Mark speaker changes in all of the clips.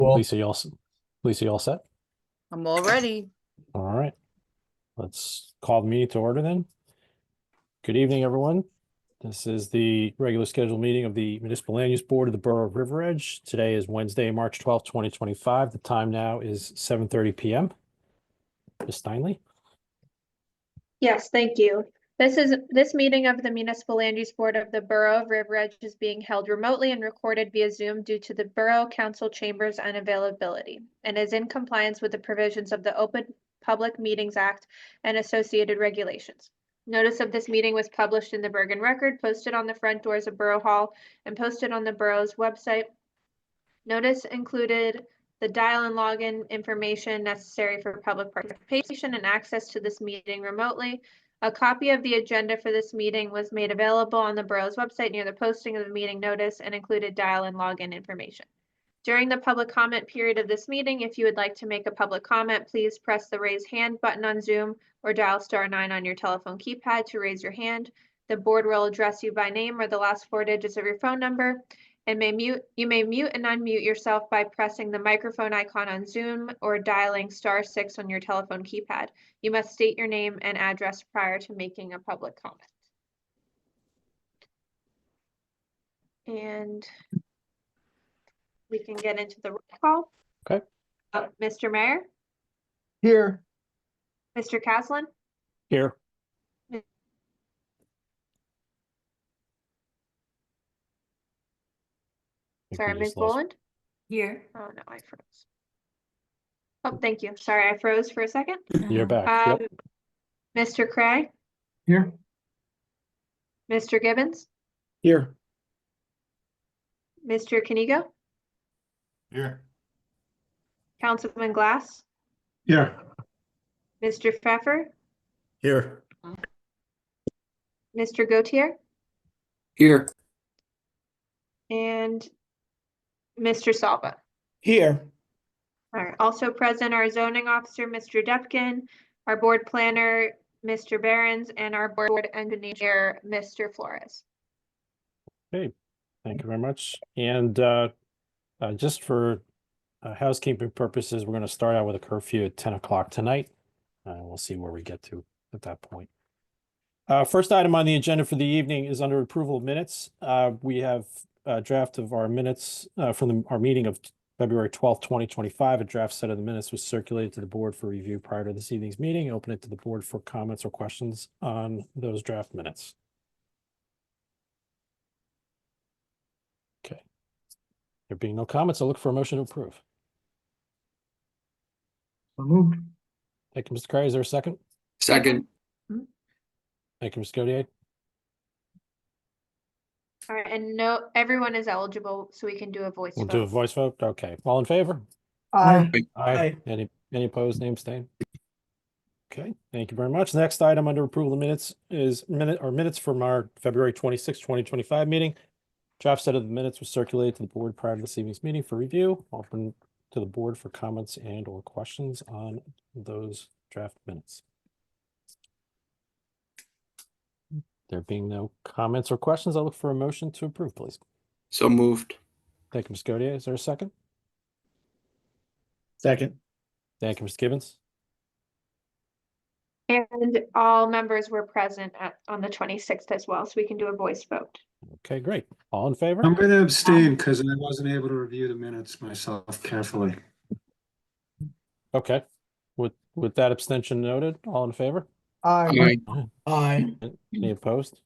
Speaker 1: Lisa, you all set?
Speaker 2: I'm all ready.
Speaker 1: All right. Let's call the meeting to order then. Good evening, everyone. This is the regular scheduled meeting of the Municipal Land Use Board of the Borough of River Edge. Today is Wednesday, March 12th, 2025. The time now is 7:30 p.m. Ms. Steinle?
Speaker 3: Yes, thank you. This meeting of the Municipal Land Use Board of the Borough of River Edge is being held remotely and recorded via Zoom due to the Borough Council chambers unavailability and is in compliance with the provisions of the Open Public Meetings Act and associated regulations. Notice of this meeting was published in the Bergen Record, posted on the front doors of Borough Hall, and posted on the borough's website. Notice included the dial and login information necessary for public participation and access to this meeting remotely. A copy of the agenda for this meeting was made available on the borough's website near the posting of the meeting notice and included dial and login information. During the public comment period of this meeting, if you would like to make a public comment, please press the raise hand button on Zoom or dial *9 on your telephone keypad to raise your hand. The board will address you by name or the last 4 digits of your phone number. You may mute and unmute yourself by pressing the microphone icon on Zoom or dialing *6 on your telephone keypad. You must state your name and address prior to making a public comment. And we can get into the roll call.
Speaker 1: Okay.
Speaker 3: Mr. Mayor,
Speaker 4: Here.
Speaker 3: Mr. Caslin,
Speaker 1: Here.
Speaker 3: sorry, Ms. Boland.
Speaker 2: Here.
Speaker 3: Oh, no, I froze. Oh, thank you. Sorry, I froze for a second.
Speaker 1: You're back. Yep.
Speaker 3: Mr. Cray,
Speaker 4: Here.
Speaker 3: Mr. Gibbons,
Speaker 4: Here.
Speaker 3: Mr. Canigo,
Speaker 4: Here.
Speaker 3: Councilman Glass,
Speaker 4: Here.
Speaker 3: Mr. Pfeffer,
Speaker 4: Here.
Speaker 3: Mr. Gautier,
Speaker 4: Here.
Speaker 3: and Mr. Salva.
Speaker 4: Here.
Speaker 3: All right. Also present our zoning officer, Mr. Depkin, our board planner, Mr. Behrens, and our board engineer, Mr. Flores.
Speaker 1: Okay. Thank you very much. And just for housekeeping purposes, we're going to start out with a curfew at 10 o'clock tonight. We'll see where we get to at that point. First item on the agenda for the evening is under approval of minutes. We have a draft of our minutes from our meeting of February 12th, 2025. A draft set of the minutes was circulated to the board for review prior to this evening's meeting. Open it to the board for comments or questions on those draft minutes. Okay. There being no comments, I'll look for a motion to approve.
Speaker 4: So moved.
Speaker 1: Thank you, Mr. Cray. Is there a second?
Speaker 4: Second.
Speaker 1: Thank you, Mr. Gautier.
Speaker 3: All right. And no, everyone is eligible, so we can do a voice
Speaker 1: We'll
Speaker 3: vote.
Speaker 1: do a voice vote. Okay. All in favor?
Speaker 4: Aye.
Speaker 1: Aye. Any opposed, name abstain? Okay, thank you very much. Next item under approval of minutes is minutes from our February 26th, 2025 meeting. Draft set of the minutes was circulated to the board prior to this evening's meeting for review. Open to the board for comments and or questions on those draft minutes. There being no comments or questions, I'll look for a motion to approve, please.
Speaker 4: So moved.
Speaker 1: Thank you, Ms. Gautier. Is there a second?
Speaker 4: Second.
Speaker 1: Thank you, Mr. Gibbons.
Speaker 3: And all members were present on the 26th as well, so we can do a voice vote.
Speaker 1: Okay, great. All in favor?
Speaker 5: I'm going to abstain because I wasn't able to review the minutes myself carefully.
Speaker 1: Okay. With that abstention noted, all in favor?
Speaker 4: Aye. Aye.
Speaker 1: Any opposed?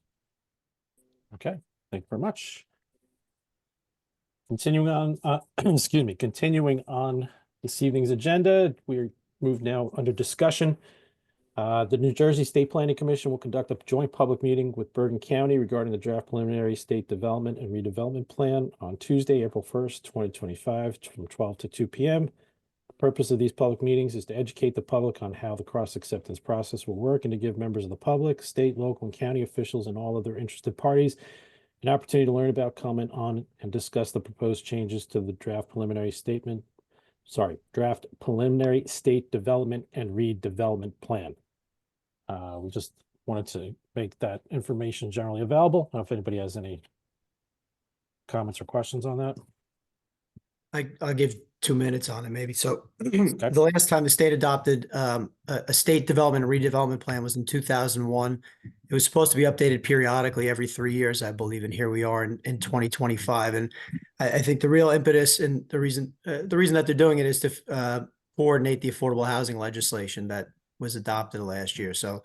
Speaker 1: Okay, thank you very much. Continuing on, excuse me, continuing on this evening's agenda, we're moved now under discussion. The New Jersey State Planning Commission will conduct a joint public meeting with Bergen County regarding the draft preliminary state development and redevelopment plan on Tuesday, April 1st, 2025, from 12 to 2 p.m. The purpose of these public meetings is to educate the public on how the cross-acceptance process will work and to give members of the public, state, local, and county officials, and all other interested parties an opportunity to learn about, comment on, and discuss the proposed changes to the draft preliminary state development and redevelopment plan. We just wanted to make that information generally available. I don't know if anybody has any comments or questions on that.
Speaker 6: I'll give 2 minutes on it maybe. So the last time the state adopted a state development and redevelopment plan was in 2001. It was supposed to be updated periodically every 3 years, I believe, and here we are in 2025. And I think the real impetus and the reason that they're doing it is to coordinate the affordable housing legislation that was adopted last year. So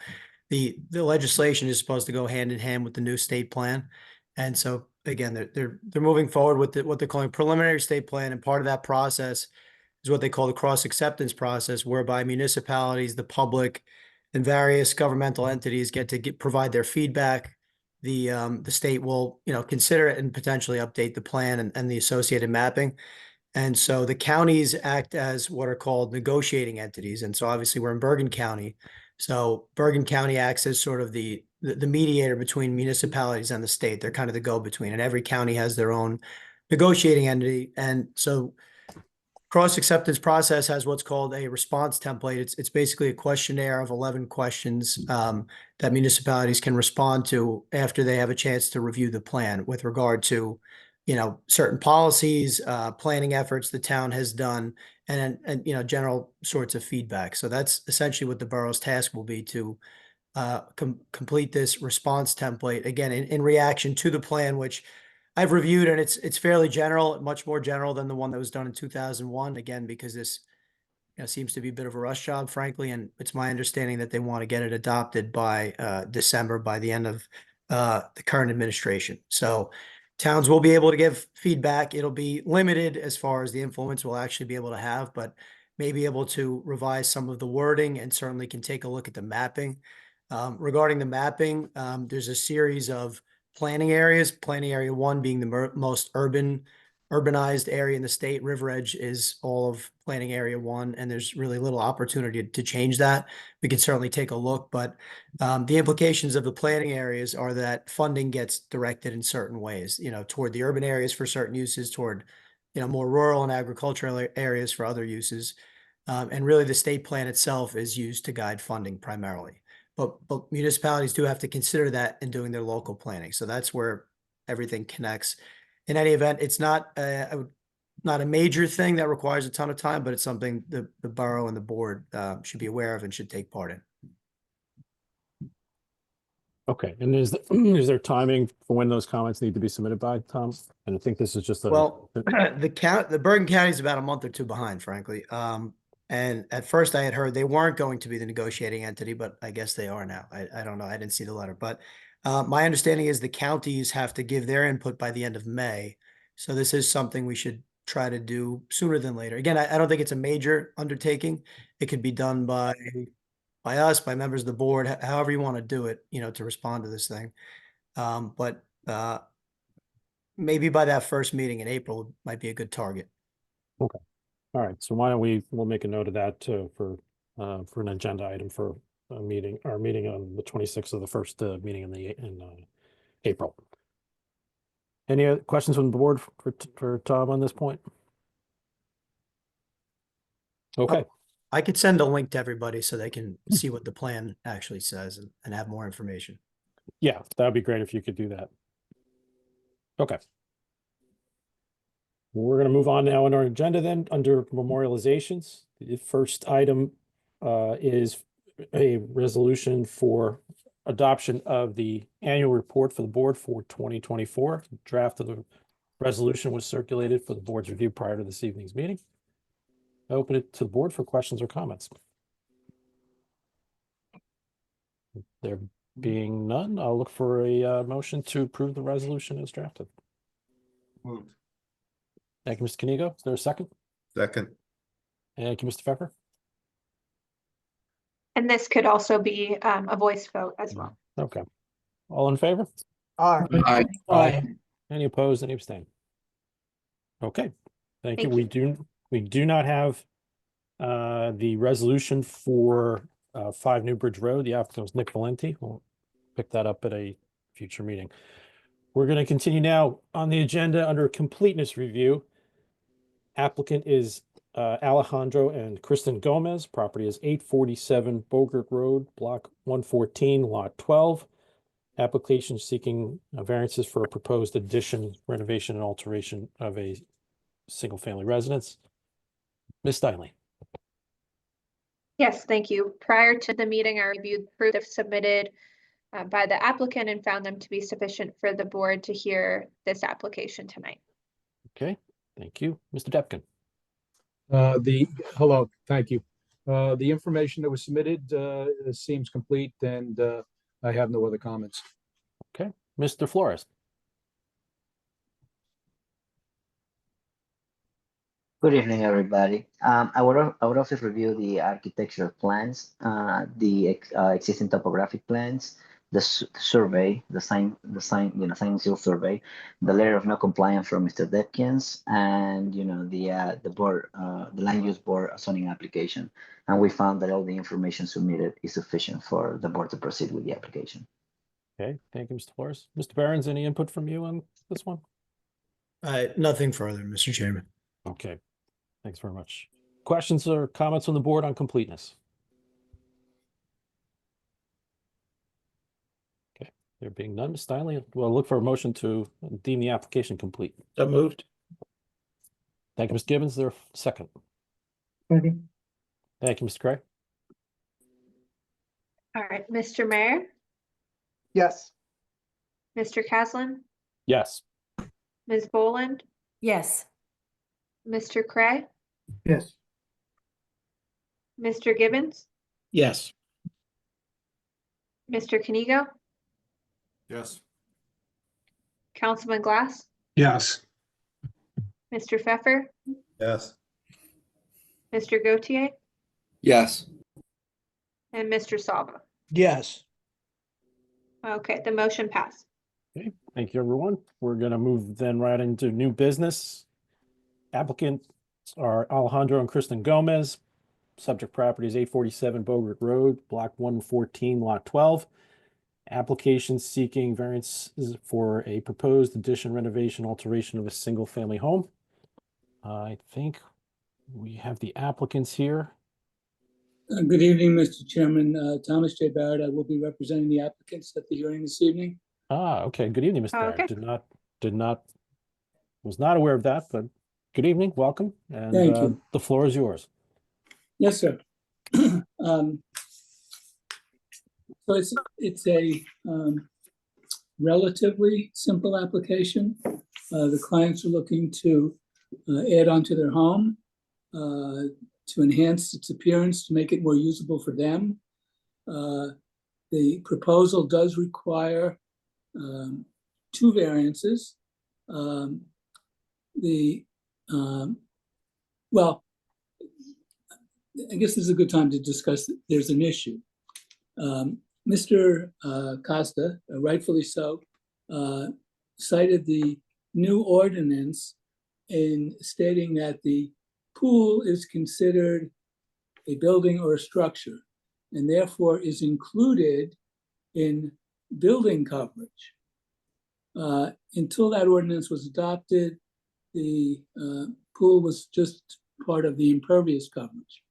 Speaker 6: the legislation is supposed to go hand in hand with the new state plan. And so again, they're moving forward with what they're calling preliminary state plan, and part of that process is what they call the cross acceptance process, whereby municipalities, the public, and various governmental entities get to provide their feedback. The state will, consider it and potentially update the plan and the associated mapping. And so the counties act as what are called negotiating entities. And so obviously we're in Bergen County. So Bergen County acts as sort of the mediator between municipalities and the state. They're kind of the go-between, and every county has their own negotiating entity. And so cross acceptance process has what's called a response template. It's basically a questionnaire of 11 questions that municipalities can respond to after they have a chance to review the plan with regard to, certain policies, planning efforts the town has done, and general sorts of feedback. So that's essentially what the borough's task will be, to complete this response template, again, in reaction to the plan, which I've reviewed, and it's fairly general, much more general than the one that was done in 2001, again, because this seems to be a bit of a rush job, frankly, and it's my understanding that they want to get it adopted by December, by the end of the current administration. So towns will be able to give feedback. It'll be limited as far as the influence we'll actually be able to have, but may be able to revise some of the wording, and certainly can take a look at the mapping. Regarding the mapping, there's a series of planning areas, planning area 1 being the most urbanized area in the state. River Edge is all of planning area 1, and there's really little opportunity to change that. We can certainly take a look, but the implications of the planning areas are that funding gets directed in certain ways, toward the urban areas for certain uses, toward, more rural and agricultural areas for other uses. And really the state plan itself is used to guide funding primarily. But municipalities do have to consider that in doing their local planning. So that's where everything connects. In any event, it's not a major thing that requires a ton of time, but it's something the borough and the board should be aware of and should take part in.
Speaker 1: Okay, and is there timing for when those comments need to be submitted by, Tom? And I think this is just
Speaker 6: the Bergen County is about a month or two behind, frankly. And at first I had heard they weren't going to be the negotiating entity, but I guess they are now. I don't know. I didn't see the letter, but my understanding is the counties have to give their input by the end of May. So this is something we should try to do sooner than later. Again, I don't think it's a major undertaking. It could be done by us, by members of the board, however you want to do it, to respond to this thing. But maybe by that first meeting in April might be a good target.
Speaker 1: Okay. All right. So why don't we'll make a note of that too for an agenda item for our meeting on the 26th of the first meeting in April. Any other questions from the board for Tom on this point? Okay.
Speaker 6: I could send a link to everybody so they can see what the plan actually says and have more information.
Speaker 1: Yeah, that would be great if you could do that. Okay. We're going to move on now on our agenda then under memorializations. The first item is a resolution for adoption of the annual report for the board for 2024. Draft of the resolution was circulated for the board's review prior to this evening's meeting. I open it to the board for questions or comments. There being none, I'll look for a motion to approve the resolution as drafted.
Speaker 5: Moved.
Speaker 1: Thank you, Mr. Kanigo. Is there a second?
Speaker 5: Second.
Speaker 1: Thank you, Mr. Pfeffer.
Speaker 3: And this could also be a voice vote as well.
Speaker 1: Okay. All in favor?
Speaker 4: Aye.
Speaker 1: Aye. Any opposed? Any abstain? Okay. Thank you. We do not have the resolution for 5 Newbridge Road. The applicant was Nick Valenti. We'll pick that up at a future meeting. We're going to continue now on the agenda under completeness review. Applicant is Alejandro and Kristen Gomez. Property is 847 Bogert Road, Block 114, Lot 12. Application seeking variances for a proposed addition, renovation, and alteration of a single-family residence. Ms. Steinle.
Speaker 3: Yes, thank you. Prior to the meeting, I reviewed proof submitted by the applicant and found them to be sufficient for the board to hear this application tonight.
Speaker 1: Okay, thank you. Mr. Depkin.
Speaker 7: Hello, thank you. The information that was submitted seems complete, and I have no other comments.
Speaker 1: Okay, Mr. Flores.
Speaker 8: Good evening, everybody. I would also review the architectural plans, existing topographic plans, the survey, the sign seal survey, the letter of no compliance from Mr. Depkins, and the board, the land use board zoning application. And we found that all the information submitted is sufficient for the board to proceed with the application.
Speaker 1: Okay, thank you, Mr. Flores. Mr. Behrens, any input from you on this one?
Speaker 6: Nothing further, Mr. Chairman.
Speaker 1: Okay, thanks very much. Questions or comments on the board on completeness? Okay, there being none, Ms. Steinle, we'll look for a motion to deem the application complete.
Speaker 4: So moved.
Speaker 1: Thank you, Ms. Gibbons. There a second?
Speaker 4: Second.
Speaker 1: Thank you, Mr. Cray.
Speaker 3: All right, Mr. Mayor,
Speaker 4: Yes.
Speaker 3: Mr. Caslin,
Speaker 1: Yes.
Speaker 3: Ms. Boland,
Speaker 2: Yes.
Speaker 3: Mr. Cray,
Speaker 4: Yes.
Speaker 3: Mr. Gibbons,
Speaker 4: Yes.
Speaker 3: Mr. Kanigo,
Speaker 5: Yes.
Speaker 3: Councilman Glass,
Speaker 5: Yes.
Speaker 3: Mr. Pfeffer,
Speaker 5: Yes.
Speaker 3: Mr. Gautier,
Speaker 4: Yes.
Speaker 3: and Mr. Salva.
Speaker 4: Yes.
Speaker 3: Okay, the motion passed.
Speaker 1: Okay, thank you, everyone. We're gonna move then right into new business. Applicants are Alejandro and Kristen Gomez. Subject property is 847 Bogart Road, block 114, lot 12. Application seeking variance for a proposed addition, renovation, alteration of a single-family home. I think we have the applicants here.
Speaker 9: Good evening, Mr. Chairman. Thomas J. Barrett. I will be representing the applicants at the hearing this evening.
Speaker 1: Okay. Good evening, Mr. Barrett.
Speaker 3: Okay.
Speaker 1: Was not aware of that, but good evening, welcome. And
Speaker 9: Thank you.
Speaker 1: The floor is yours.
Speaker 9: Yes, sir. So it's a relatively simple application. The clients are looking to add on to their home to enhance its appearance, to make it more usable for them. The proposal does require 2 variances. Well, I guess this is a good time to discuss that there's an issue. Mr. Costa, rightfully so, cited the new ordinance in stating that the pool is considered a building or a structure, and therefore is included in building coverage. Until that ordinance was adopted, the pool was just part of the impervious coverage.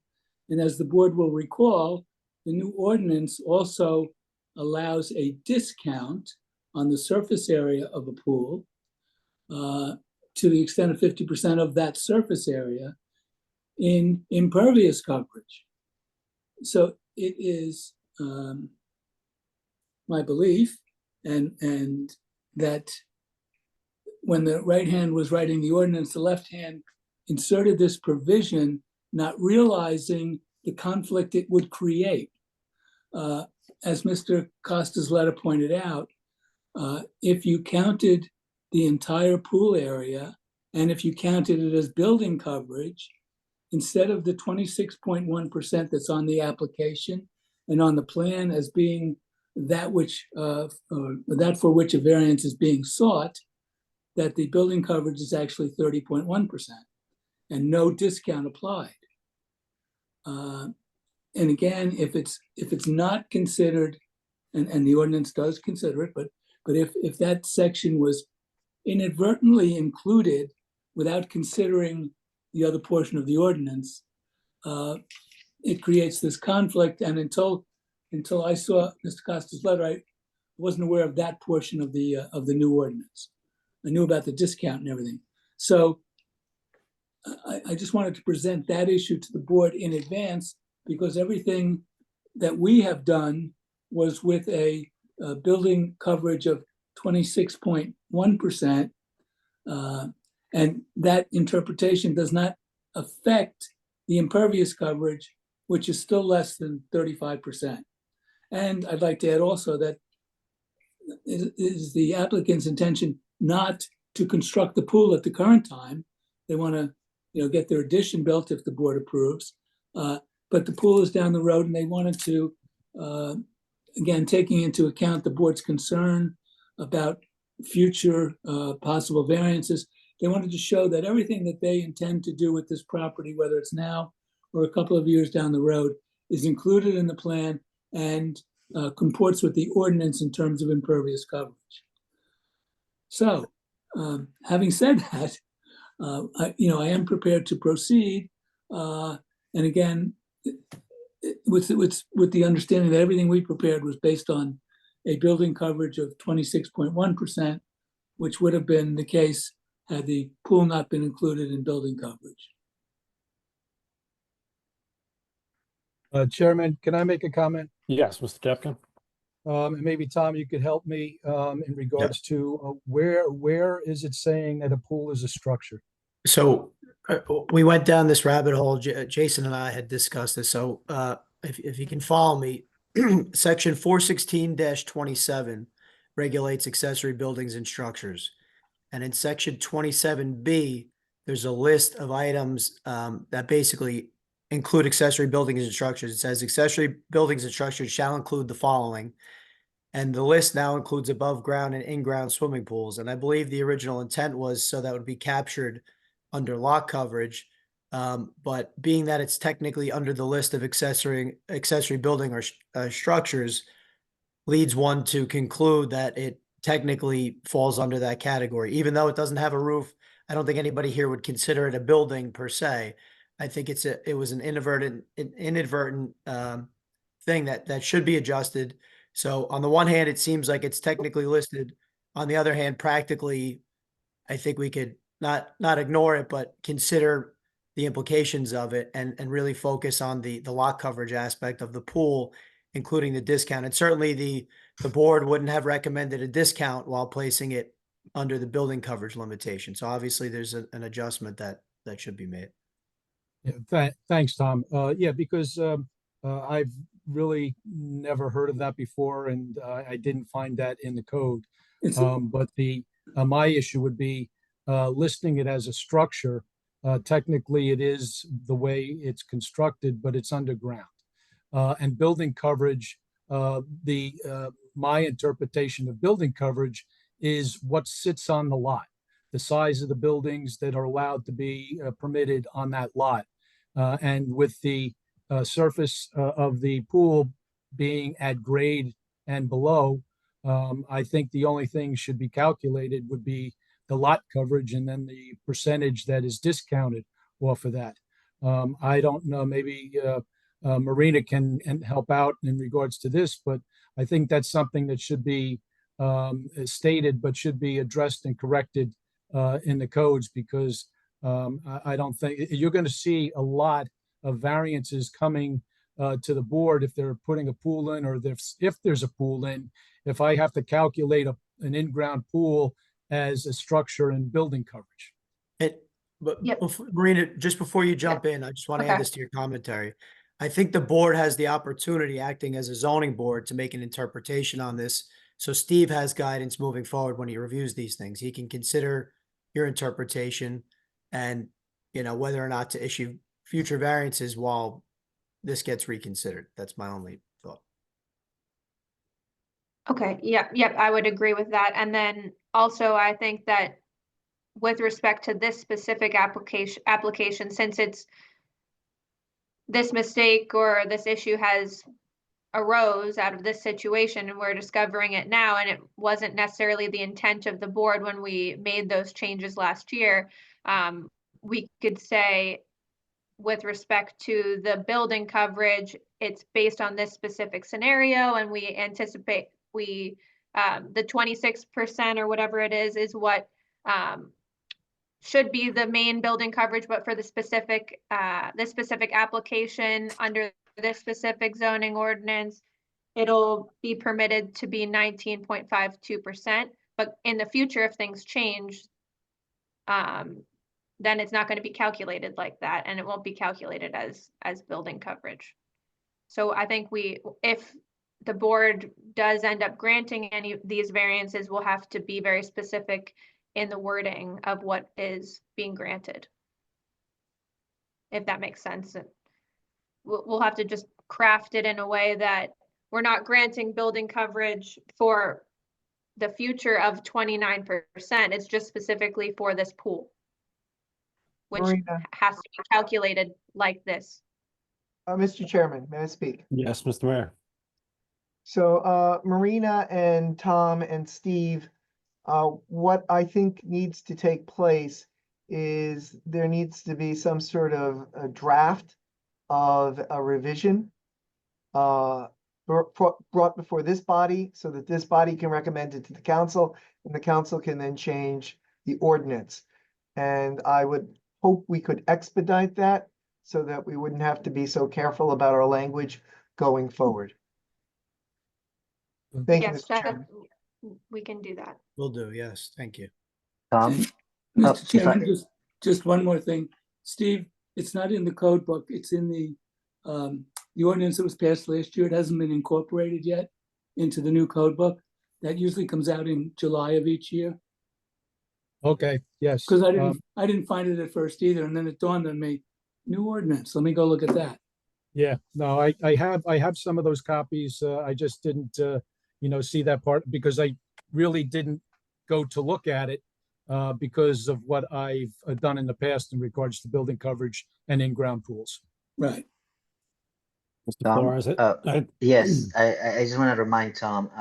Speaker 9: And as the board will recall, the new ordinance also allows a discount on the surface area of a pool to the extent of 50% of that surface area in impervious coverage. So it is my belief, and that when the right hand was writing the ordinance, the left hand inserted this provision, not realizing the conflict it would create. As Mr. Costa's letter pointed out, if you counted the entire pool area, and if you counted it as building coverage, instead of the 26.1% that's on the application and on the plan as being that which, that for which a variance is being sought, that the building coverage is actually 30.1% and no discount applied. And again, if it's not considered, and the ordinance does consider it, but if that section was inadvertently included without considering the other portion of the ordinance, it creates this conflict. And until I saw Mr. Costa's letter, I wasn't aware of that portion of the new ordinance. I knew about the discount and everything. So I just wanted to present that issue to the board in advance because everything that we have done was with a building coverage of 26.1%. And that interpretation does not affect the impervious coverage, which is still less than 35%. And I'd like to add also that it is the applicant's intention not to construct the pool at the current time. They want to, get their addition built if the board approves. But the pool is down the road, and they wanted to, again, taking into account the board's concern about future possible variances, they wanted to show that everything that they intend to do with this property, whether it's now or a couple of years down the road, is included in the plan and comports with the ordinance in terms of impervious coverage. So, having said that, I am prepared to proceed. And again, with the understanding that everything we prepared was based on a building coverage of 26.1%, which would have been the case had the pool not been included in building coverage.
Speaker 7: Chairman, can I make a comment?
Speaker 1: Yes, Mr. Jeffkin?
Speaker 7: And maybe Tom, you could help me in regards to where is it saying that a pool is a structure?
Speaker 6: So we went down this rabbit hole. Jason and I had discussed this. So if you can follow me, section 416-27 regulates accessory buildings and structures. And in section 27B, there's a list of items that basically include accessory buildings and structures. It says accessory buildings and structures shall include the following. And the list now includes above ground and in-ground swimming pools. And I believe the original intent was so that would be captured under lot coverage. But being that it's technically under the list of accessory building or structures, leads one to conclude that it technically falls under that category. Even though it doesn't have a roof, I don't think anybody here would consider it a building per se. I think it was an inadvertent thing that should be adjusted. So on the one hand, it seems like it's technically listed. On the other hand, practically, I think we could not ignore it, but consider the implications of it and really focus on the lot coverage aspect of the pool, including the discount. And certainly the board wouldn't have recommended a discount while placing it under the building coverage limitation. So obviously there's an adjustment that should be made.
Speaker 7: Yeah, thanks, Tom. Yeah, because I've really never heard of that before, and I didn't find that in the code. But my issue would be listing it as a structure. Technically, it is the way it's constructed, but it's underground. And building coverage, my interpretation of building coverage is what sits on the lot, the size of the buildings that are allowed to be permitted on that lot. And with the surface of the pool being at grade and below, I think the only thing should be calculated would be the lot coverage and then the percentage that is discounted off of that. I don't know, maybe Marina can help out in regards to this, but I think that's something that should be stated, but should be addressed and corrected in the codes, because I don't think you're going to see a lot of variances coming to the board if they're putting a pool in, or if there's a pool in. If I have to calculate an in-ground pool as a structure and building coverage.
Speaker 6: Marina, just before you jump in, I just want to add this to your commentary. I think the board has the opportunity, acting as a zoning board, to make an interpretation on this. So Steve has guidance moving forward when he reviews these things. He can consider your interpretation and, whether or not to issue future variances while this gets reconsidered. That's my only thought.
Speaker 3: Okay, yep, I would agree with that. And then also, I think that with respect to this specific application, since it's this mistake or this issue has arose out of this situation and we're discovering it now, and it wasn't necessarily the intent of the board when we made those changes last year, we could say with respect to the building coverage, it's based on this specific scenario, and we anticipate the 26% or whatever it is what should be the main building coverage, but for the specific application under this specific zoning ordinance, it'll be permitted to be 19.52%. But in the future, if things change, then it's not going to be calculated like that, and it won't be calculated as building coverage. So I think if the board does end up granting any of these variances, we'll have to be very specific in the wording of what is being granted. If that makes sense. We'll have to just craft it in a way that we're not granting building coverage for the future of 29%. It's just specifically for this pool, which
Speaker 10: Marina.
Speaker 3: has to be calculated like this.
Speaker 10: Mr. Chairman, may I speak?
Speaker 1: Yes, Mr. Mayor.
Speaker 10: So, Marina and Tom and Steve, what I think needs to take place is there needs to be some sort of a draft of a revision brought before this body so that this body can recommend it to the council and the council can then change the ordinance. And I would hope we could expedite that so that we wouldn't have to be so careful about our language going forward. Thank you,
Speaker 3: Yes,
Speaker 10: Mr. Chairman.
Speaker 3: we can do that.
Speaker 6: Will do, yes, thank you.
Speaker 9: Mr.
Speaker 8: if
Speaker 9: Chairman,
Speaker 8: I-
Speaker 9: just one more thing. Steve, it's not in the code book. It's in the ordinance that was passed last year. It hasn't been incorporated yet into the new code book. That usually comes out in July of each year.
Speaker 7: Okay, yes.
Speaker 9: Because I didn't find it at first either, and then it dawned on me, new ordinance. Let me go look at that.
Speaker 7: Yeah, no, I have some of those copies. I just didn't, see that part because I really didn't go to look at it because of what I've done in the past in regards to building coverage and in-ground pools.
Speaker 9: Right.
Speaker 1: Mr.
Speaker 8: Tom,
Speaker 1: Flores,
Speaker 8: Yes, I just want to remind Tom,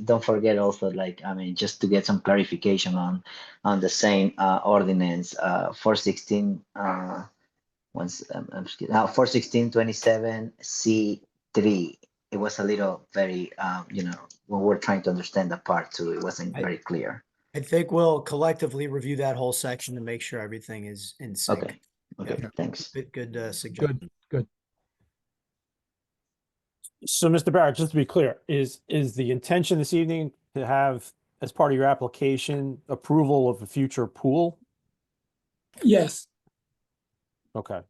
Speaker 8: don't forget also, just to get some clarification on the same ordinance, 416, 41627 C3. It was a little very, when we're trying to understand the part too, it wasn't very clear.
Speaker 6: I think we'll collectively review that whole section to make sure everything is in sync.
Speaker 8: Okay, thanks.
Speaker 6: Good suggestion.
Speaker 7: Good.
Speaker 1: So, Mr. Barrett, just to be clear, is the intention this evening to have, as part of your application, approval of a future pool?
Speaker 9: Yes,
Speaker 1: Okay.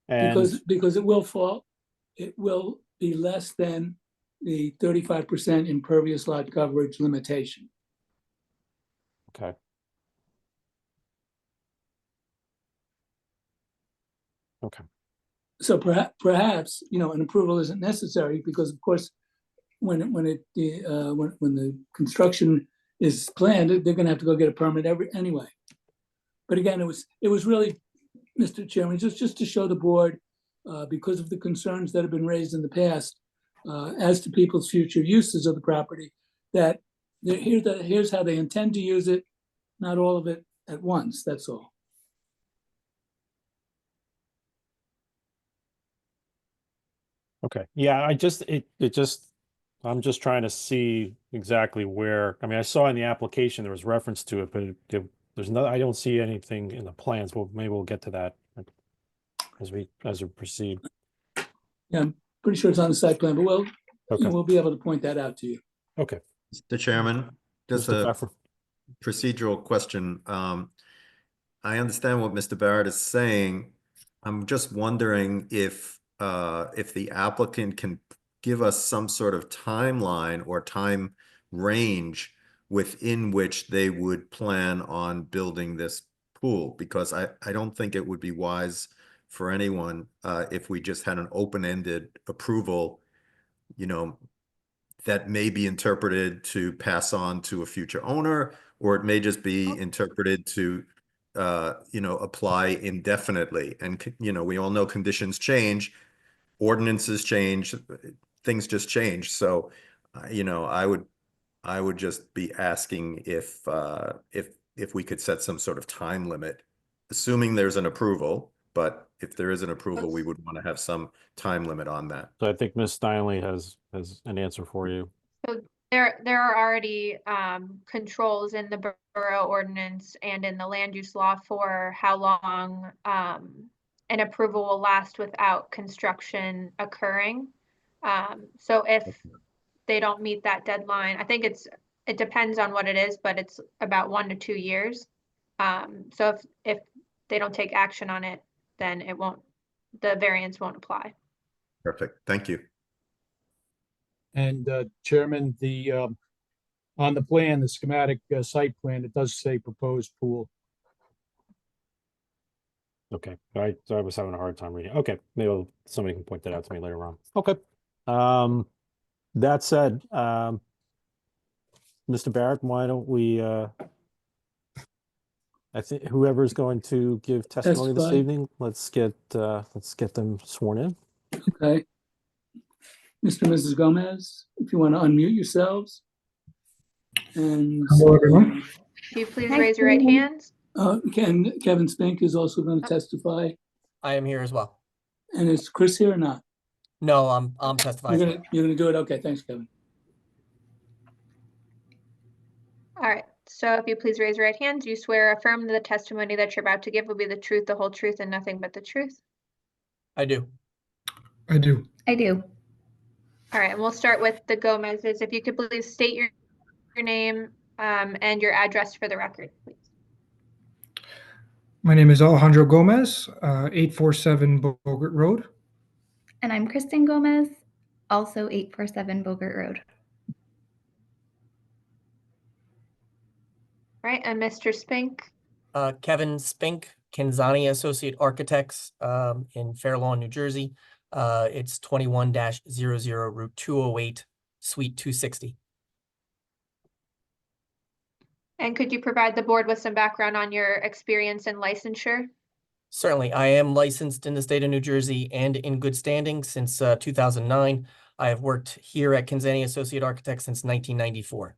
Speaker 1: And
Speaker 9: because it will be less than the 35% impervious lot coverage limitation.
Speaker 1: okay. Okay.
Speaker 9: So perhaps, an approval isn't necessary because of course, when the construction is planned, they're gonna have to go get a permit anyway. But again, it was really, Mr. Chairman, just to show the board, because of the concerns that have been raised in the past, as to people's future uses of the property, that here's how they intend to use it, not all of it at once, that's all.
Speaker 1: Okay, yeah, I'm just trying to see exactly where, I saw in the application, there was reference to it, but there's no, I don't see anything in the plans. Well, maybe we'll get to that as we proceed.
Speaker 9: Yeah, I'm pretty sure it's on the site plan, but
Speaker 1: Okay.
Speaker 9: we'll be able to point that out to you.
Speaker 1: Okay.
Speaker 11: Mr. Chairman, just
Speaker 1: Mr.
Speaker 11: a
Speaker 1: Pfeffer.
Speaker 11: procedural question. I understand what Mr. Barrett is saying. I'm just wondering if the applicant can give us some sort of timeline or time range within which they would plan on building this pool, because I don't think it would be wise for anyone if we just had an open-ended approval, that may be interpreted to pass on to a future owner, or it may just be interpreted to apply indefinitely. And we all know conditions change, ordinances change, things just change. So I would just be asking if we could set some sort of time limit, assuming there's an approval. But if there is an approval, we would want to have some time limit on that.
Speaker 1: So I think Ms. Steinley has an answer for you.
Speaker 3: There are already controls in the borough ordinance and in the land use law for how long an approval will last without construction occurring. So if they don't meet that deadline, I think it depends on what it is, but it's about 1 to 2 years. So if they don't take action on it, then the variance won't apply.
Speaker 11: Perfect. Thank you.
Speaker 7: And Chairman, on the plan, the schematic site plan, it does say proposed pool.
Speaker 1: Okay, all right, so I was having a hard time reading. Okay, maybe somebody can point that out to me later on. Okay. That said, Mr. Barrett, why don't we, I think whoever's going to give testimony this
Speaker 9: Testify.
Speaker 1: evening, let's get them sworn in.
Speaker 9: Okay. Mr. and Mrs. Gomez, if you want to unmute yourselves. And
Speaker 10: Hello, everyone.
Speaker 3: Can you please raise your right hands?
Speaker 9: Kevin Spink is also going to testify.
Speaker 4: I am here as well.
Speaker 9: And is Chris here or not?
Speaker 4: No, I'm testifying.
Speaker 9: You're gonna do it? Okay, thanks, Kevin.
Speaker 3: All right, so if you please raise your right hand, do you swear or affirm that the testimony that you're about to give will be the truth, the whole truth, and nothing but the truth?
Speaker 4: I do.
Speaker 10: I do.
Speaker 2: I do.
Speaker 3: All right, and we'll start with the Gomez's. If you could please state your name and your address for the record, please.
Speaker 12: My name is Alejandro Gomez, 847 Bogart Road.
Speaker 2: And I'm Kristen Gomez, also 847 Bogart Road.
Speaker 3: All right, and Mr. Spink.
Speaker 4: Kevin Spink, Kinzani Associate Architects in Fair Lawn, New Jersey. It's 21-00 Route 208, Suite 260.
Speaker 3: And could you provide the board with some background on your experience and licensure?
Speaker 4: Certainly, I am licensed in the state of New Jersey and in good standing since 2009. I have worked here at Kinzani Associate Architects since 1994.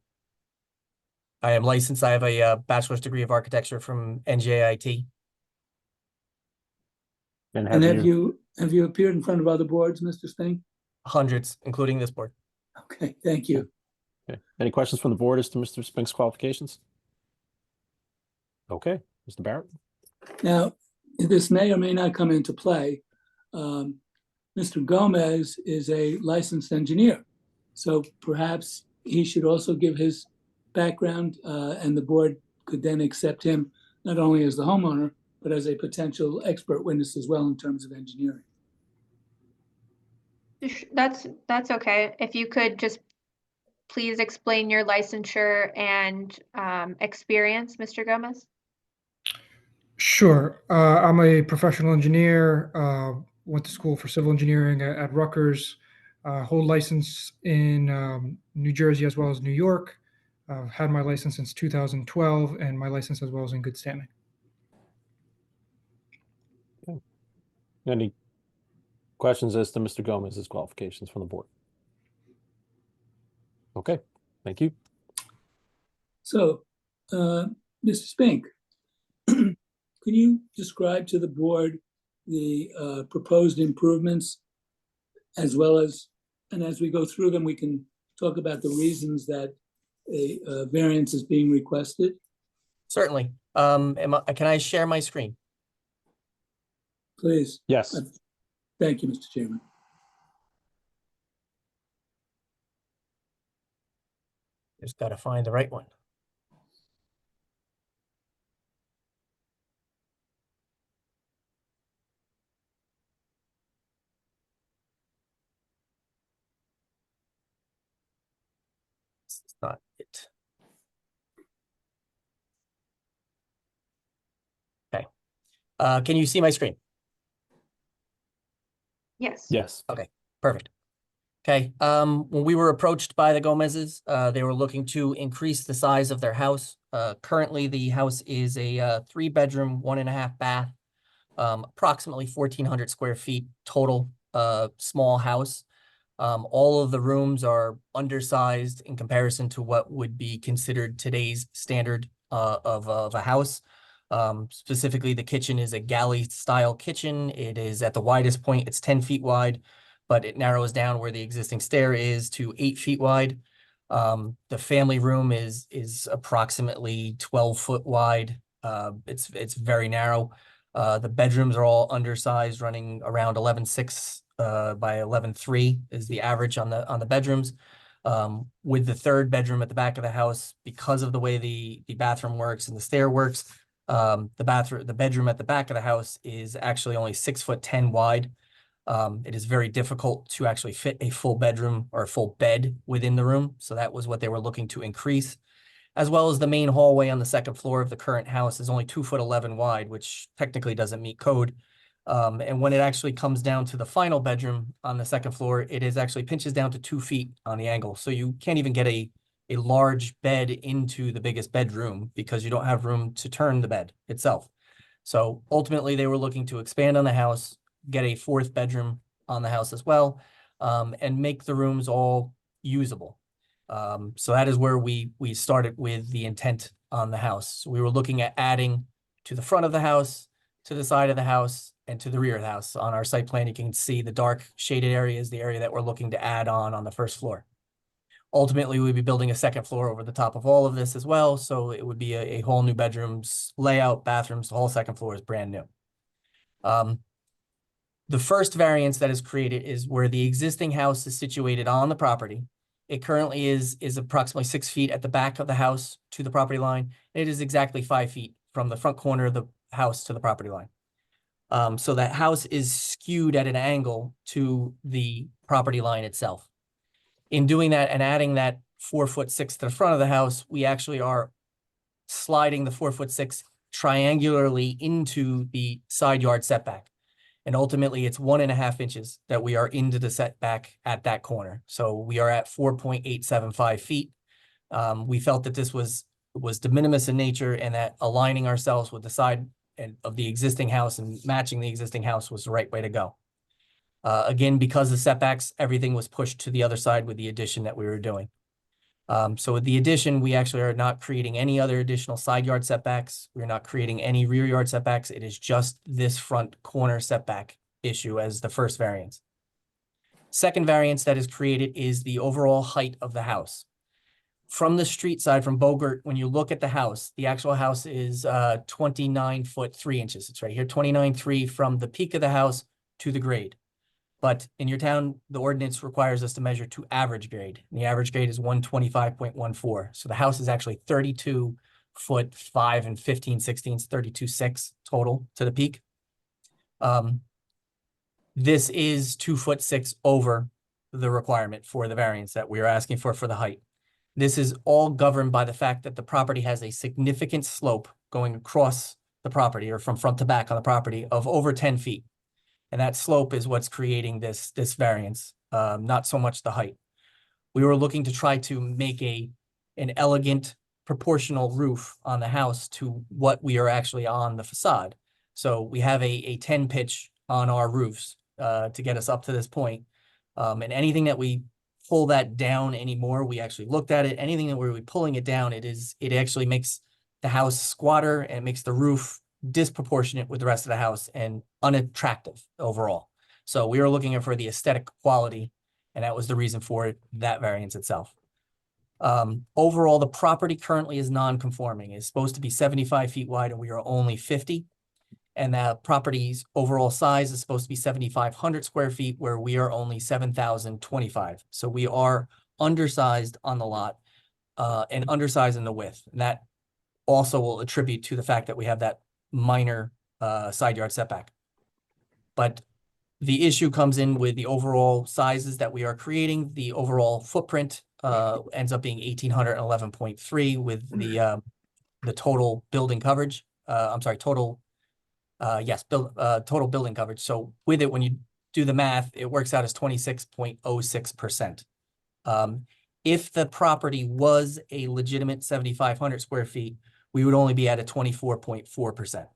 Speaker 4: I am licensed. I have a bachelor's degree of architecture from NJIT.
Speaker 1: And
Speaker 9: And have you appeared in front of other boards, Mr. Spink?
Speaker 4: Hundreds, including this board.
Speaker 9: Okay, thank you.
Speaker 1: Okay. Any questions from the board as to Mr. Spink's qualifications? Okay, Mr. Barrett.
Speaker 9: Now, this may or may not come into play. Mr. Gomez is a licensed engineer, so perhaps he should also give his background, and the board could then accept him not only as the homeowner, but as a potential expert witness as well in terms of engineering.
Speaker 3: That's okay. If you could just please explain your licensure and experience, Mr. Gomez.
Speaker 12: Sure. I'm a professional engineer, went to school for civil engineering at Rutgers, hold license in New Jersey as well as New York. Had my license since 2012, and my license as well as in good standing.
Speaker 1: Okay. Any questions as to Mr. Gomez's qualifications from the board? Okay, thank you.
Speaker 9: So, Mr. Spink, can you describe to the board the proposed improvements as well as, and as we go through them, we can talk about the reasons that a variance is being requested?
Speaker 4: Certainly. Can I share my screen?
Speaker 9: Please.
Speaker 1: Yes.
Speaker 9: Thank you, Mr. Chairman.
Speaker 4: Just got to find the right one. This is not it. Okay. Can you see my screen?
Speaker 3: Yes.
Speaker 1: Yes.
Speaker 4: Okay, perfect. Okay, when we were approached by the Gomez's, they were looking to increase the size of their house. Currently, the house is a 3-bedroom, 1.5 bath, approximately 1,400 square feet total, small house. All of the rooms are undersized in comparison to what would be considered today's standard of a house. Specifically, the kitchen is a galley style kitchen. It is at the widest point, it's 10 feet wide, but it narrows down where the existing stair is to 8 feet wide. The family room is approximately 12 foot wide. It's very narrow. The bedrooms are all undersized, running around 11.6 by 11.3 is the average on the bedrooms. With the third bedroom at the back of the house, because of the way the bathroom works and the stair works, the bedroom at the back of the house is actually only 6'10" wide. It is very difficult to actually fit a full bedroom or a full bed within the room. So that was what they were looking to increase, as well as the main hallway on the second floor of the current house is only 2'11" wide, which technically doesn't meet code. And when it actually comes down to the final bedroom on the second floor, it is actually pinches down to 2 feet on the angle. So you can't even get a large bed into the biggest bedroom because you don't have room to turn the bed itself. So ultimately they were looking to expand on the house, get a 4th bedroom on the house as well, and make the rooms all usable. So that is where we started with the intent on the house. So we were looking at adding to the front of the house, to the side of the house, and to the rear of the house. On our site plan, you can see the dark shaded area is the area that we're looking to add on the first floor. Ultimately, we'd be building a second floor over the top of all of this as well. So it would be a whole new bedrooms, layout, bathrooms, the whole second floor is brand new. The first variance that is created is where the existing house is situated on the property. It currently is approximately 6 feet at the back of the house to the property line. It is exactly 5 feet from the front corner of the house to the property line. So that house is skewed at an angle to the property line itself. In doing that and adding that 4'6" to the front of the house, we actually are sliding the 4'6" triangularly into the side yard setback. And ultimately it's 1.5 inches that we are into the setback at that corner. So we are at 4.875 feet. We felt that this was de minimis in nature and that aligning ourselves with the side of the existing house and matching the existing house was the right way to go. Again, because of setbacks, everything was pushed to the other side with the addition that we were doing. So with the addition, we actually are not creating any other additional side yard setbacks. We're not creating any rear yard setbacks. It is just this front corner setback issue as the first variance. Second variance that is created is the overall height of the house. From the street side, from Bogert, when you look at the house, the actual house is 29 foot 3 inches. It's right here, 29.3 from the peak of the house to the grade. But in your town, the ordinance requires us to measure to average grade. And the average grade is 125.14. So the house is actually 32 foot 5 and 15/16, 32.6 total to the peak. This is 2'6" over the requirement for the variance that we are asking for the height. This is all governed by the fact that the property has a significant slope going across the property or from front to back on the property of over 10 feet. And that slope is what's creating this variance, not so much the height. We were looking to try to make an elegant proportional roof on the house to what we are actually on the facade. So we have a 10 pitch on our roofs to get us up to this point. And anything that we pull that down anymore, we actually looked at it. Anything that we're pulling it down, it actually makes the house squatter and it makes the roof disproportionate with the rest of the house and unattractive overall. So we were looking for the aesthetic quality, and that was the reason for that variance itself. Overall, the property currently is non-conforming. It's supposed to be 75 feet wide and we are only 50. And the property's overall size is supposed to be 7,500 square feet where we are only 7,025. So we are undersized on the lot and undersized in the width. And that also will attribute to the fact that we have that minor side yard setback. But the issue comes in with the overall sizes that we are creating. The overall footprint ends up being 1,811.3 with the total building coverage. Total building coverage. So with it, when you do the math, it works out as 26.06%. If the property was a legitimate 7,500 square feet, we would only be at a 24.4%.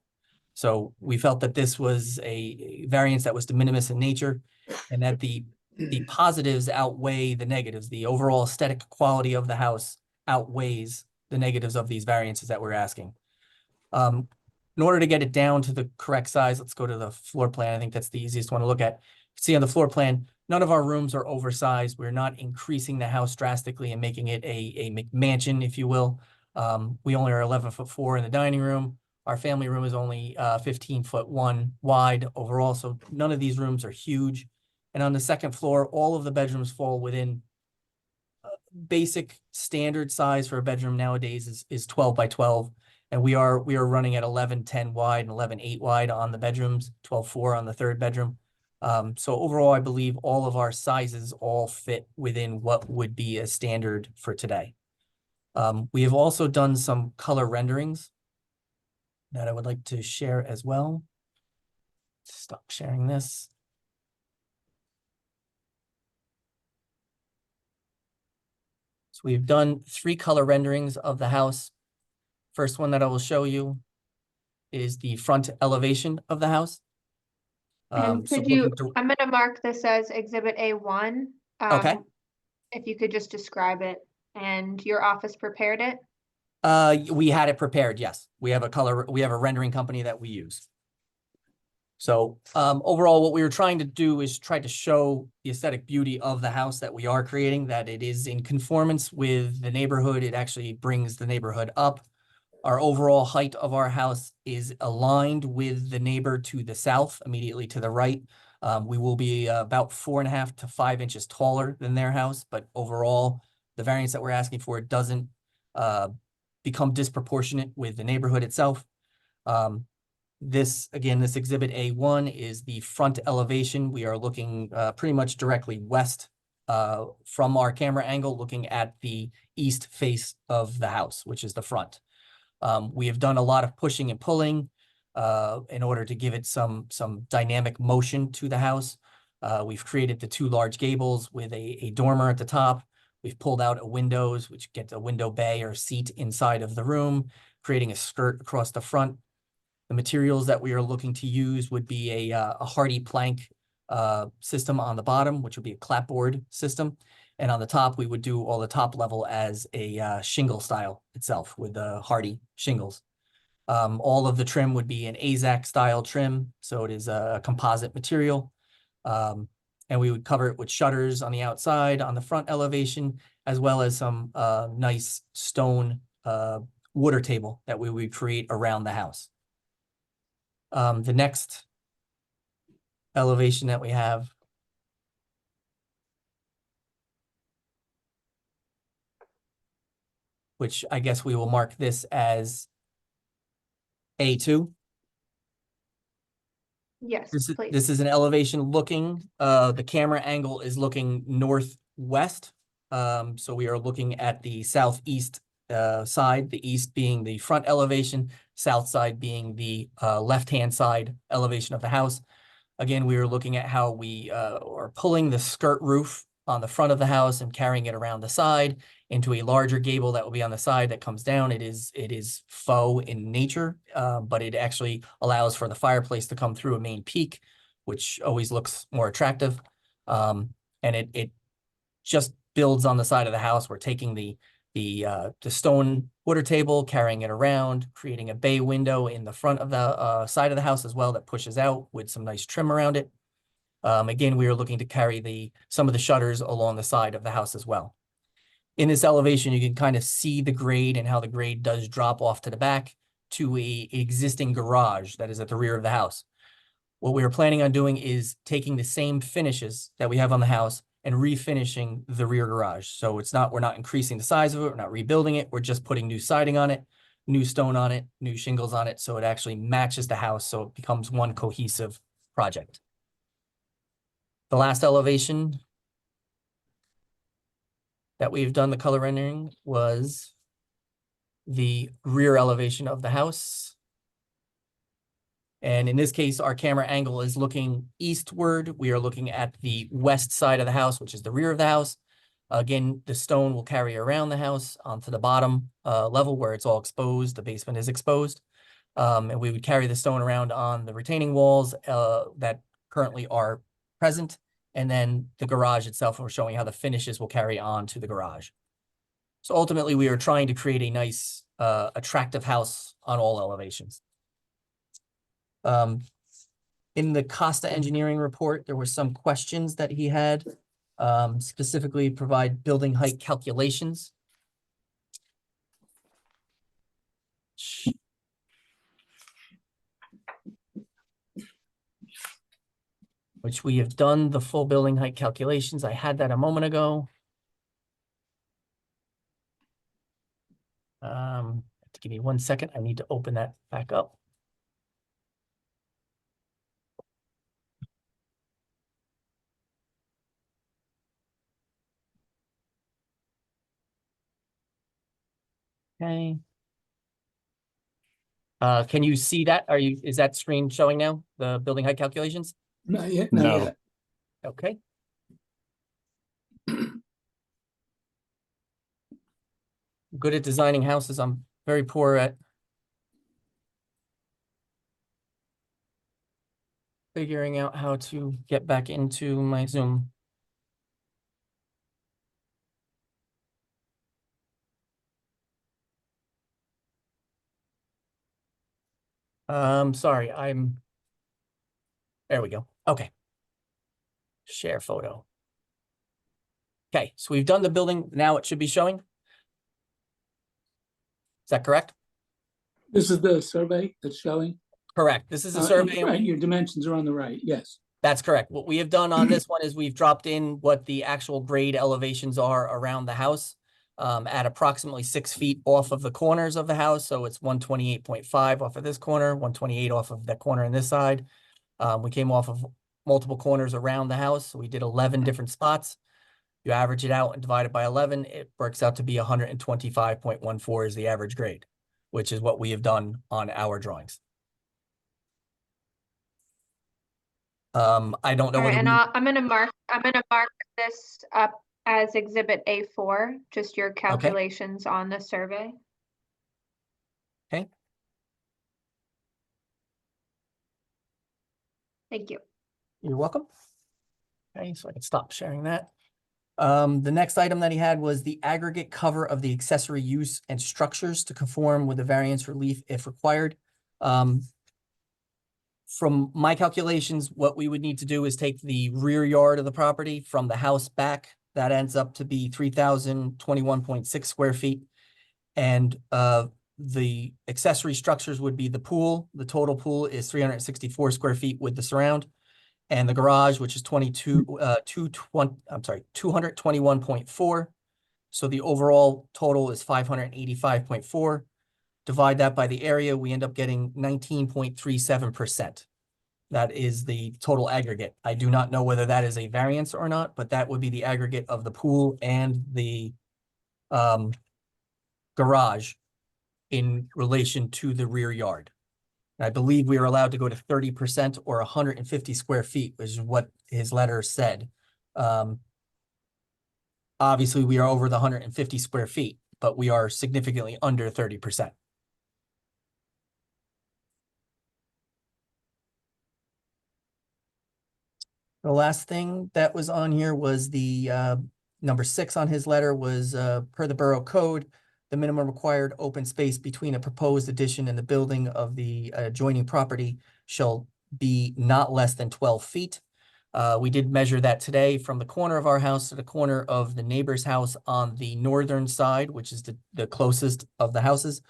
Speaker 4: So we felt that this was a variance that was de minimis in nature and that the positives outweigh the negatives. The overall aesthetic quality of the house outweighs the negatives of these variances that we're asking. In order to get it down to the correct size, let's go to the floor plan. I think that's the easiest one to look at. See on the floor plan, none of our rooms are oversized. We're not increasing the house drastically and making it a McMansion, if you will. We only are 11'4" in the dining room. Our family room is only 15'1" wide overall, so none of these rooms are huge. And on the second floor, all of the bedrooms fall within basic standard size for a bedroom nowadays is 12 by 12. And we are running at 11'10" wide and 11'8" wide on the bedrooms, 12'4" on the third bedroom. So overall, I believe all of our sizes all fit within what would be a standard for today. We have also done some color renderings that I would like to share as well. Stop sharing this. So we've done 3 color renderings of the house. First one that I will show you is the front elevation of the house.
Speaker 3: And
Speaker 4: So
Speaker 3: could you,
Speaker 4: looking to-
Speaker 3: I'm gonna mark this as Exhibit A1.
Speaker 4: Okay.
Speaker 3: If you could just describe it, and your office prepared it?
Speaker 4: We had it prepared, yes. We have a rendering company that we use. So overall, what we were trying to do is try to show the aesthetic beauty of the house that we are creating, that it is in conformance with the neighborhood. It actually brings the neighborhood up. Our overall height of our house is aligned with the neighbor to the south, immediately to the right. We will be about 4.5 to 5 inches taller than their house, but overall, the variance that we're asking for doesn't become disproportionate with the neighborhood itself. This Exhibit A1 is the front elevation. We are looking pretty much directly west from our camera angle, looking at the east face of the house, which is the front. We have done a lot of pushing and pulling in order to give it some dynamic motion to the house. We've created the 2 large gables with a dormer at the top. We've pulled out windows, which get a window bay or seat inside of the room, creating a skirt across the front. The materials that we are looking to use would be a hardy plank system on the bottom, which would be a clapboard system. And on the top, we would do all the top level as a shingle style itself with the hardy shingles. All of the trim would be an AZAC style trim, so it is a composite material. And we would cover it with shutters on the outside, on the front elevation, as well as some nice stone water table that we would create around the house. The next elevation that we have which I guess we will mark this as A2.
Speaker 3: Yes, please.
Speaker 4: This is an elevation looking, the camera angle is looking northwest. So we are looking at the southeast side, the east being the front elevation, south side being the left-hand side elevation of the house. Again, we are looking at how we are pulling the skirt roof on the front of the house and carrying it around the side into a larger gable that will be on the side that comes down. It is faux in nature, but it actually allows for the fireplace to come through a main peak, which always looks more attractive. And it just builds on the side of the house. We're taking the stone water table, carrying it around, creating a bay window in the front of the side of the house as well that pushes out with some nice trim around it. Again, we are looking to carry some of the shutters along the side of the house as well. In this elevation, you can kind of see the grade and how the grade does drop off to the back to an existing garage that is at the rear of the house. What we are planning on doing is taking the same finishes that we have on the house and refinishing the rear garage. So we're not increasing the size of it, we're not rebuilding it, we're just putting new siding on it, new stone on it, new shingles on it, so it actually matches the house, so it becomes one cohesive project. The last elevation that we've done the color rendering was the rear elevation of the house. And in this case, our camera angle is looking eastward. We are looking at the west side of the house, which is the rear of the house. Again, the stone will carry around the house onto the bottom level where it's all exposed. The basement is exposed. And we would carry the stone around on the retaining walls that currently are present. And then the garage itself, we're showing how the finishes will carry on to the garage. So ultimately, we are trying to create a nice, attractive house on all elevations. In In the Costa Engineering report, there were some questions that he had, specifically provide building height calculations. Which we have done the full building height calculations. I had that a moment ago. Give me 1 second. I need to open that back up. Okay. Can you see that? Is that screen showing now, the building height calculations?
Speaker 9: Not yet,
Speaker 1: No.
Speaker 9: not yet.
Speaker 4: Okay. Good at designing houses. I'm very poor at figuring out how to get back into my Zoom. Sorry, there we go. Okay. Share photo. Okay, so we've done the building. Now it should be showing. Is that correct?
Speaker 9: This is the survey that's showing.
Speaker 4: Correct. This is a survey.
Speaker 9: Right, your dimensions are on the right, yes.
Speaker 4: That's correct. What we have done on this one is we've dropped in what the actual grade elevations are around the house at approximately 6 feet off of the corners of the house. So it's 128.5 off of this corner, 128 off of that corner on this side. We came off of multiple corners around the house. So we did 11 different spots. You average it out and divide it by 11, it works out to be 125.14 is the average grade, which is what we have done on our drawings. I don't know
Speaker 3: All right,
Speaker 4: whether
Speaker 3: and
Speaker 4: we-
Speaker 3: I'm gonna mark this up as Exhibit A4, just your calculations on the survey.
Speaker 4: Okay.
Speaker 3: Thank you.
Speaker 4: You're welcome. Okay, so I can stop sharing that. The next item that he had was the aggregate cover of the accessory use and structures to conform with the variance relief if required. From my calculations, what we would need to do is take the rear yard of the property from the house back. That ends up to be 3,021.6 square feet. And the accessory structures would be the pool. The total pool is 364 square feet with the surround. And the garage, which is 221.4. So the overall total is 585.4. Divide that by the area, we end up getting 19.37%. That is the total aggregate. I do not know whether that is a variance or not, but that would be the aggregate of the pool and the garage in relation to the rear yard. I believe we are allowed to go to 30% or 150 square feet, which is what his letter said. Obviously, we are over the 150 square feet, but we are significantly under 30%. The last thing that was on here was the number 6 on his letter was per the borough code, the minimum required open space between a proposed addition and the building of the adjoining property shall be not less than 12 feet. We did measure that today from the corner of our house to the corner of the neighbor's house on the northern side, which is the closest of the houses.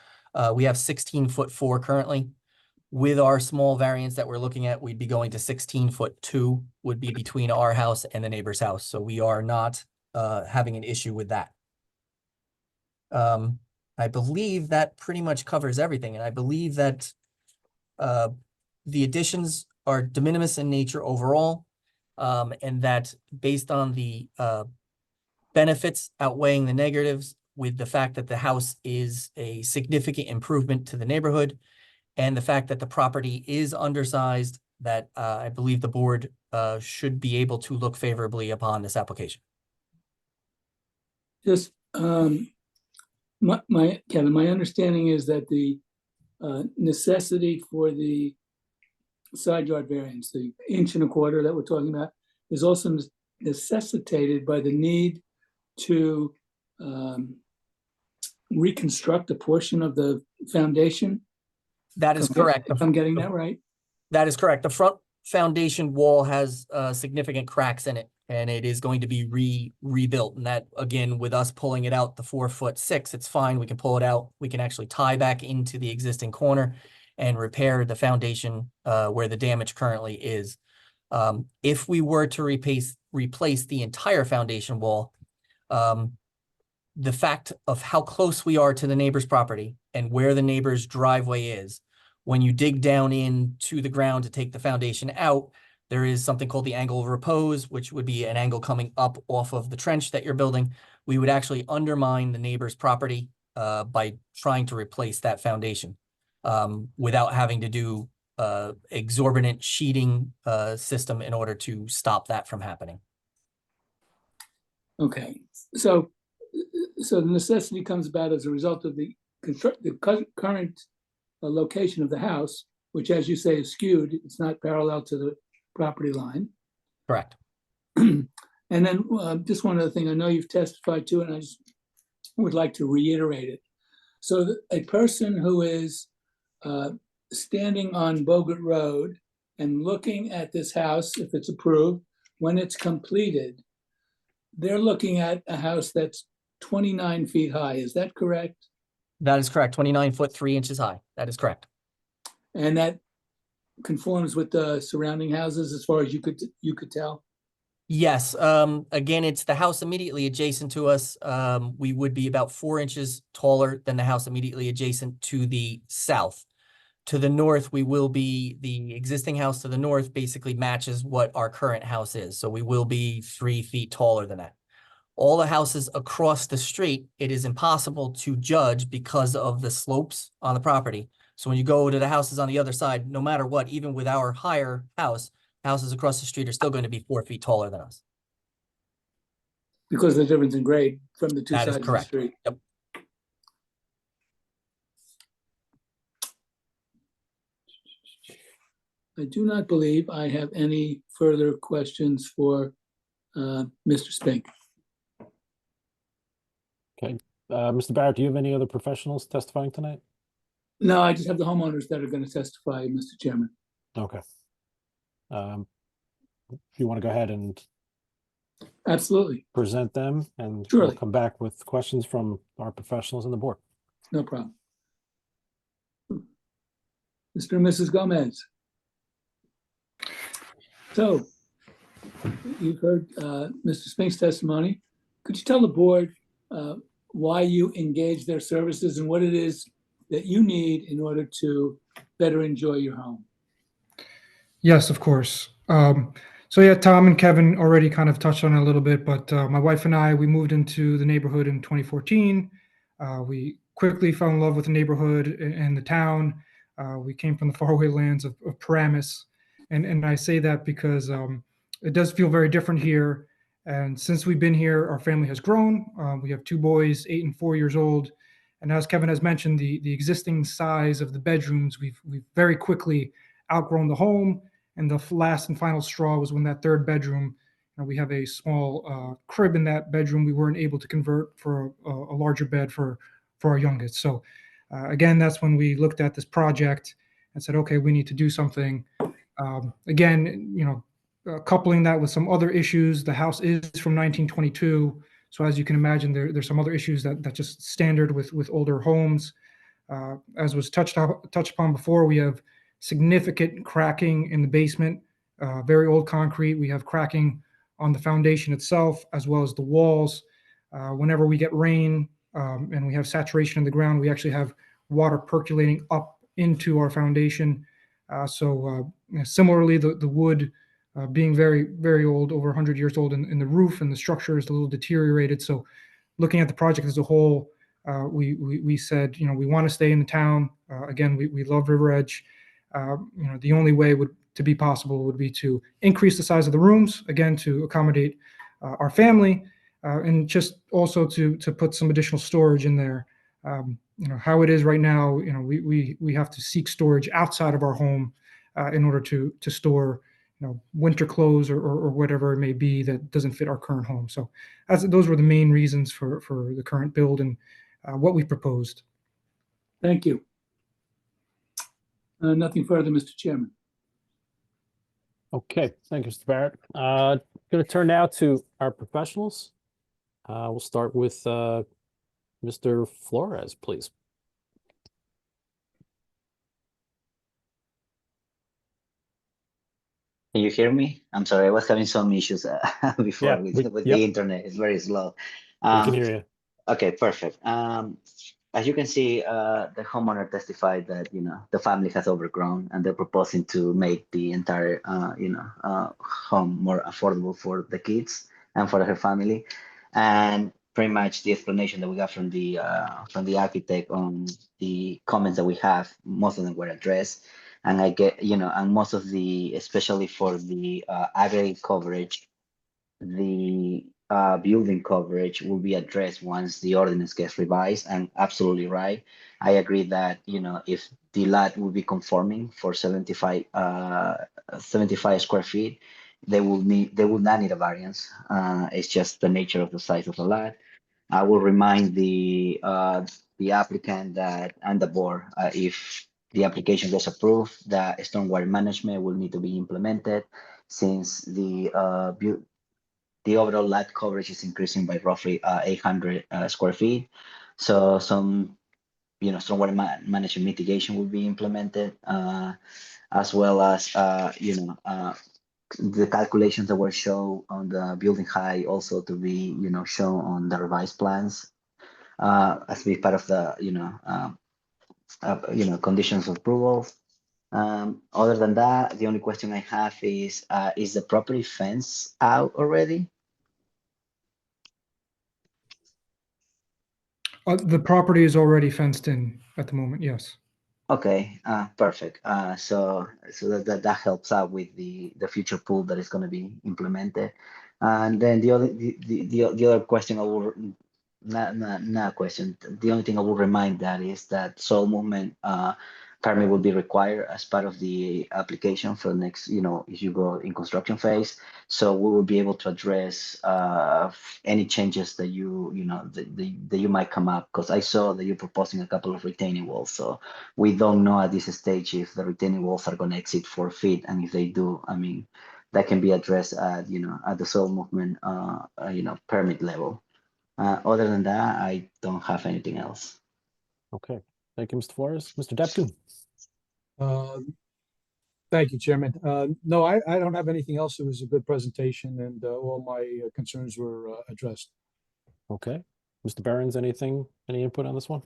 Speaker 4: We have 16'4" currently. With our small variance that we're looking at, we'd be going to 16'2" would be between our house and the neighbor's house. So we are not having an issue with that. I believe that pretty much covers everything. And I believe that the additions are de minimis in nature overall. And that based on the benefits outweighing the negatives with the fact that the house is a significant improvement to the neighborhood and the fact that the property is undersized, that I believe the board should be able to look favorably upon this application.
Speaker 9: Just, Kevin, my understanding is that the necessity for the side yard variance, the 1.25 inches that we're talking about, is also necessitated by the need to reconstruct a portion of the foundation.
Speaker 4: That is correct.
Speaker 9: If I'm getting that right.
Speaker 4: That is correct. The foundation wall has significant cracks in it, and it is going to be rebuilt. And that, again, with us pulling it out the 4'6", it's fine. We can pull it out. We can actually tie back into the existing corner and repair the foundation where the damage currently is. If we were to replace the entire foundation wall, the fact of how close we are to the neighbor's property and where the neighbor's driveway is, when you dig down into the ground to take the foundation out, there is something called the angle of repose, which would be an angle coming up off of the trench that you're building. We would actually undermine the neighbor's property by trying to replace that foundation without having to do exorbitant sheeting system in order to stop that from happening.
Speaker 9: Okay, so the necessity comes about as a result of the current location of the house, which, as you say, is skewed. It's not parallel to the property line.
Speaker 4: Correct.
Speaker 9: And then just one other thing, I know you've testified to, and I just would like to reiterate it. So a person who is standing on Bogart Road and looking at this house, if it's approved, when it's completed, they're looking at a house that's 29 feet high. Is that correct?
Speaker 4: That is correct. 29 foot 3 inches high. That is correct.
Speaker 9: And that conforms with the surrounding houses as far as you could tell?
Speaker 4: Yes. Again, it's the house immediately adjacent to us. We would be about 4 inches taller than the house immediately adjacent to the south. To the north, we will be, the existing house to the north basically matches what our current house is. So we will be 3 feet taller than that. All the houses across the street, it is impossible to judge because of the slopes on the property. So when you go to the houses on the other side, no matter what, even with our higher house, houses across the street are still going to be 4 feet taller than us.
Speaker 9: Because of the difference in grade from the two
Speaker 4: That
Speaker 9: sides
Speaker 4: is
Speaker 9: of the
Speaker 4: correct.
Speaker 9: street.
Speaker 4: Yep.
Speaker 9: I do not believe I have any further questions for Mr. Spink.
Speaker 1: Okay. Mr. Barrett, do you have any other professionals testifying tonight?
Speaker 9: No, I just have the homeowners that are going to testify, Mr. Chairman.
Speaker 1: Okay. If you want to go ahead and
Speaker 9: Absolutely,
Speaker 1: present them, and we'll
Speaker 9: Surely.
Speaker 1: come back with questions from our professionals on the board.
Speaker 9: no problem. Mr. and Mrs. Gomez. So you've heard Mr. Spink's testimony. Could you tell the board why you engage their services and what it is that you need in order to better enjoy your home?
Speaker 12: Yes, of course. So yeah, Tom and Kevin already kind of touched on it a little bit, but my wife and I, we moved into the neighborhood in 2014. We quickly fell in love with the neighborhood and the town. We came from the faraway lands of Paramus. And I say that because it does feel very different here. And since we've been here, our family has grown. We have 2 boys, 8 and 4 years old. And as Kevin has mentioned, the existing size of the bedrooms, we've very quickly outgrown the home. And the last and final straw was when that 3rd bedroom, we have a small crib in that bedroom. We weren't able to convert for a larger bed for our youngest. So again, that's when we looked at this project and said, okay, we need to do something. Again, coupling that with some other issues, the house is from 1922. So as you can imagine, there's some other issues that just standard with older homes. As was touched upon before, we have significant cracking in the basement, very old concrete. We have cracking on the foundation itself, as well as the walls. Whenever we get rain and we have saturation in the ground, we actually have water percolating up into our foundation. Similarly, the wood being very, very old, over 100 years old, in the roof and the structure is a little deteriorated. So looking at the project as a whole, we said, we want to stay in the town. Again, we love River Edge. The only way to be possible would be to increase the size of the rooms, again, to accommodate our family, and just also to put some additional storage in there. How it is right now, we have to seek storage outside of our home in order to store, winter clothes or whatever it may be that doesn't fit our current home. So those were the main reasons for the current build and what we proposed.
Speaker 9: Thank you. Nothing further, Mr. Chairman.
Speaker 1: Okay, thank you, Mr. Barrett. Going to turn now to our professionals. We'll start with Mr. Flores, please.
Speaker 8: Can you hear me? I'm sorry, I was having some issues before
Speaker 1: Yeah,
Speaker 8: with
Speaker 1: yep,
Speaker 8: the internet. It's very slow.
Speaker 1: we can hear you.
Speaker 8: Okay, perfect. As you can see, the homeowner testified that, the family has overgrown and they're proposing to make the entire, home more affordable for the kids and for her family. And pretty much the explanation that we got from the architect on the comments that we have, most of them were addressed. And I get, and most of the, especially for the aggregate coverage, the building coverage will be addressed once the ordinance gets revised. And absolutely right. I agree that, if the lot will be conforming for 75 square feet, they will not need a variance. It's just the nature of the size of the lot. I will remind the applicant that and the board, if the application gets approved, that stormwater management will need to be implemented, since the overall lot coverage is increasing by roughly 800 square feet. So some, stormwater management mitigation will be implemented, as well as, the calculations that were shown on the building height also to be, shown on the revised plans, as be part of the, conditions of approval. Other than that, the only question I have is the property fence out already?
Speaker 12: The property is already fenced in at the moment, yes.
Speaker 8: Okay, perfect. So that helps out with the future pool that is going to be implemented. And then the other question I will not question. The only thing I will remind that is that soil movement permit will be required as part of the application for the next, if you go in construction phase. So we will be able to address any changes that that you might come up, because I saw that you're proposing a couple of retaining walls. So we don't know at this stage if the retaining walls are going to exceed 4 feet, and if they do, I mean, that can be addressed at at the soil movement permit level. Other than that, I don't have anything else.
Speaker 1: Okay, thank you, Mr. Flores. Mr. Deptun.
Speaker 7: Thank you, Chairman. No, I don't have anything else. It was a good presentation, and all my concerns were addressed.
Speaker 1: Okay, Mr. Behrens, any input on this one?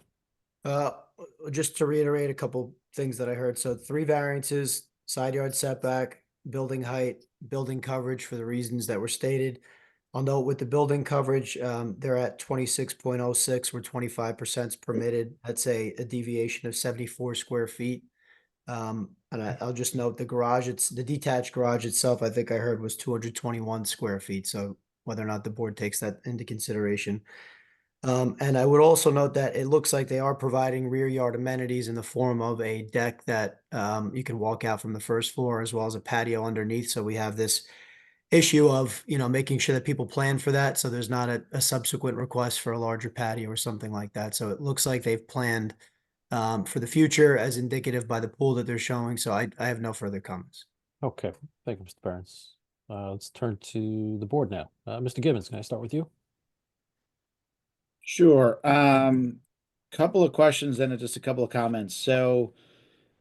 Speaker 6: Just to reiterate a couple things that I heard. So 3 variances: side yard setback, building height, building coverage for the reasons that were stated. I'll note with the building coverage, they're at 26.06, where 25% is permitted. That's a deviation of 74 square feet. And I'll just note the garage, it's the detached garage itself, I think I heard was 221 square feet. So whether or not the board takes that into consideration. And I would also note that it looks like they are providing rear yard amenities in the form of a deck that you can walk out from the first floor, as well as a patio underneath. So we have this issue of, making sure that people plan for that, so there's not a subsequent request for a larger patio or something like that. So it looks like they've planned for the future, as indicative by the pool that they're showing. So I have no further comments.
Speaker 1: Okay, thank you, Mr. Behrens. Let's turn to the board now. Mr. Gibbons, can I start with you?
Speaker 13: Sure. Couple of questions and just a couple of comments. So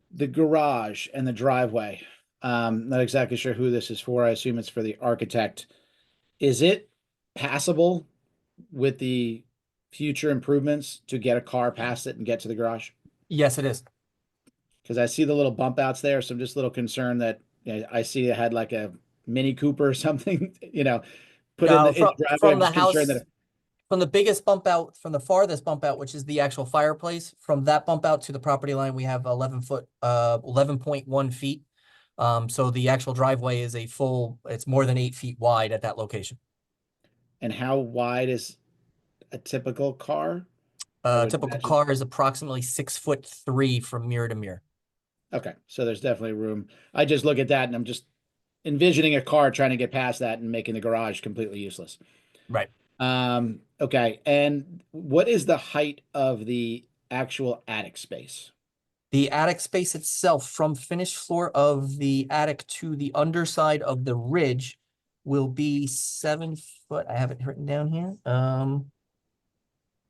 Speaker 13: the garage and the driveway, not exactly sure who this is for. I assume it's for the architect. Is it passable with the future improvements to get a car past it and get to the garage?
Speaker 4: Yes, it is.
Speaker 13: Because I see the little bump outs there, so I'm just a little concerned that I see it had like a Mini Cooper or something, put
Speaker 4: No,
Speaker 13: in the driveway.
Speaker 4: from
Speaker 13: I'm
Speaker 4: the
Speaker 13: just
Speaker 4: house,
Speaker 13: concerned that
Speaker 4: from the biggest bump out, from the farthest bump out, which is the actual fireplace, from that bump out to the property line, we have 11.1 feet. So the actual driveway is it's more than 8 feet wide at that location.
Speaker 13: And how wide is a typical car?
Speaker 4: A typical car is approximately 6'3" from mirror to mirror.
Speaker 13: Okay, so there's definitely room. I just look at that and I'm just envisioning a car trying to get past that and making the garage completely useless.
Speaker 4: Right.
Speaker 13: Okay, and what is the height of the actual attic space?
Speaker 4: The attic space itself, from finished floor of the attic to the underside of the ridge, will be 7 foot. I have it written down here.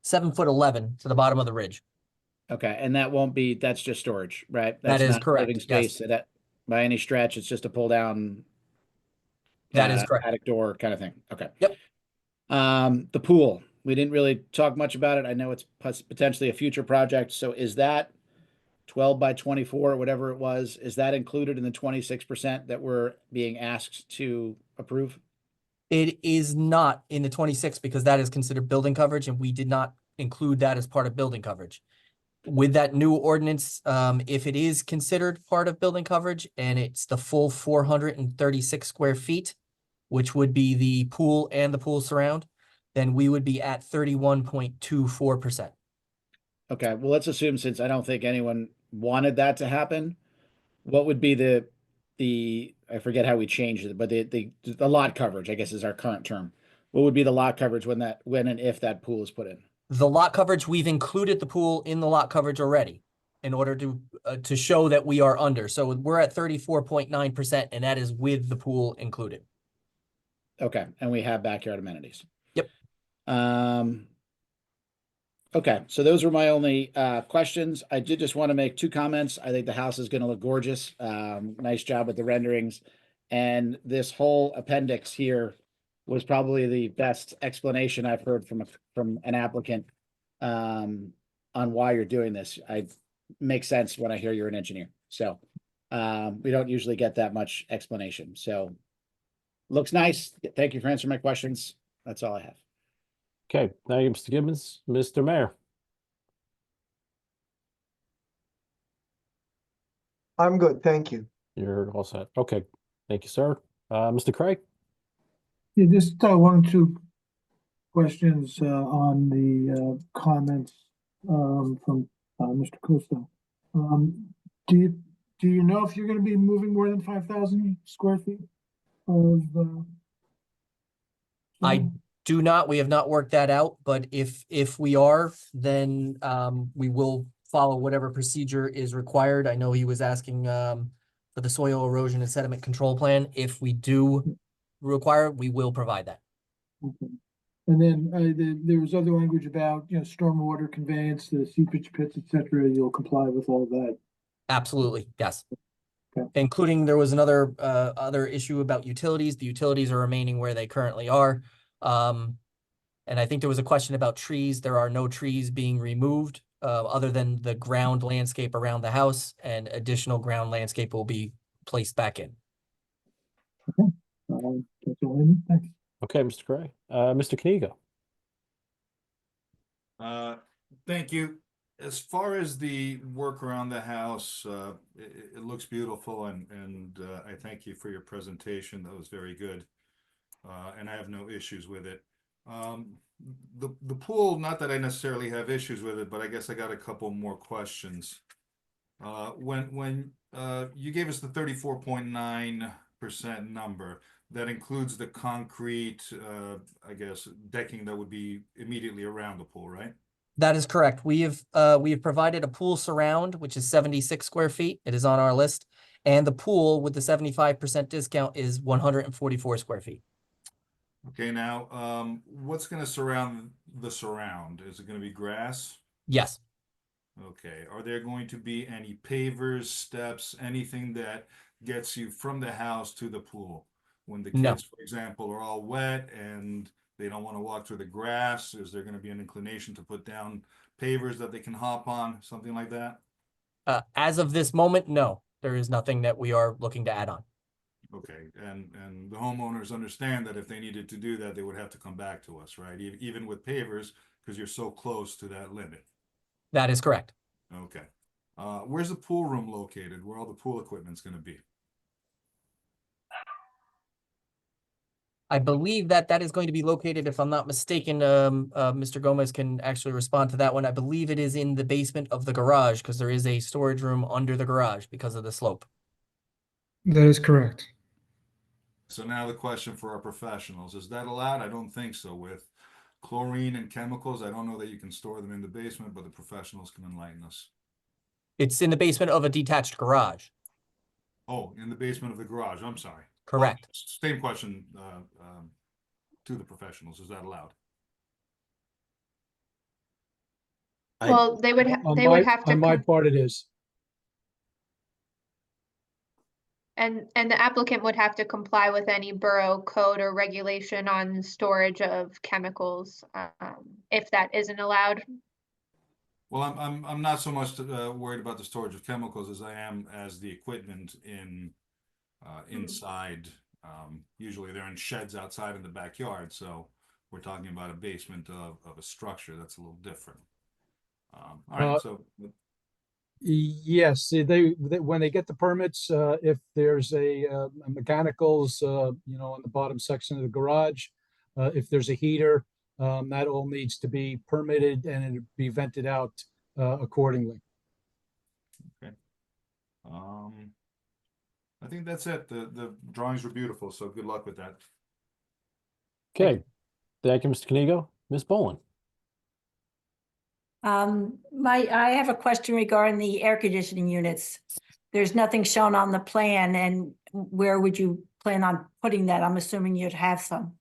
Speaker 4: 7'11" to the bottom of the ridge.
Speaker 13: Okay, and that won't be, that's just storage, right?
Speaker 4: That
Speaker 13: That's
Speaker 4: is
Speaker 13: not
Speaker 4: correct,
Speaker 13: living
Speaker 4: yes.
Speaker 13: space, so that by any stretch, it's just a pull down.
Speaker 4: That is correct.
Speaker 13: Attic door kind of thing. Okay.
Speaker 4: Yep.
Speaker 13: The pool, we didn't really talk much about it. I know it's potentially a future project. So is that 12 by 24 or whatever it was? Is that included in the 26% that we're being asked to approve?
Speaker 4: It is not in the 26 because that is considered building coverage and we did not include that as part of building coverage. With that new ordinance, if it is considered part of building coverage and it's the full 436 square feet, which would be the pool and the pool surround, then we would be at 31.24%.
Speaker 13: Okay, well, let's assume, since I don't think anyone wanted that to happen, what would be the I forget how we changed it, but the lot coverage, I guess, is our current term. What would be the lot coverage when and if that pool is put in?
Speaker 4: The lot coverage, we've included the pool in the lot coverage already in order to show that we are under. So we're at 34.9%, and that is with the pool included.
Speaker 13: Okay, and we have backyard amenities.
Speaker 4: Yep.
Speaker 13: Okay, so those were my only questions. I did just want to make 2 comments. I think the house is going to look gorgeous. Nice job with the renderings. And this whole appendix here was probably the best explanation I've heard from an applicant on why you're doing this. Makes sense when I hear you're an engineer. So we don't usually get that much explanation. So looks nice. Thank you for answering my questions. That's all I have.
Speaker 1: Okay, thank you, Mr. Gibbons. Mr. Mayor.
Speaker 10: I'm good, thank you.
Speaker 1: You're all set. Okay, thank you, sir. Mr. Craig?
Speaker 14: Yeah, just one or two questions on the comments from Mr. Costa. Do you know if you're going to be moving more than 5,000 square feet of?
Speaker 4: I do not. We have not worked that out, but if we are, then we will follow whatever procedure is required. I know he was asking for the soil erosion and sediment control plan. If we do require it, we will provide that.
Speaker 14: Okay. And then there was other language about, stormwater conveyance, the seepage pits, et cetera. You'll comply with all that.
Speaker 4: Absolutely, yes.
Speaker 14: Okay.
Speaker 4: Including there was another other issue about utilities. The utilities are remaining where they currently are. And I think there was a question about trees. There are no trees being removed other than the ground landscape around the house, and additional ground landscape will be placed back in.
Speaker 14: Okay. That's all I need. Thanks.
Speaker 1: Okay, Mr. Craig. Mr. Kniga.
Speaker 15: Thank you. As far as the work around the house, it looks beautiful, and I thank you for your presentation. That was very good. And I have no issues with it. The pool, not that I necessarily have issues with it, but I guess I got a couple more questions. When you gave us the 34.9% number, that includes the concrete, I guess, decking that would be immediately around the pool, right?
Speaker 4: That is correct. We have provided a pool surround, which is 76 square feet. It is on our list. And the pool with the 75% discount is 144 square feet.
Speaker 15: Okay, now, what's going to surround the surround? Is it going to be grass?
Speaker 4: Yes.
Speaker 15: Okay. Are there going to be any pavers, steps, anything that gets you from the house to the pool? When the kids,
Speaker 4: No.
Speaker 15: for example, are all wet and they don't want to walk through the grass, is there going to be an inclination to put down pavers that they can hop on, something like that?
Speaker 4: As of this moment, no. There is nothing that we are looking to add on.
Speaker 15: Okay, and the homeowners understand that if they needed to do that, they would have to come back to us, right? Even with pavers, because you're so close to that limit.
Speaker 4: That is correct.
Speaker 15: Okay. Where's the pool room located? Where all the pool equipment's going to be?
Speaker 4: I believe that is going to be located, if I'm not mistaken, Mr. Gomez can actually respond to that one. I believe it is in the basement of the garage because there is a storage room under the garage because of the slope.
Speaker 12: That is correct.
Speaker 15: So now the question for our professionals, is that allowed? I don't think so. With chlorine and chemicals, I don't know that you can store them in the basement, but the professionals can enlighten us.
Speaker 4: It's in the basement of a detached garage.
Speaker 15: Oh, in the basement of the garage, I'm sorry.
Speaker 4: Correct.
Speaker 15: Same question, to the professionals, is that allowed?
Speaker 3: Well, they would,
Speaker 7: On
Speaker 3: they would
Speaker 7: my-
Speaker 3: have to,
Speaker 7: On my
Speaker 3: com-
Speaker 7: part, it is.
Speaker 3: and the applicant would have to comply with any borough code or regulation on storage of chemicals, if that isn't allowed.
Speaker 15: Well, I'm not so much worried about the storage of chemicals as I am as the equipment inside. Usually they're in sheds outside in the backyard, so we're talking about a basement of a structure that's a little different. All right, so
Speaker 7: Yes, when they get the permits, if there's a mechanicals, on the bottom section of the garage, if there's a heater, that all needs to be permitted and it'd be vented out accordingly.
Speaker 15: I think that's it. The drawings were beautiful, so good luck with that.
Speaker 1: Okay, thank you, Mr. Kanigo. Ms. Boland.
Speaker 16: I have a question regarding the air conditioning units. There's nothing shown on the plan, and where would you plan on putting that? I'm assuming you'd have some.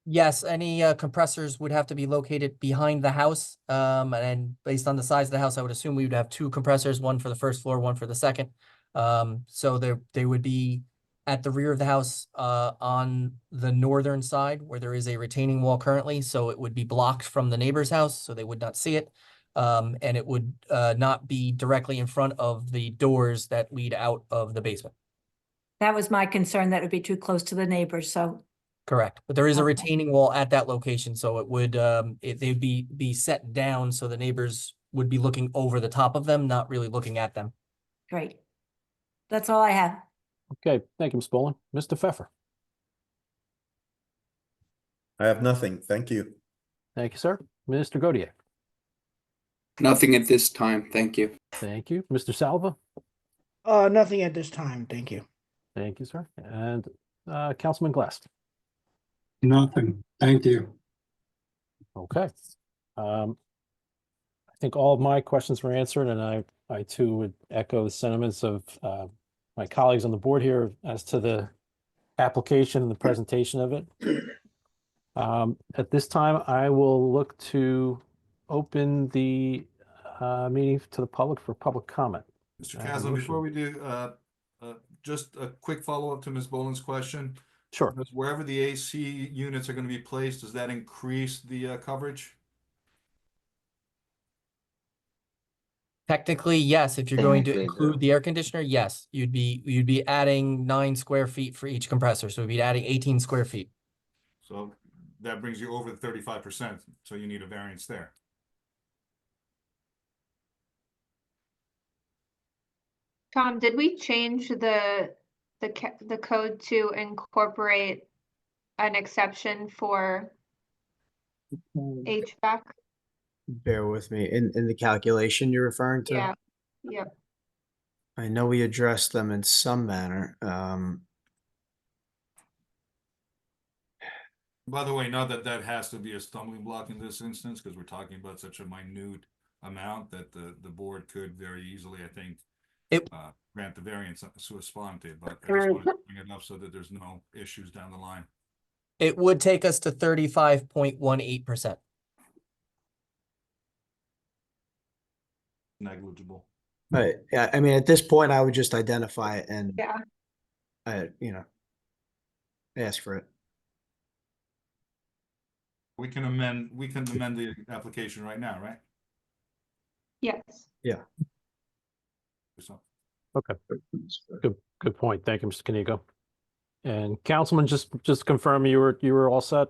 Speaker 4: Yes, any compressors would have to be located behind the house. And based on the size of the house, I would assume we would have two compressors, one for the first floor, one for the second. So they would be at the rear of the house, on the northern side where there is a retaining wall currently. So it would be blocked from the neighbor's house, so they would not see it. And it would not be directly in front of the doors that lead out of the basement.
Speaker 16: That was my concern, that it would be too close to the neighbors, so.
Speaker 4: Correct, but there is a
Speaker 16: Okay.
Speaker 4: retaining wall at that location, so it would, they'd be set down, so the neighbors would be looking over the top of them, not really looking at them.
Speaker 16: Great. That's all I have.
Speaker 1: Okay, thank you, Ms. Boland. Mr. Pfeffer.
Speaker 11: I have nothing. Thank you.
Speaker 1: Thank you, sir. Mr. Godiak.
Speaker 17: Nothing at this time, thank you.
Speaker 1: Thank you. Mr. Salva.
Speaker 18: Nothing at this time, thank you.
Speaker 1: Thank you, sir. And Councilman Glass.
Speaker 5: Nothing. Thank you.
Speaker 1: Okay. I think all of my questions were answered, and I too would echo the sentiments of my colleagues on the board here as to the application and the presentation of it. At this time, I will look to open the meeting to the public for public comment.
Speaker 15: Mr. Caslow, before we do, just a quick follow-up to Ms. Boland's question.
Speaker 1: Sure.
Speaker 15: Because wherever the AC units are going to be placed, does that increase the coverage?
Speaker 4: Technically, yes, if you're going to
Speaker 8: Technically,
Speaker 4: include the air conditioner, yes, you'd be adding 9 square feet for each compressor, so we'd be adding 18 square feet.
Speaker 15: So that brings you over the 35%, so you need a variance there.
Speaker 3: Tom, did we change the code to incorporate an exception for HVAC?
Speaker 6: Bear with me. In the calculation you're referring to?
Speaker 3: Yeah, yep.
Speaker 6: I know we addressed them in some manner.
Speaker 15: By the way, not that that has to be a stumbling block in this instance, because we're talking about such a minute amount that the board could very easily, I think, grant the variance sua sponte, but I just wanted to bring it up so that there's no issues down the line.
Speaker 4: It would take us to 35.18%.
Speaker 15: Negligible.
Speaker 6: But yeah, I mean, at this point, I would just identify it and
Speaker 3: Yeah.
Speaker 6: Ask for it.
Speaker 15: We can amend the application right now, right?
Speaker 3: Yes.
Speaker 6: Yeah.
Speaker 15: So,
Speaker 1: Okay. Good point. Thank you, Mr. Kanigo. And Councilman, just confirm you were all set?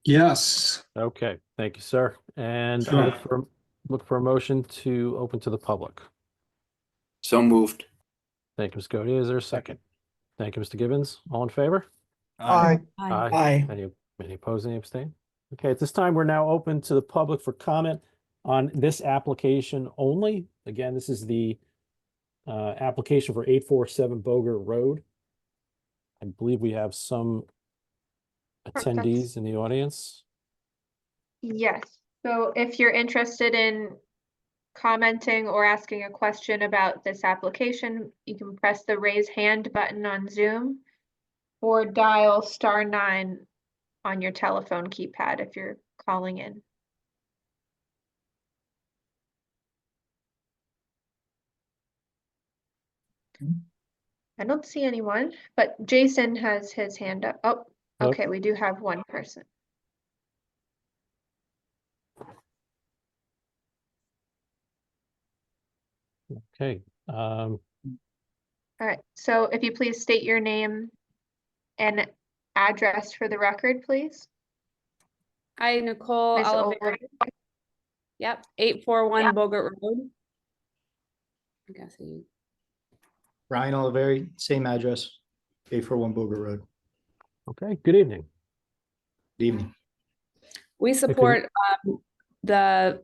Speaker 5: Yes.
Speaker 1: Okay, thank you, sir. And
Speaker 5: Sure.
Speaker 1: look for a motion to open to the public.
Speaker 17: So moved.
Speaker 1: Thank you, Ms. Cody. Is there a second? Thank you, Mr. Gibbons. All in favor?
Speaker 10: Aye.
Speaker 16: Aye.
Speaker 1: Any opposed, any abstain? Okay, at this time, we're now open to the public for comment on this application only. Again, this is the application for 847 Boger Road. I believe we have some attendees in the audience.
Speaker 3: Yes. So if you're interested in commenting or asking a question about this application, you can press the raise hand button on Zoom or dial *9 on your telephone keypad if you're calling in. I don't see anyone, but Jason has his hand up. Oh, okay, we do have one person.
Speaker 1: Okay.
Speaker 3: All right, so if you please state your name and address for the record, please.
Speaker 19: Hi, Nicole
Speaker 3: Ms.
Speaker 19: Oliveri.
Speaker 3: Oliveri.
Speaker 19: Yep, 841 Bogart Road. I guess
Speaker 20: Ryan Oliveri, same address, 841 Bogart Road.
Speaker 1: Okay, good evening.
Speaker 20: Good evening.
Speaker 19: we support the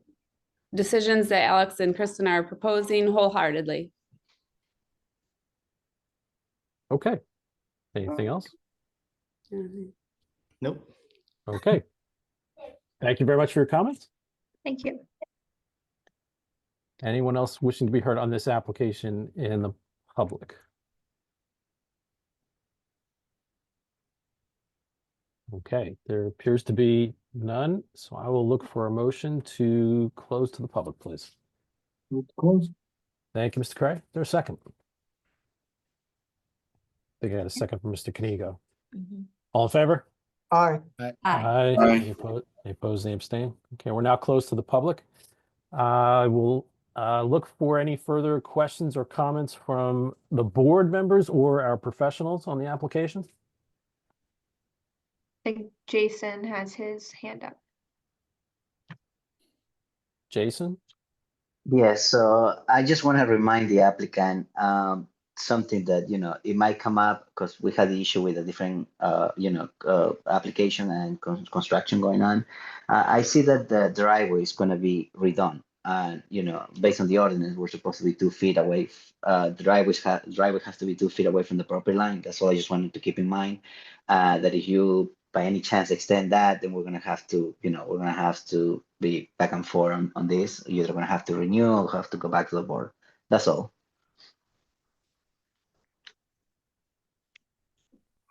Speaker 19: decisions that Alex and Kristen are proposing wholeheartedly.
Speaker 1: Okay. Anything else?
Speaker 20: Nope.
Speaker 1: Okay. Thank you very much for your comments.
Speaker 3: Thank you.
Speaker 1: Anyone else wishing to be heard on this application in the public? Okay, there appears to be none, so I will look for a motion to close to the public, please.
Speaker 14: Close.
Speaker 1: Thank you, Mr. Cray. Is there a second? I think I had a second from Mr. Kanigo. All in favor?
Speaker 10: Aye.
Speaker 1: Aye. Any opposed, any abstain? Okay, we're now closed to the public. I will look for any further questions or comments from the board members or our professionals on the application.
Speaker 3: I think Jason has his hand up.
Speaker 1: Jason?
Speaker 8: Yes, so I just want to remind the applicant something that, it might come up because we had the issue with a different, application and construction going on. I see that the driveway is going to be redone. Based on the ordinance, we're supposed to be 2 feet away. The driveway has to be 2 feet away from the property line. That's all I just wanted to keep in mind. That if you by any chance extend that, then we're gonna have to, be back and forth on this. You're either gonna have to renew or have to go back to the board. That's all.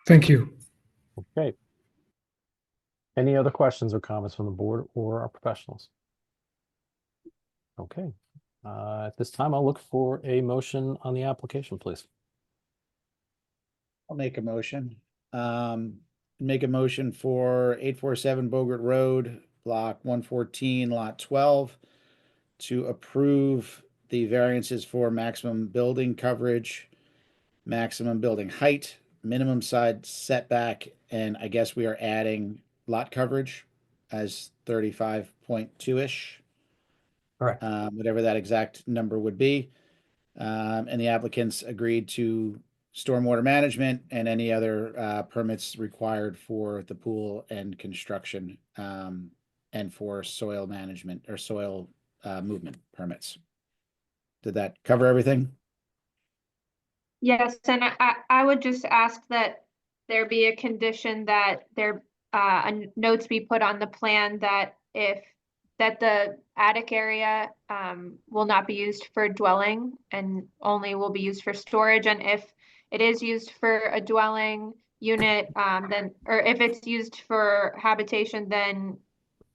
Speaker 12: Thank you.
Speaker 1: Okay. Any other questions or comments from the board or our professionals? Okay. At this time, I'll look for a motion on the application, please.
Speaker 13: I'll make a motion. Make a motion for 847 Bogart Road, block 114, lot 12, to approve the variances for maximum building coverage, maximum building height, minimum side setback, and I guess we are adding lot coverage as 35.2-ish.
Speaker 4: Correct.
Speaker 13: Whatever that exact number would be. And the applicants agreed to stormwater management and any other permits required for the pool and construction, and for soil management or soil movement permits. Did that cover everything?
Speaker 3: Yes, and I would just ask that there be a condition that there notes be put on the plan that the attic area will not be used for dwelling and only will be used for storage. And if it is used for a dwelling unit, then, or if it's used for habitation, then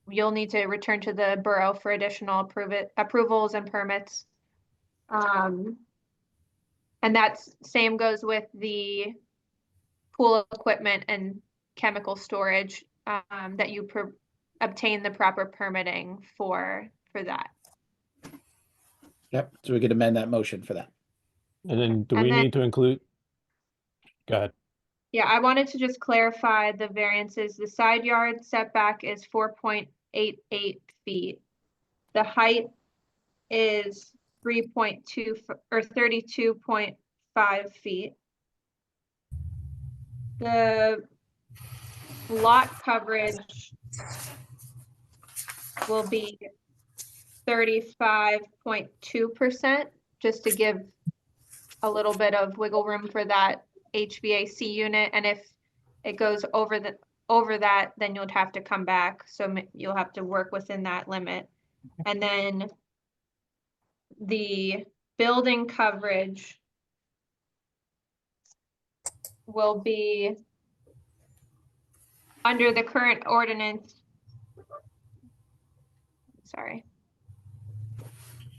Speaker 3: you'll need to return to the borough for additional approvals and permits. And that's same goes with the pool equipment and chemical storage, that you obtain the proper permitting for that.
Speaker 13: Yep. So we could amend that motion for that.
Speaker 1: And then do we need to include? Go ahead.
Speaker 3: Yeah, I wanted to just clarify the variances. The side yard setback is 4.88 feet. The height is 3.2 or 32.5 feet. The lot coverage will be 35.2%, just to give a little bit of wiggle room for that HVAC unit. And if it goes over over that, then you'll have to come back. So you'll have to work within that limit. And then the building coverage will be under the current ordinance. Sorry.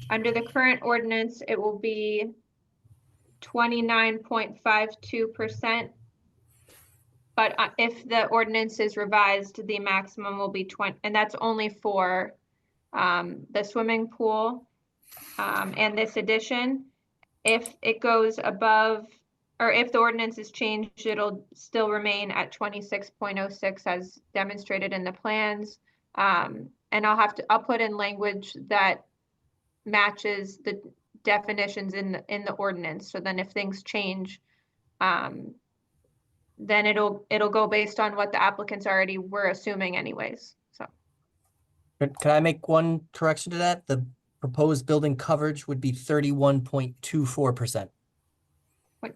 Speaker 3: Under the current ordinance, it will be 29.52%. But if the ordinance is revised, the maximum will be 20, and that's only for the swimming pool and this addition. If it goes above, or if the ordinance is changed, it'll still remain at 26.06 as demonstrated in the plans. And I'll put in language that matches the definitions in the ordinance. So then if things change, then it'll go based on what the applicants already were assuming anyways. So
Speaker 4: Can I make one correction to that? The proposed building coverage would be 31.24%.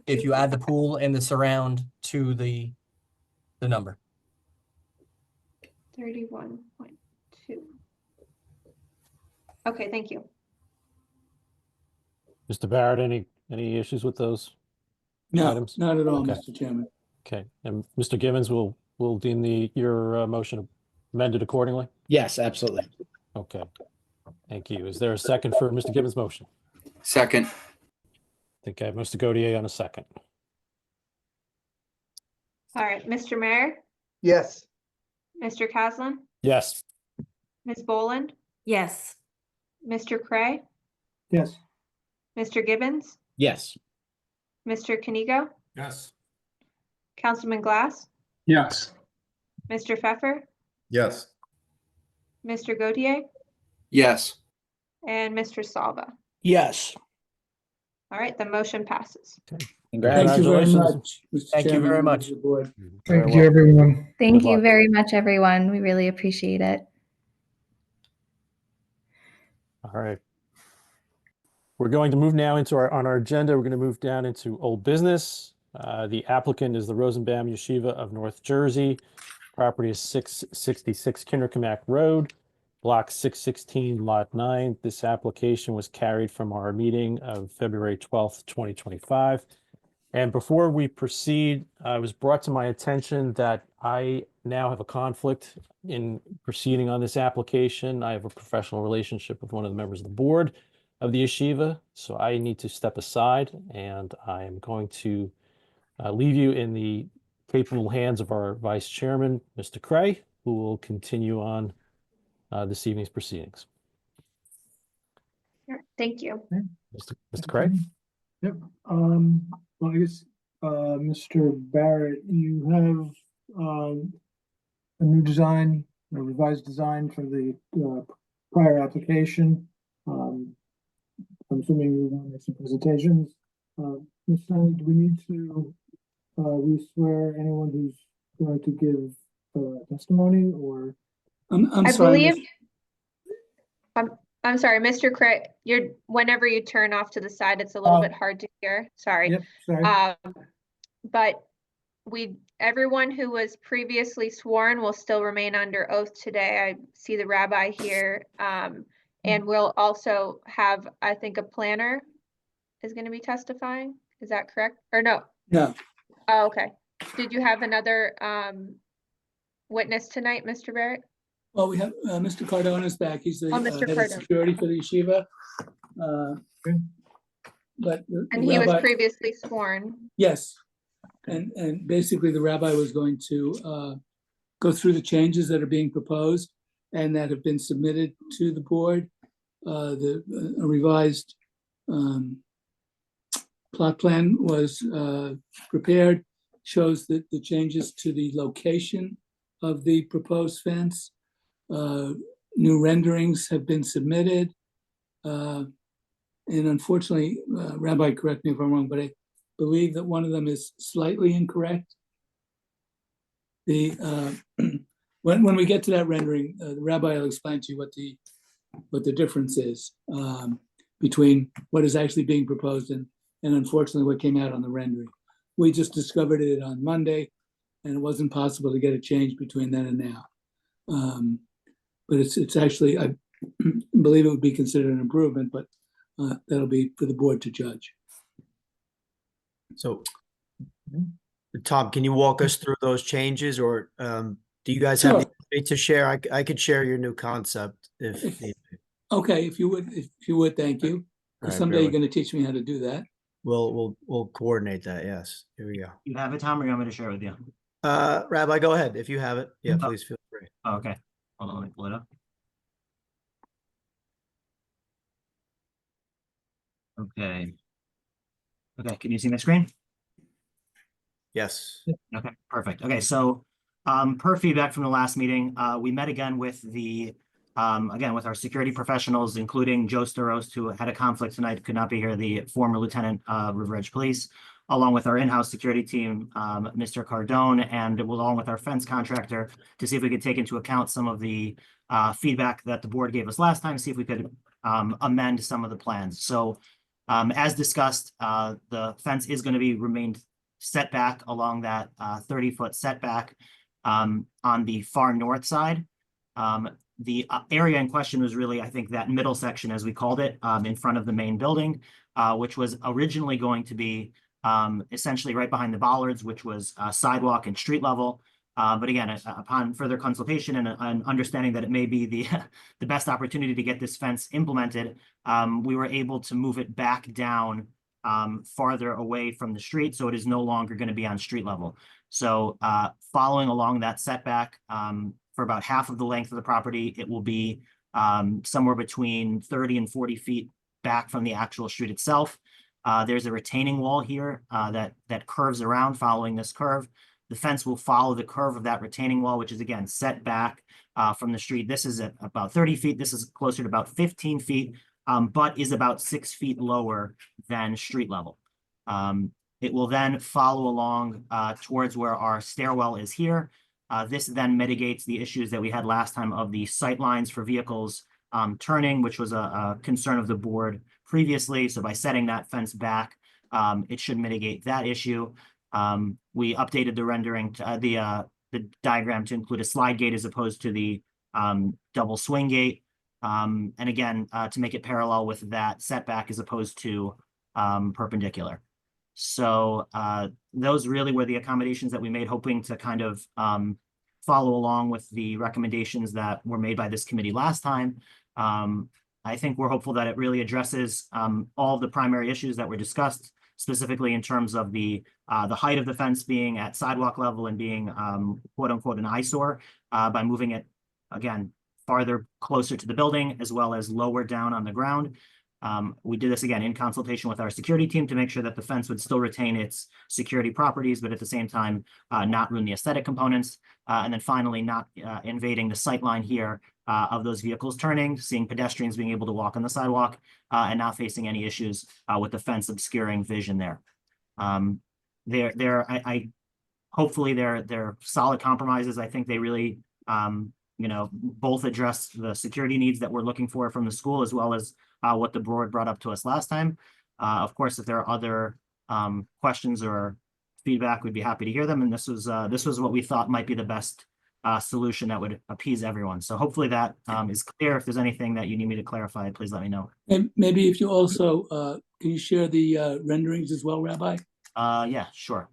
Speaker 4: If you add the pool and the surround to the number.
Speaker 3: 31.2. Okay, thank you.
Speaker 1: Mr. Barrett, any issues with those
Speaker 9: No,
Speaker 1: items?
Speaker 9: not at all,
Speaker 1: Okay.
Speaker 9: Mr. Chairman.
Speaker 1: Okay, and Mr. Givens will deem your motion amended accordingly?
Speaker 13: Yes, absolutely.
Speaker 1: Okay, thank you. Is there a second for Mr. Givens' motion?
Speaker 17: Second.
Speaker 1: I think I have Mr. Godier on a second.
Speaker 3: All right, Mr. Mayor,
Speaker 10: Yes.
Speaker 3: Mr. Caslin,
Speaker 1: Yes.
Speaker 3: Ms. Boland,
Speaker 16: Yes.
Speaker 3: Mr. Cray,
Speaker 14: Yes.
Speaker 3: Mr. Gibbons,
Speaker 13: Yes.
Speaker 3: Mr. Canigo,
Speaker 15: Yes.
Speaker 3: Councilman Glass,
Speaker 5: Yes.
Speaker 3: Mr. Pfeffer,
Speaker 11: Yes.
Speaker 3: Mr. Godier,
Speaker 17: Yes.
Speaker 3: and Mr. Salva.
Speaker 18: Yes.
Speaker 3: All right, the motion passes.
Speaker 9: Thank you very
Speaker 1: Congratulations.
Speaker 9: much, Mr.
Speaker 4: Thank you
Speaker 9: Chairman,
Speaker 4: very
Speaker 9: members
Speaker 4: much.
Speaker 9: of the board.
Speaker 1: Very
Speaker 12: Thank you,
Speaker 1: well.
Speaker 12: everyone.
Speaker 2: Thank
Speaker 1: Good
Speaker 2: you
Speaker 1: luck.
Speaker 2: very much, everyone. We really appreciate it.
Speaker 1: All right. We're going to move now into on our agenda. We're going to move down into old business. The applicant is the Rosenbaum Yeshiva of North Jersey. Property is 666 Kinderkamack Road, block 616, lot 9. This application was carried from our meeting of February 12th, 2025. And before we proceed, it was brought to my attention that I now have a conflict in proceeding on this application. I have a professional relationship with one of the members of the board of the yeshiva, so I need to step aside, and I am going to leave you in the capable hands of our vice chairman, Mr. Cray, who will continue on this evening's proceedings.
Speaker 3: All right, thank you.
Speaker 1: Mr. Cray?
Speaker 14: Yep. Well, I guess, Mr. Barrett, you have, a new design, a revised design for the, prior application. I'm assuming you want to make some presentations. Ms. Stanley, do we need to, re-swear anyone who's going to give, testimony, or?
Speaker 9: I'm
Speaker 3: I
Speaker 9: sorry,
Speaker 3: believe, I'm sorry, Mr. Cray, whenever you turn off to the side, it's a little bit hard to hear. Sorry.
Speaker 14: Yep, sorry.
Speaker 3: But everyone who was previously sworn will still remain under oath today. I see the rabbi here. And we'll also have, I think, a planner is going to be testifying. Is that correct? Or no?
Speaker 9: No.
Speaker 3: Oh, okay. Did you have another witness tonight, Mr. Barrett?
Speaker 9: Well, we have Mr. Cardona's back. He's the
Speaker 3: Mr.
Speaker 9: head of
Speaker 3: Cardona.
Speaker 9: security for the yeshiva. But
Speaker 3: And
Speaker 9: the
Speaker 3: he was
Speaker 9: rabbi-
Speaker 3: previously sworn.
Speaker 9: Yes, and basically the rabbi was going to go through the changes that are being proposed and that have been submitted to the board. The revised plot plan was prepared, shows that the changes to the location of the proposed fence. New renderings have been submitted. And unfortunately, Rabbi, correct me if I'm wrong, but I believe that one of them is slightly incorrect. The when we get to that rendering, the rabbi will explain to you what the difference is between what is actually being proposed and unfortunately what came out on the rendering. We just discovered it on Monday, and it wasn't possible to get a change between then and now. But it's actually, I believe it would be considered an improvement, but that'll be for the board to judge.
Speaker 6: So, Tom, can you walk us through those changes, or do you guys have
Speaker 9: Sure.
Speaker 6: anything to share? I could share your new concept if need be.
Speaker 9: Okay, if you would, thank you.
Speaker 6: All right,
Speaker 9: Someday
Speaker 6: bear
Speaker 9: you're
Speaker 6: with-
Speaker 9: going to teach me how to do that.
Speaker 6: We'll coordinate that. Yes, here we go.
Speaker 21: You have it, Tom, or you want me to share it with you?
Speaker 6: Rabbi, go ahead if you have it. Yeah,
Speaker 21: Oh.
Speaker 6: please feel free.
Speaker 21: Oh, okay, hold on, let me pull it up. Okay. Okay, can you see my screen?
Speaker 6: Yes.
Speaker 21: Okay, perfect. Okay, so per feedback from the last meeting, we met again with again, with our security professionals, including Joe Starost, who had a conflict tonight, could not be here, the former lieutenant of River Edge Police, along with our in-house security team, Mr. Cardone, and along with our fence contractor, to see if we could take into account some of the feedback that the board gave us last time, see if we could amend some of the plans. So as discussed, the fence is going to be remained set back along that 30-foot setback on the far north side. The area in question was really, I think, that middle section, as we called it, in front of the main building, which was originally going to be essentially right behind the bollards, which was sidewalk and street level. But again, upon further consultation and understanding that it may be the the best opportunity to get this fence implemented, we were able to move it back down farther away from the street, so it is no longer going to be on street level. So following along that setback, for about half of the length of the property, it will be somewhere between 30 and 40 feet back from the actual street itself. There's a retaining wall here that curves around following this curve. The fence will follow the curve of that retaining wall, which is again set back from the street. This is at about 30 feet. This is closer to about 15 feet, but is about 6 feet lower than street level. It will then follow along towards where our stairwell is here. This then mitigates the issues that we had last time of the sight lines for vehicles turning, which was a concern of the board previously. So by setting that fence back, it should mitigate that issue. We updated the rendering to the diagram to include a slide gate as opposed to the double swing gate. And again, to make it parallel with that setback as opposed to perpendicular. So those really were the accommodations that we made, hoping to kind of follow along with the recommendations that were made by this committee last time. I think we're hopeful that it really addresses all of the primary issues that were discussed, specifically in terms of the height of the fence being at sidewalk level and being quote unquote an eyesore by moving it, again, farther closer to the building as well as lower down on the ground. We did this again in consultation with our security team to make sure that the fence would still retain its security properties, but at the same time, not ruin the aesthetic components. And then finally, not invading the sight line here of those vehicles turning, seeing pedestrians being able to walk on the sidewalk and not facing any issues with the fence obscuring vision there. Hopefully they're solid compromises. I think they really, both address the security needs that we're looking for from the school, as well as what the board brought up to us last time. Of course, if there are other questions or feedback, we'd be happy to hear them. And this was what we thought might be the best solution that would appease everyone. So hopefully that is clear. If there's anything that you need me to clarify, please let me know.
Speaker 9: And maybe if you also, can you share the renderings as well, Rabbi?
Speaker 21: Yeah, sure.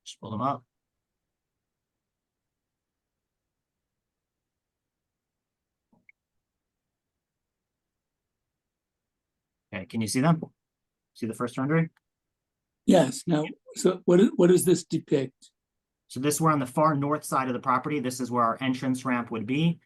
Speaker 21: Just pull them up. Okay, can you see them? See the first rendering?
Speaker 9: Yes. Now, so what does this depict?
Speaker 21: So we're on the far north side of the property. This is where our entrance ramp would be.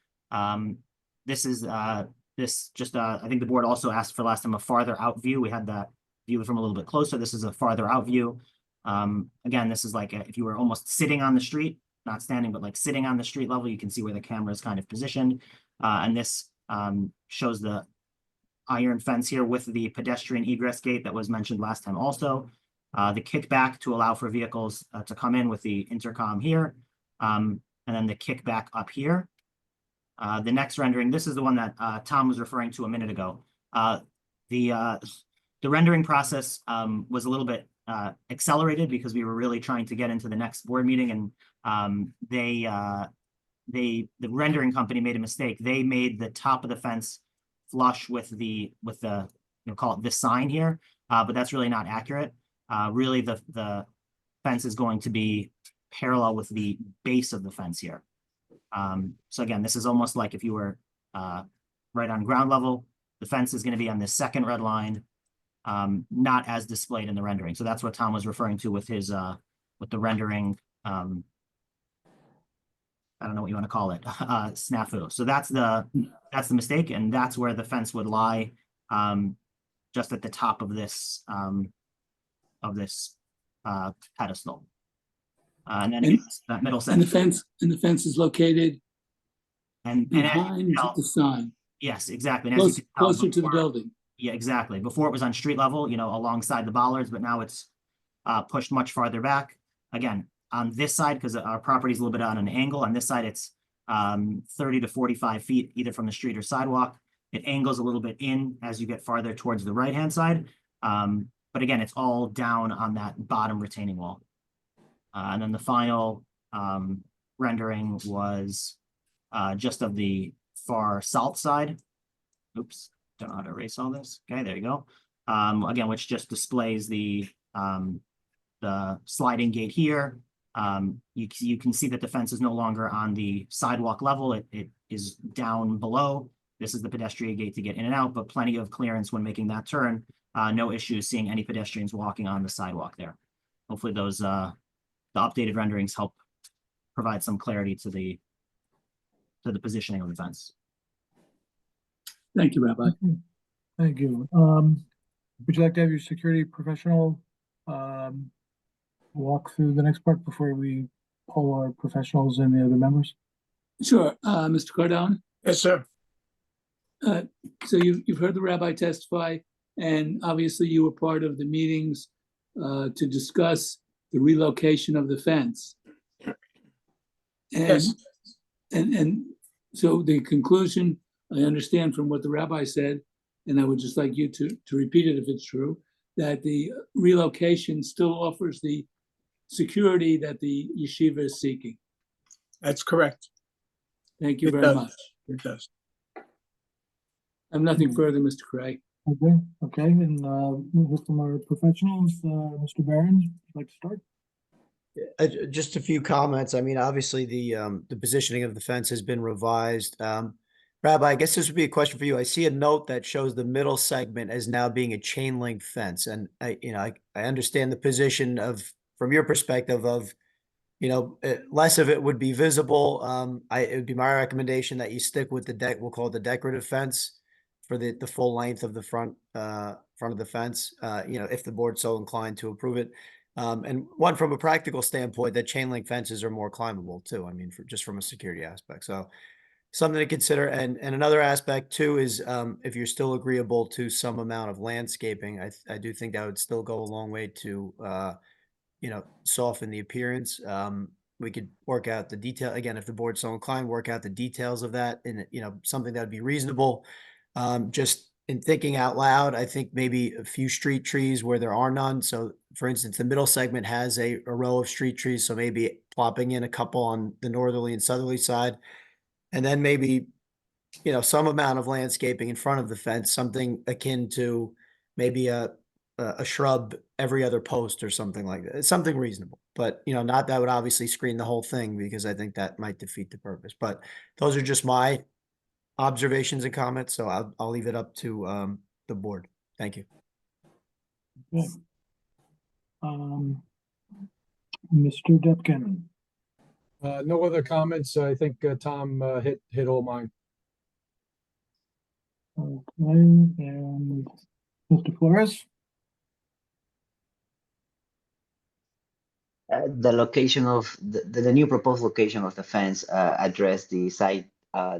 Speaker 21: This is I think the board also asked for last time a farther out view. We had that view from a little bit closer. This is a farther out view. Again, this is like if you were almost sitting on the street, not standing, but like sitting on the street level, you can see where the camera is kind of positioned. And this shows the iron fence here with the pedestrian egress gate that was mentioned last time also. The kickback to allow for vehicles to come in with the intercom here. And then the kickback up here. The next rendering, this is the one that Tom was referring to a minute ago. The rendering process was a little bit accelerated because we were really trying to get into the next board meeting, and the rendering company made a mistake. They made the top of the fence flush with the call it this sign here, but that's really not accurate. Really, the fence is going to be parallel with the base of the fence here. So again, this is almost like if you were right on ground level, the fence is going to be on this second red line, not as displayed in the rendering. So that's what Tom was referring to with his with the rendering. I don't know what you want to call it, snafu. So that's the mistake, and that's where the fence would lie, just at the top of this pedestal. And then that middle section.
Speaker 9: And the fence is located
Speaker 21: and
Speaker 9: behind the sign.
Speaker 21: Yes, exactly. And as you can tell
Speaker 9: Closer to the
Speaker 21: before-
Speaker 9: building.
Speaker 21: Yeah, exactly. Before it was on street level, alongside the bollards, but now it's pushed much farther back. Again, on this side, because our property is a little bit on an angle, on this side, it's 30 to 45 feet, either from the street or sidewalk. It angles a little bit in as you get farther towards the right-hand side. But again, it's all down on that bottom retaining wall. And then the final rendering was just of the far south side. Oops, don't know how to erase all this. Okay, there you go. Again, which just displays the sliding gate here. You can see that the fence is no longer on the sidewalk level. It is down below. This is the pedestrian gate to get in and out, but plenty of clearance when making that turn. No issues seeing any pedestrians walking on the sidewalk there. Hopefully those the updated renderings help provide some clarity to the positioning of the fence.
Speaker 9: Thank you, Rabbi.
Speaker 14: Thank you. Would you like to have your security professional walk through the next part before we poll our professionals and the other members?
Speaker 9: Sure, Mr. Cardone.
Speaker 18: Yes, sir.
Speaker 9: So you've heard the rabbi testify, and obviously you were part of the meetings to discuss the relocation of the fence.
Speaker 18: Yes.
Speaker 9: And so the conclusion, I understand from what the rabbi said, and I would just like you to repeat it if it's true, that the relocation still offers the security that the yeshiva is seeking.
Speaker 18: That's correct.
Speaker 9: Thank you
Speaker 18: It
Speaker 9: very
Speaker 18: does.
Speaker 9: much.
Speaker 18: It does.
Speaker 9: I have nothing further, Mr. Craig.
Speaker 14: Okay, and we'll hear from our professionals. Mr. Barron, would you like to start?
Speaker 6: Just a few comments. I mean, obviously the positioning of the fence has been revised. Rabbi, I guess this would be a question for you. I see a note that shows the middle segment as now being a chain link fence, and I understand the position from your perspective of, less of it would be visible. It would be my recommendation that you stick with we'll call it the decorative fence for the full length of the front of the fence. If the board's so inclined to approve it. And one, from a practical standpoint, that chain link fences are more climbable too. I mean, just from a security aspect. So something to consider. And another aspect too is if you're still agreeable to some amount of landscaping, I do think that would still go a long way to soften the appearance. We could work out the detail again, if the board's so inclined, work out the details of that, and something that would be reasonable. Just in thinking out loud, I think maybe a few street trees where there are none. So for instance, the middle segment has a row of street trees. So maybe plopping in a couple on the northerly and southerly side, and then maybe, some amount of landscaping in front of the fence, something akin to maybe a shrub every other post or something like that. It's something reasonable, but not that would obviously screen the whole thing, because I think that might defeat the purpose. But those are just my observations and comments, so I'll leave it up to the board. Thank you.
Speaker 14: Okay. Mr. Depkin.
Speaker 7: No other comments. I think Tom hit all mine.
Speaker 14: Okay, and Mr. Flores.
Speaker 8: The location of the new proposed location of the fence addressed the site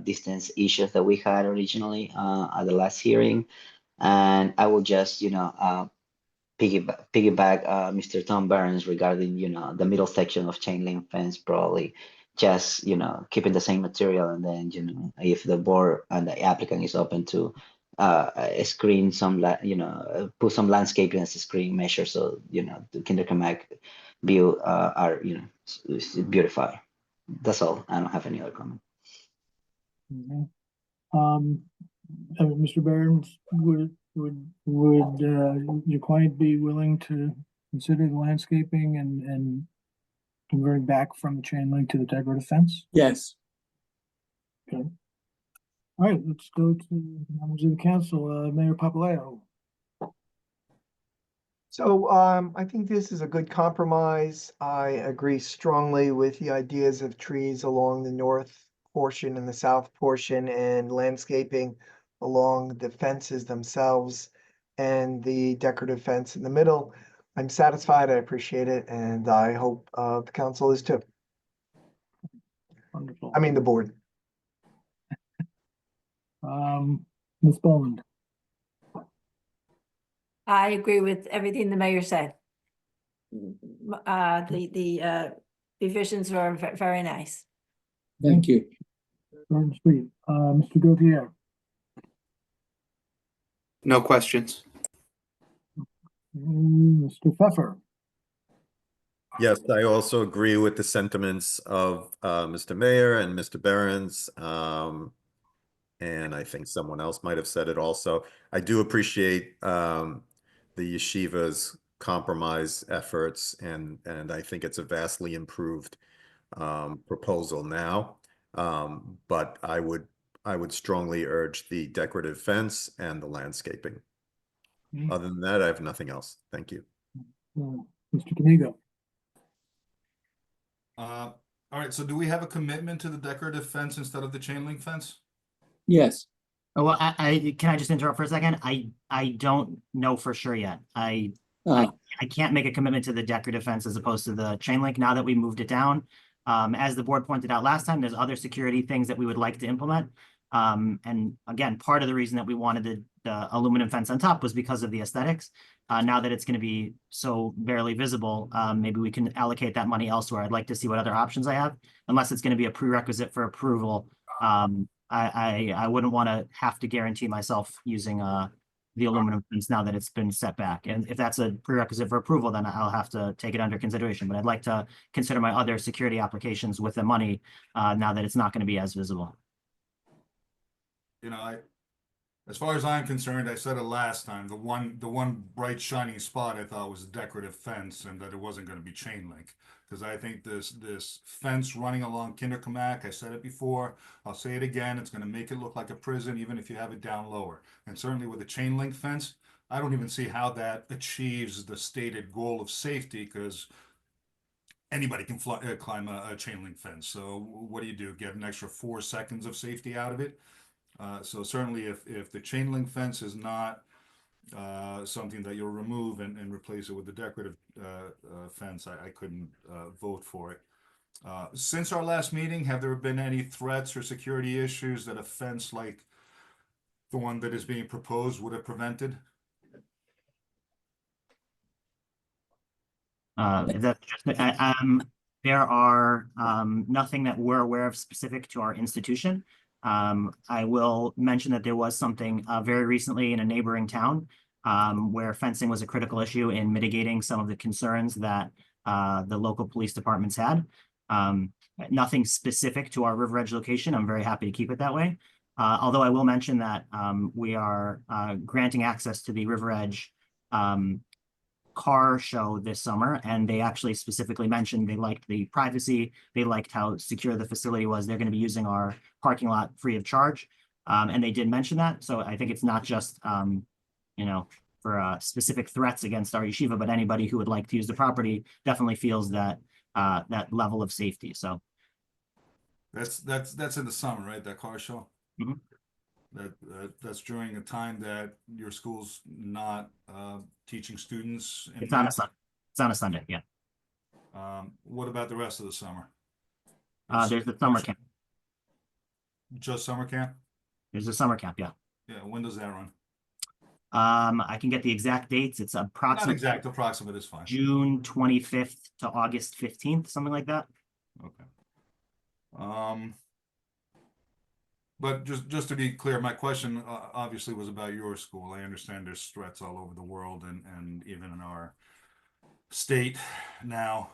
Speaker 8: distance issues that we had originally at the last hearing, and I will just piggyback Mr. Tom Burns regarding the middle section of chain link fence, probably just keeping the same material, and then if the board and the applicant is open to screen some, put some landscaping as a screen measure, so the Kinderkamak view are beautified. That's all. I don't have any other comment.
Speaker 14: Mhm. Mr. Burns, would your client be willing to consider the landscaping and converting back from the chain link to the decorative fence?
Speaker 9: Yes.
Speaker 14: Okay. All right, let's go to members of the council. Mayor Papaleo.
Speaker 10: So I think this is a good compromise. I agree strongly with the ideas of trees along the north portion and the south portion, and landscaping along the fences themselves and the decorative fence in the middle. I'm satisfied, I appreciate it, and I hope the council is too.
Speaker 14: Wonderful.
Speaker 10: I mean, the board.
Speaker 14: Ms. Boland.
Speaker 16: I agree with everything the mayor said. The revisions were very nice.
Speaker 9: Thank you.
Speaker 14: Short and sweet. Mr. Gautier.
Speaker 17: No questions.
Speaker 14: Mr. Pfeffer.
Speaker 11: Yes, I also agree with the sentiments of Mr. Mayor and Mr. Behrens. And I think someone else might have said it also. I do appreciate the yeshiva's compromise efforts, and I think it's a vastly improved proposal now. But I would strongly urge the decorative fence and the landscaping. Other than that, I have nothing else. Thank you.
Speaker 14: Mr. Kamigo.
Speaker 15: All right, so do we have a commitment to the decorative fence instead of the chain link fence?
Speaker 9: Yes.
Speaker 21: Oh, well, I can I just interrupt for a second? I don't know for sure yet. I can't make a commitment to the decorative fence as opposed to the chain link now that we moved it down. As the board pointed out last time, there's other security things that we would like to implement. And again, part of the reason that we wanted the aluminum fence on top was because of the aesthetics. Now that it's going to be so barely visible, maybe we can allocate that money elsewhere. I'd like to see what other options I have, unless it's going to be a prerequisite for approval. I wouldn't want to have to guarantee myself using the aluminum fence now that it's been set back. And if that's a prerequisite for approval, then I'll have to take it under consideration. But I'd like to consider my other security applications with the money now that it's not going to be as visible.
Speaker 15: As far as I'm concerned, I said it last time, the one bright shining spot I thought was a decorative fence, and that it wasn't going to be chain link. Because I think this fence running along Kinderkamak, I said it before, I'll say it again, it's going to make it look like a prison, even if you have it down lower. And certainly with a chain link fence, I don't even see how that achieves the stated goal of safety, because anybody can climb a chain link fence. So what do? Get an extra 4 seconds of safety out of it? So certainly if the chain link fence is not something that you'll remove and replace it with the decorative fence, I couldn't vote for it. Since our last meeting, have there been any threats or security issues that a fence like the one that is being proposed would have prevented?
Speaker 21: That's just, there are nothing that we're aware of specific to our institution. I will mention that there was something very recently in a neighboring town where fencing was a critical issue in mitigating some of the concerns that the local police departments had. Nothing specific to our River Edge location. I'm very happy to keep it that way. Although I will mention that we are granting access to the River Edge car show this summer, and they actually specifically mentioned they liked the privacy, they liked how secure the facility was. They're going to be using our parking lot free of charge, and they did mention that. So I think it's not just for specific threats against our yeshiva, but anybody who would like to use the property definitely feels that that level of safety. So
Speaker 15: That's in the summer, right? That car show.
Speaker 21: Mm-hmm.
Speaker 15: That's during a time that your school's not teaching students.
Speaker 21: It's on a Sunday, yeah.
Speaker 15: What about the rest of the summer?
Speaker 21: There's the summer camp.
Speaker 15: Just summer camp?
Speaker 21: There's a summer camp, yeah.
Speaker 15: Yeah, when does that run?
Speaker 21: I can get the exact dates. It's
Speaker 15: Not
Speaker 21: approximately
Speaker 15: exact, approximate is fine.
Speaker 21: June 25th to August 15th, something like that.
Speaker 15: Okay. But just to be clear, my question obviously was about your school. I understand there's threats all over the world and even in our state now.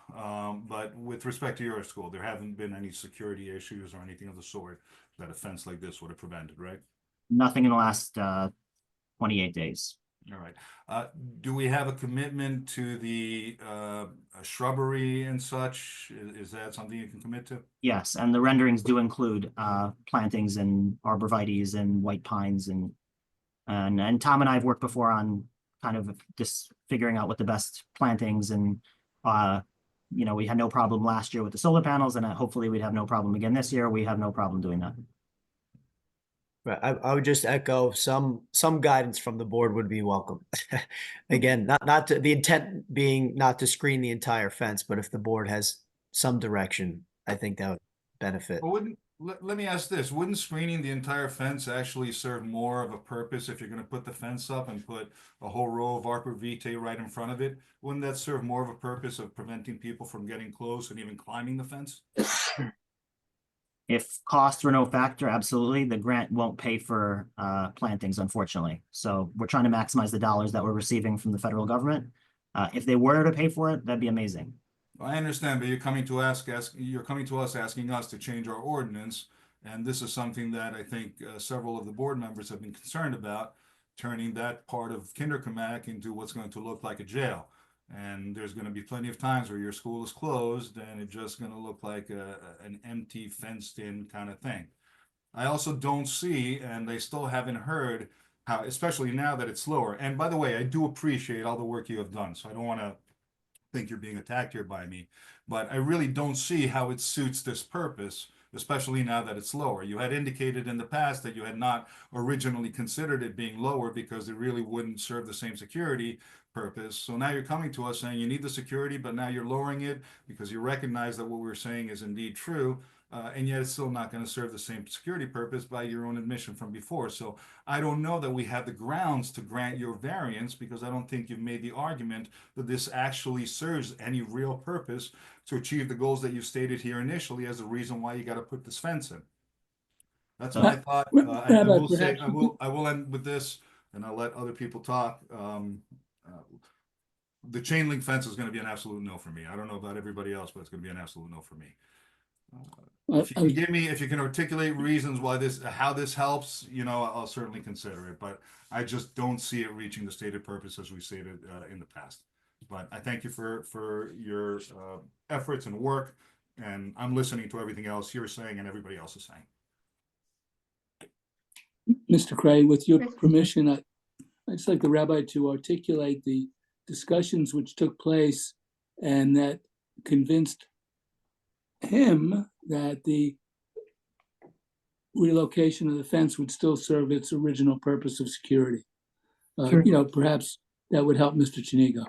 Speaker 15: But with respect to your school, there haven't been any security issues or anything of the sort that a fence like this would have prevented, right?
Speaker 21: Nothing in the last 28 days.
Speaker 15: All right. Do we have a commitment to the shrubbery and such? Is that something you can commit to?
Speaker 21: Yes, and the renderings do include plantings and arborvitaes and white pines and Tom and I have worked before on kind of just figuring out what the best plantings and you know, we had no problem last year with the solar panels, and hopefully we'd have no problem again this year. We have no problem doing that.
Speaker 6: Right. I would just echo some guidance from the board would be welcome. Again, not to, the intent being not to screen the entire fence, but if the board has some direction, I think that would benefit.
Speaker 15: Well, let me ask this, wouldn't screening the entire fence actually serve more of a purpose if you're going to put the fence up and put a whole row of arbor vitae right in front of it? Wouldn't that serve more of a purpose of preventing people from getting close and even climbing the fence?
Speaker 21: If costs were no factor, absolutely, the grant won't pay for plantings, unfortunately. So we're trying to maximize the dollars that we're receiving from the federal government. If they were to pay for it, that'd be amazing.
Speaker 15: I understand, but you're coming to us asking us to change our ordinance, and this is something that I think several of the board members have been concerned about, turning that part of Kinderkamak into what's going to look like a jail. And there's going to be plenty of times where your school is closed and it's just going to look like an empty, fenced-in kind of thing. I also don't see, and I still haven't heard how, especially now that it's slower. And by the way, I do appreciate all the work you have done, so I don't want to think you're being attacked here by me, but I really don't see how it suits this purpose, especially now that it's lower. You had indicated in the past that you had not originally considered it being lower because it really wouldn't serve the same security purpose. So now you're coming to us saying you need the security, but now you're lowering it because you recognize that what we're saying is indeed true. And yet it's still not going to serve the same security purpose by your own admission from before. So I don't know that we have the grounds to grant your variance because I don't think you've made the argument that this actually serves any real purpose to achieve the goals that you stated here initially as a reason why you got to put this fence in. That's my thought. I will end with this, and I'll let other people talk. The chain link fence is going to be an absolute no for me. I don't know about everybody else, but it's going to be an absolute no for me. If you can articulate reasons why how this helps, you know, I'll certainly consider it, but I just don't see it reaching the stated purpose as we stated in the past. But I thank you for your efforts and work, and I'm listening to everything else you're saying and everybody else is saying.
Speaker 9: Mr. Cray, with your permission, I'd just like the rabbi to articulate the discussions which took place and that convinced him that the relocation of the fence would still serve its original purpose of security.
Speaker 14: Sure.
Speaker 9: You know, perhaps that would help Mr. Chinigo.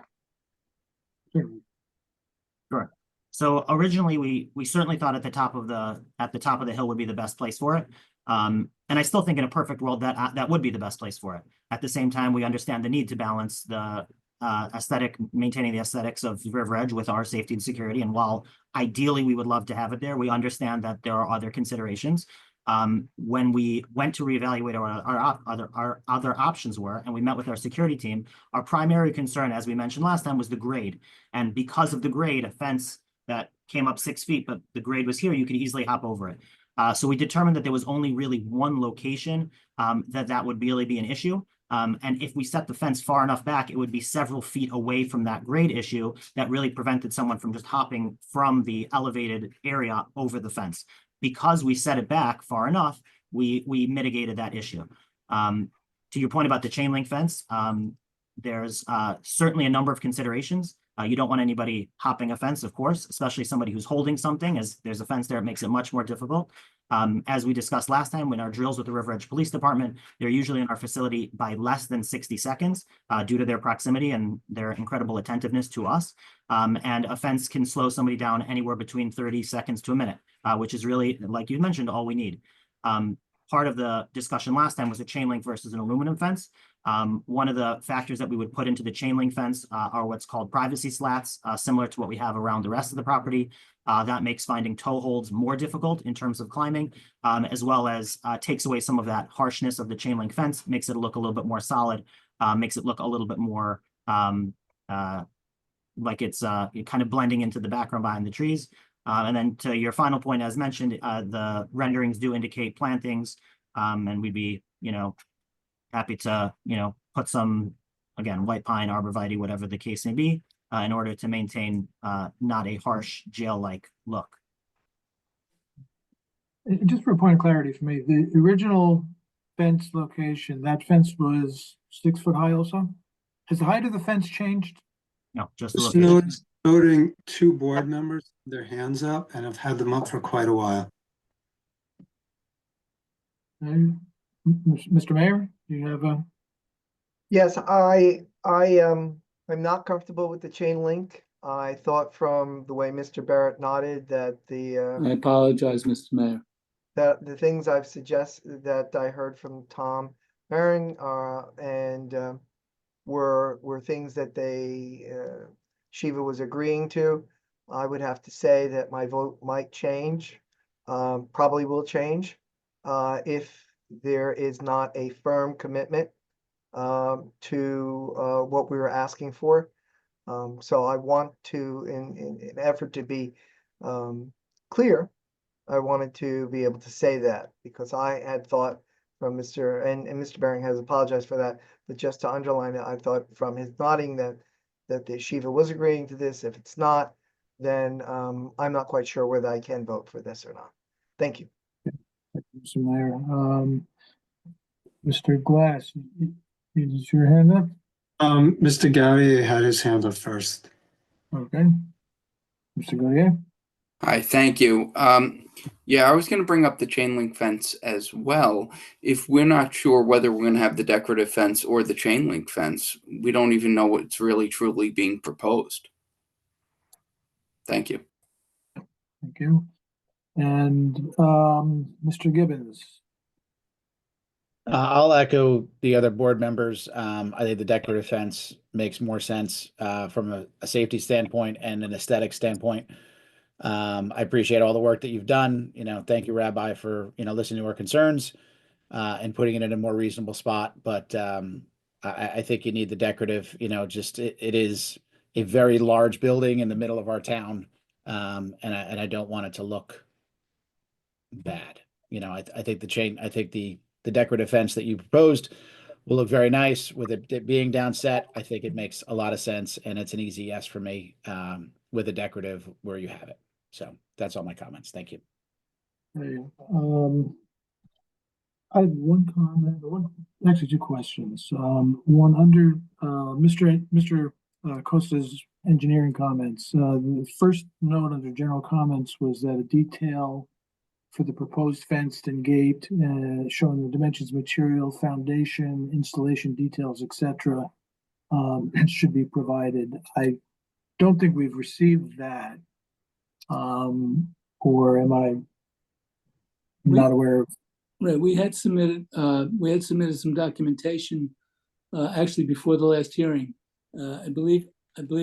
Speaker 21: Sure. So originally, we certainly thought at the top of the hill would be the best place for it. And I still think in a perfect world that would be the best place for it. At the same time, we understand the need to balance the maintaining the aesthetics of River Edge with our safety and security. And while ideally we would love to have it there, we understand that there are other considerations. When we went to reevaluate our other options were, and we met with our security team, our primary concern, as we mentioned last time, was the grade. And because of the grade, a fence that came up 6 feet, but the grade was here, you could easily hop over it. So we determined that there was only really one location that would really be an issue. And if we set the fence far enough back, it would be several feet away from that grade issue that really prevented someone from just hopping from the elevated area over the fence. Because we set it back far enough, we mitigated that issue. To your point about the chain link fence, there's certainly a number of considerations. You don't want anybody hopping a fence, of course, especially somebody who's holding something. As there's a fence there, it makes it much more difficult. As we discussed last time, when our drills with the River Edge Police Department, they're usually in our facility by less than 60 seconds due to their proximity and their incredible attentiveness to us. And a fence can slow somebody down anywhere between 30 seconds to a minute, which is really, like you mentioned, all we need. Part of the discussion last time was a chain link versus an aluminum fence. One of the factors that we would put into the chain link fence are what's called privacy slats, similar to what we have around the rest of the property. That makes finding toe holds more difficult in terms of climbing, as well as takes away some of that harshness of the chain link fence, makes it look a little bit more solid, makes it look a little bit more like it's kind of blending into the background behind the trees. And then to your final point, as mentioned, the renderings do indicate plantings, and we'd be, happy to, put some, again, white pine, arborvitae, whatever the case may be, in order to maintain not a harsh jail-like look.
Speaker 14: Just for a point of clarity for me, the original fence location, that fence was 6 foot high also? Has the height of the fence changed?
Speaker 21: No, just
Speaker 5: Just
Speaker 21: the location.
Speaker 5: noting 2 board members, their hands up, and I've had them up for quite a while.
Speaker 14: Mr. Mayor, do you have a?
Speaker 10: Yes, I'm not comfortable with the chain link. I thought from the way Mr. Barrett nodded that
Speaker 9: I apologize, Mr. Mayor.
Speaker 10: that the things I've suggested that I heard from Tom Barron and were things that Shiva was agreeing to. I would have to say that my vote might change, probably will change, if there is not a firm commitment to what we were asking for. So I want to, in an effort to be clear, I wanted to be able to say that because I had thought from Mr. and Mr. Baring has apologized for that, but just to underline it, I thought from his nodding that the Shiva was agreeing to this. If it's not, then I'm not quite sure whether I can vote for this or not. Thank you.
Speaker 14: Mr. Mayor, Mr. Glass, is your hand up?
Speaker 5: Mr. Gowdy had his hand up first.
Speaker 14: Okay. Mr. Gaudier?
Speaker 17: Hi, thank you. Yeah, I was going to bring up the chain link fence as well. If we're not sure whether we're going to have the decorative fence or the chain link fence, we don't even know what's really truly being proposed. Thank you.
Speaker 14: Thank you. And Mr. Gibbons?
Speaker 13: I'll echo the other board members. I think the decorative fence makes more sense from a safety standpoint and an aesthetic standpoint. I appreciate all the work that you've done. Thank you, Rabbi, for listening to our concerns and putting it in a more reasonable spot. But I think you need the decorative. It is a very large building in the middle of our town, and I don't want it to look bad. I think the decorative fence that you proposed will look very nice with it being downset. I think it makes a lot of sense, and it's an easy yes for me with a decorative where you have it. So that's all my comments. Thank you.
Speaker 14: I have one comment, actually 2 questions. One under Mr. Costa's engineering comments. The first note under general comments was that a detail for the proposed fenced and gate showing the dimensions, material, foundation, installation details, etc. Should be provided. I don't think we've received that. Or am I not aware of?
Speaker 9: Right, we had submitted some documentation actually before the last hearing. I believe,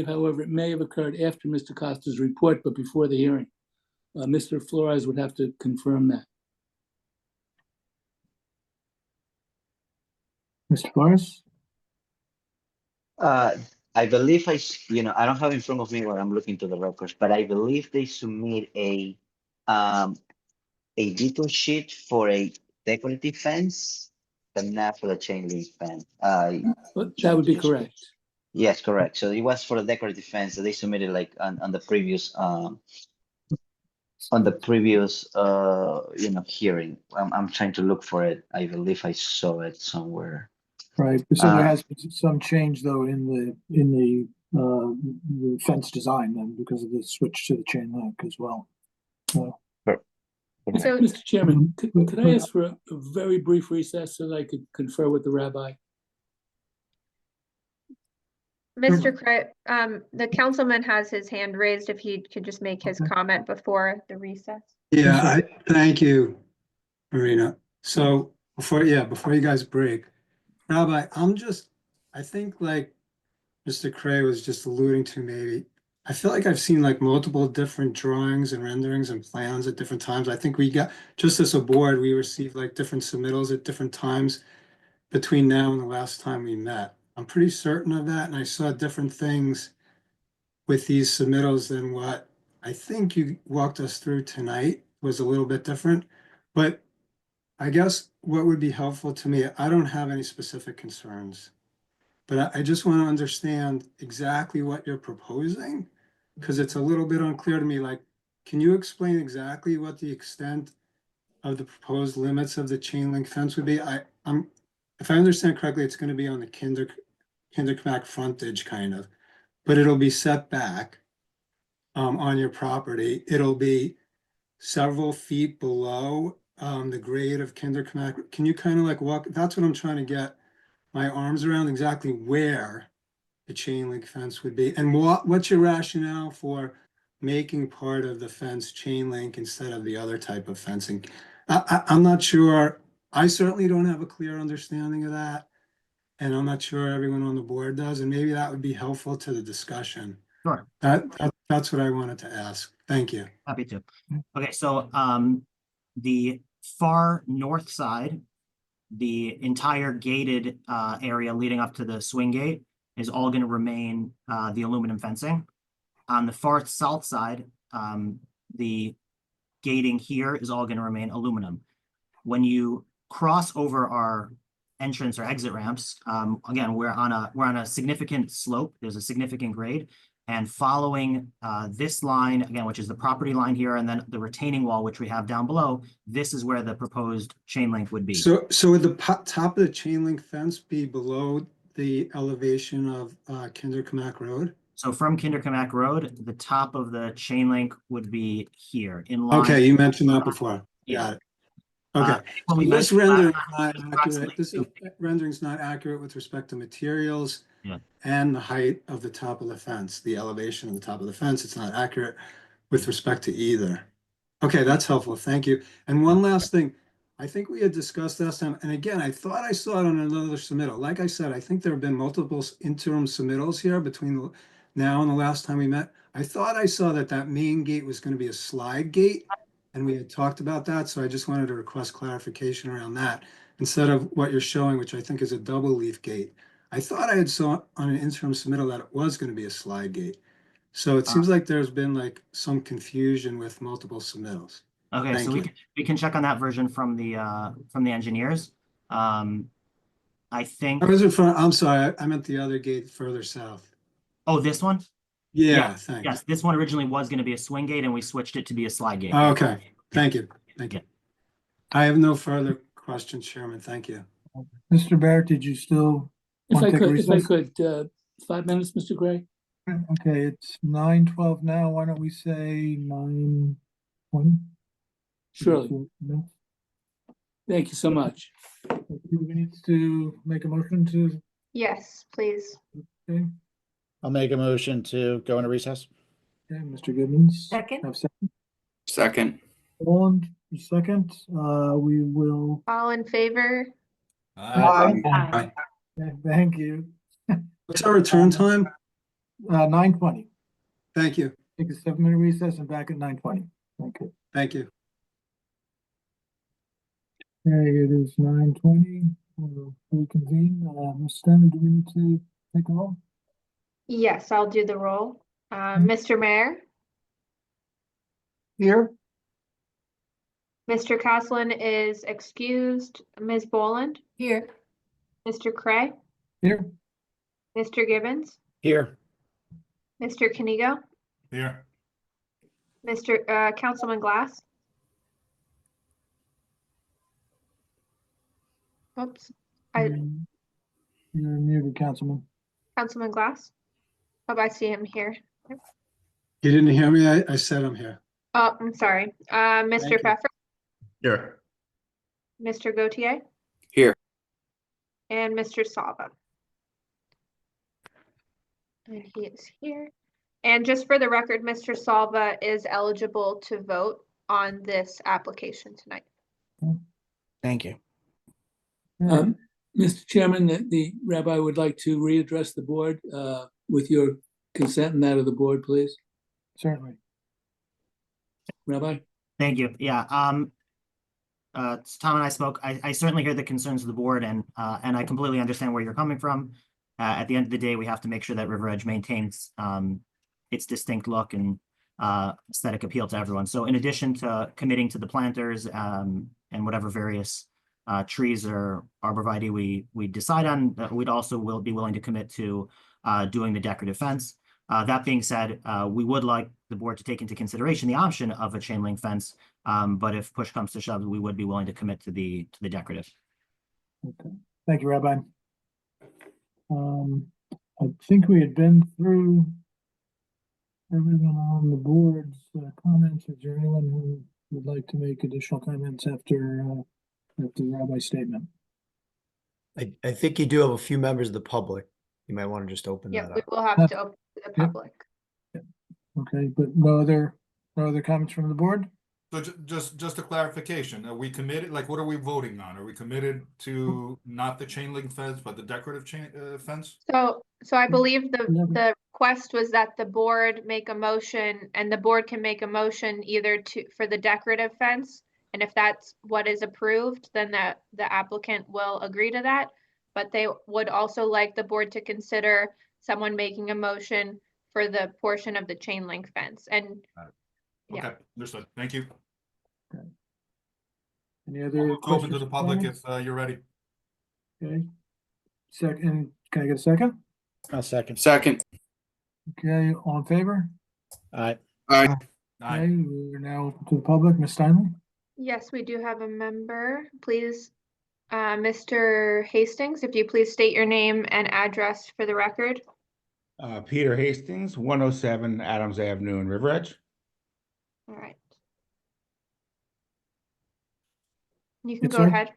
Speaker 9: however, it may have occurred after Mr. Costa's report, but before the hearing. Mr. Flores would have to confirm that.
Speaker 14: Mr. Flores?
Speaker 8: I believe I don't have in front of me where I'm looking to the records, but I believe they submit a detail sheet for a decorative fence, but not for the chain link fence.
Speaker 9: That would be correct.
Speaker 8: Yes, correct. So it was for the decorative fence that they submitted like on the previous hearing. I'm trying to look for it. I believe I saw it somewhere.
Speaker 14: Right. So there has been some change though in the fence design then because of the switch to the chain link as well.
Speaker 9: So, Mr. Chairman, could I ask for a very brief recess so that I could confer with the rabbi?
Speaker 3: Mr. Craig, the councilman has his hand raised. If he could just make his comment before the recess.
Speaker 5: Yeah, thank you, Marina. So before you guys break, Rabbi, I think like Mr. Cray was just alluding to maybe, I feel like I've seen like multiple different drawings and renderings and plans at different times. I think we got, just as a board, we received like different submittals at different times between now and the last time we met. I'm pretty certain of that, and I saw different things with these submittals than what I think you walked us through tonight was a little bit different. But I guess what would be helpful to me, I don't have any specific concerns, but I just want to understand exactly what you're proposing, because it's a little bit unclear to me. Like, can you explain exactly what the extent of the proposed limits of the chain link fence would be? If I understand correctly, it's going to be on the Kinderknack frontage kind of, but it'll be set back on your property. It'll be several feet below the grade of Kinderknack. Can you kind of like walk? That's what I'm trying to get my arms around, exactly where the chain link fence would be, and what's your rationale for making part of the fence chain link instead of the other type of fencing? I'm not sure. I certainly don't have a clear understanding of that, and I'm not sure everyone on the board does, and maybe that would be helpful to the discussion.
Speaker 21: Sure.
Speaker 5: That's what I wanted to ask. Thank you.
Speaker 21: Happy to. Okay, so the far north side, the entire gated area leading up to the swing gate is all going to remain the aluminum fencing. On the far south side, the gating here is all going to remain aluminum. When you cross over our entrance or exit ramps, again, we're on a significant slope. There's a significant grade. And following this line, again, which is the property line here, and then the retaining wall, which we have down below, this is where the proposed chain link would be.
Speaker 5: So would the top of the chain link fence be below the elevation of Kinderknack Road?
Speaker 21: So from Kinderknack Road, the top of the chain link would be here in line.
Speaker 5: Okay, you mentioned that before.
Speaker 21: Yeah.
Speaker 5: Got it. Okay.
Speaker 21: When we
Speaker 5: This
Speaker 21: mentioned
Speaker 5: rendering's not accurate with respect to materials.
Speaker 21: Yeah.
Speaker 5: And the height of the top of the fence, the elevation of the top of the fence. It's not accurate with respect to either. Okay, that's helpful. Thank you. And one last thing, I think we had discussed last time, and again, I thought I saw it on another submittal. Like I said, I think there have been multiple interim submittals here between now and the last time we met. I thought I saw that main gate was going to be a slide gate, and we had talked about that. So I just wanted to request clarification around that instead of what you're showing, which I think is a double leaf gate. I thought I had saw on an interim submittal that it was going to be a slide gate. So it seems like there's been like some confusion with multiple submittals.
Speaker 21: Okay,
Speaker 5: Thank
Speaker 21: so
Speaker 5: you.
Speaker 21: we can check on that version from the engineers. I think.
Speaker 5: I'm sorry, I meant the other gate further south.
Speaker 21: Oh, this one?
Speaker 5: Yeah, thanks.
Speaker 21: Yes, this one originally was going to be a swing gate, and we switched it to be a slide gate.
Speaker 5: Okay, thank you. Thank you. I have no further questions, Chairman. Thank you.
Speaker 14: Mr. Barrett, did you still?
Speaker 9: If I
Speaker 14: want to take a
Speaker 9: could,
Speaker 14: recess?
Speaker 9: 5 minutes, Mr. Gray?
Speaker 14: Okay, it's 9:12 now. Why don't we say 9:20?
Speaker 9: Surely. Thank you so much.
Speaker 14: Do we need to make a motion to?
Speaker 3: Yes, please.
Speaker 14: Okay,
Speaker 13: I'll make a motion to go into recess.
Speaker 14: Mr. Gibbons.
Speaker 16: Second.
Speaker 14: Have second.
Speaker 17: Second.
Speaker 14: Roland, second. We will.
Speaker 3: All in favor?
Speaker 14: Aye.
Speaker 17: Aye.
Speaker 14: Thank you.
Speaker 5: What's our return time?
Speaker 14: 9:20.
Speaker 5: Thank you.
Speaker 14: Take a 7-minute recess and back at 9:20. Thank you.
Speaker 5: Thank you.
Speaker 14: Okay, it is 9:20. We'll reconvene. Ms. Stanley, do we need to take a roll?
Speaker 3: Yes, I'll do the roll. Mr. Mayor,
Speaker 10: Here?
Speaker 3: Mr. Caslin is excused. Ms. Boland,
Speaker 16: Here.
Speaker 3: Mr. Cray,
Speaker 14: Here.
Speaker 3: Mr. Gibbons,
Speaker 13: Here.
Speaker 3: Mr. Kanigo,
Speaker 15: Here.
Speaker 3: Mr. Councilman Glass. Oops,
Speaker 14: You're muted, Councilman.
Speaker 3: Councilman Glass. Oh, I see him here.
Speaker 5: You didn't hear me? I said I'm here.
Speaker 3: Oh, I'm sorry. Mr.
Speaker 5: Thank you.
Speaker 3: Pfeffer,
Speaker 11: Here.
Speaker 3: Mr. Gautier,
Speaker 17: Here.
Speaker 3: and Mr. Salva. And he is here. And just for the record, Mr. Salva is eligible to vote on this application tonight.
Speaker 13: Thank you.
Speaker 9: Mr. Chairman, the rabbi would like to readdress the board with your consent and that of the board, please.
Speaker 14: Certainly.
Speaker 9: Rabbi?
Speaker 21: Thank you. Yeah, Tom and I spoke. I certainly hear the concerns of the board and I completely understand where you're coming from. At the end of the day, we have to make sure that River Edge maintains its distinct look and aesthetic appeal to everyone. So in addition to committing to the planters and whatever various trees or arborvitae we decide on, we'd also will be willing to commit to doing the decorative fence. That being said, we would like the board to take into consideration the option of a chain link fence. But if push comes to shove, we would be willing to commit to the decorative.
Speaker 14: Okay. Thank you, Rabbi. I think we had been through everyone on the board's comments. Is there anyone who would like to make additional comments after the rabbi's statement?
Speaker 6: I think you do have a few members of the public. You might want to just open
Speaker 3: Yeah,
Speaker 6: that
Speaker 3: we
Speaker 6: up.
Speaker 3: will have to open to the public.
Speaker 14: Okay, but no other comments from the board?
Speaker 15: So just a clarification, are we committed, like, what are we voting on? Are we committed to not the chain link fence, but the decorative chain fence?
Speaker 3: So I believe the request was that the board make a motion, and the board can make a motion either for the decorative fence. And if that's what is approved, then the applicant will agree to that. But they would also like the board to consider someone making a motion for the portion of the chain link fence. And
Speaker 15: Okay, understood. Thank you.
Speaker 14: Any other
Speaker 15: Open to
Speaker 14: questions?
Speaker 15: the public
Speaker 14: comments?
Speaker 15: if you're ready.
Speaker 14: Okay. Second, can I get a second?
Speaker 13: A second.
Speaker 17: Second.
Speaker 14: Okay, all in favor?
Speaker 13: Aye.
Speaker 17: Aye.
Speaker 14: Okay, we're now open to the public. Ms. Steinle?
Speaker 3: yes, we do have a member. Please, Mr. Hastings, if you please state your name and address for the record.
Speaker 19: Peter Hastings, 107 Adams Avenue in River Edge.
Speaker 3: All right. You can
Speaker 14: Yes,
Speaker 3: go
Speaker 14: sir.
Speaker 3: ahead.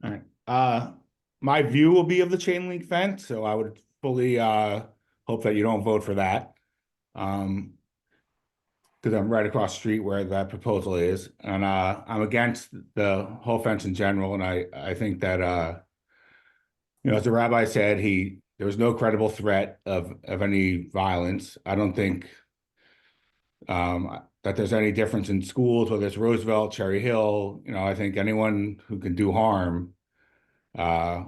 Speaker 19: All right. My view will be of the chain link fence, so I would fully hope that you don't vote for that. Because I'm right across the street where that proposal is, and I'm against the whole fence in general, and I think that as the rabbi said, there was no credible threat of any violence. I don't think that there's any difference in schools, whether it's Roosevelt, Cherry Hill. I think anyone who can do harm. I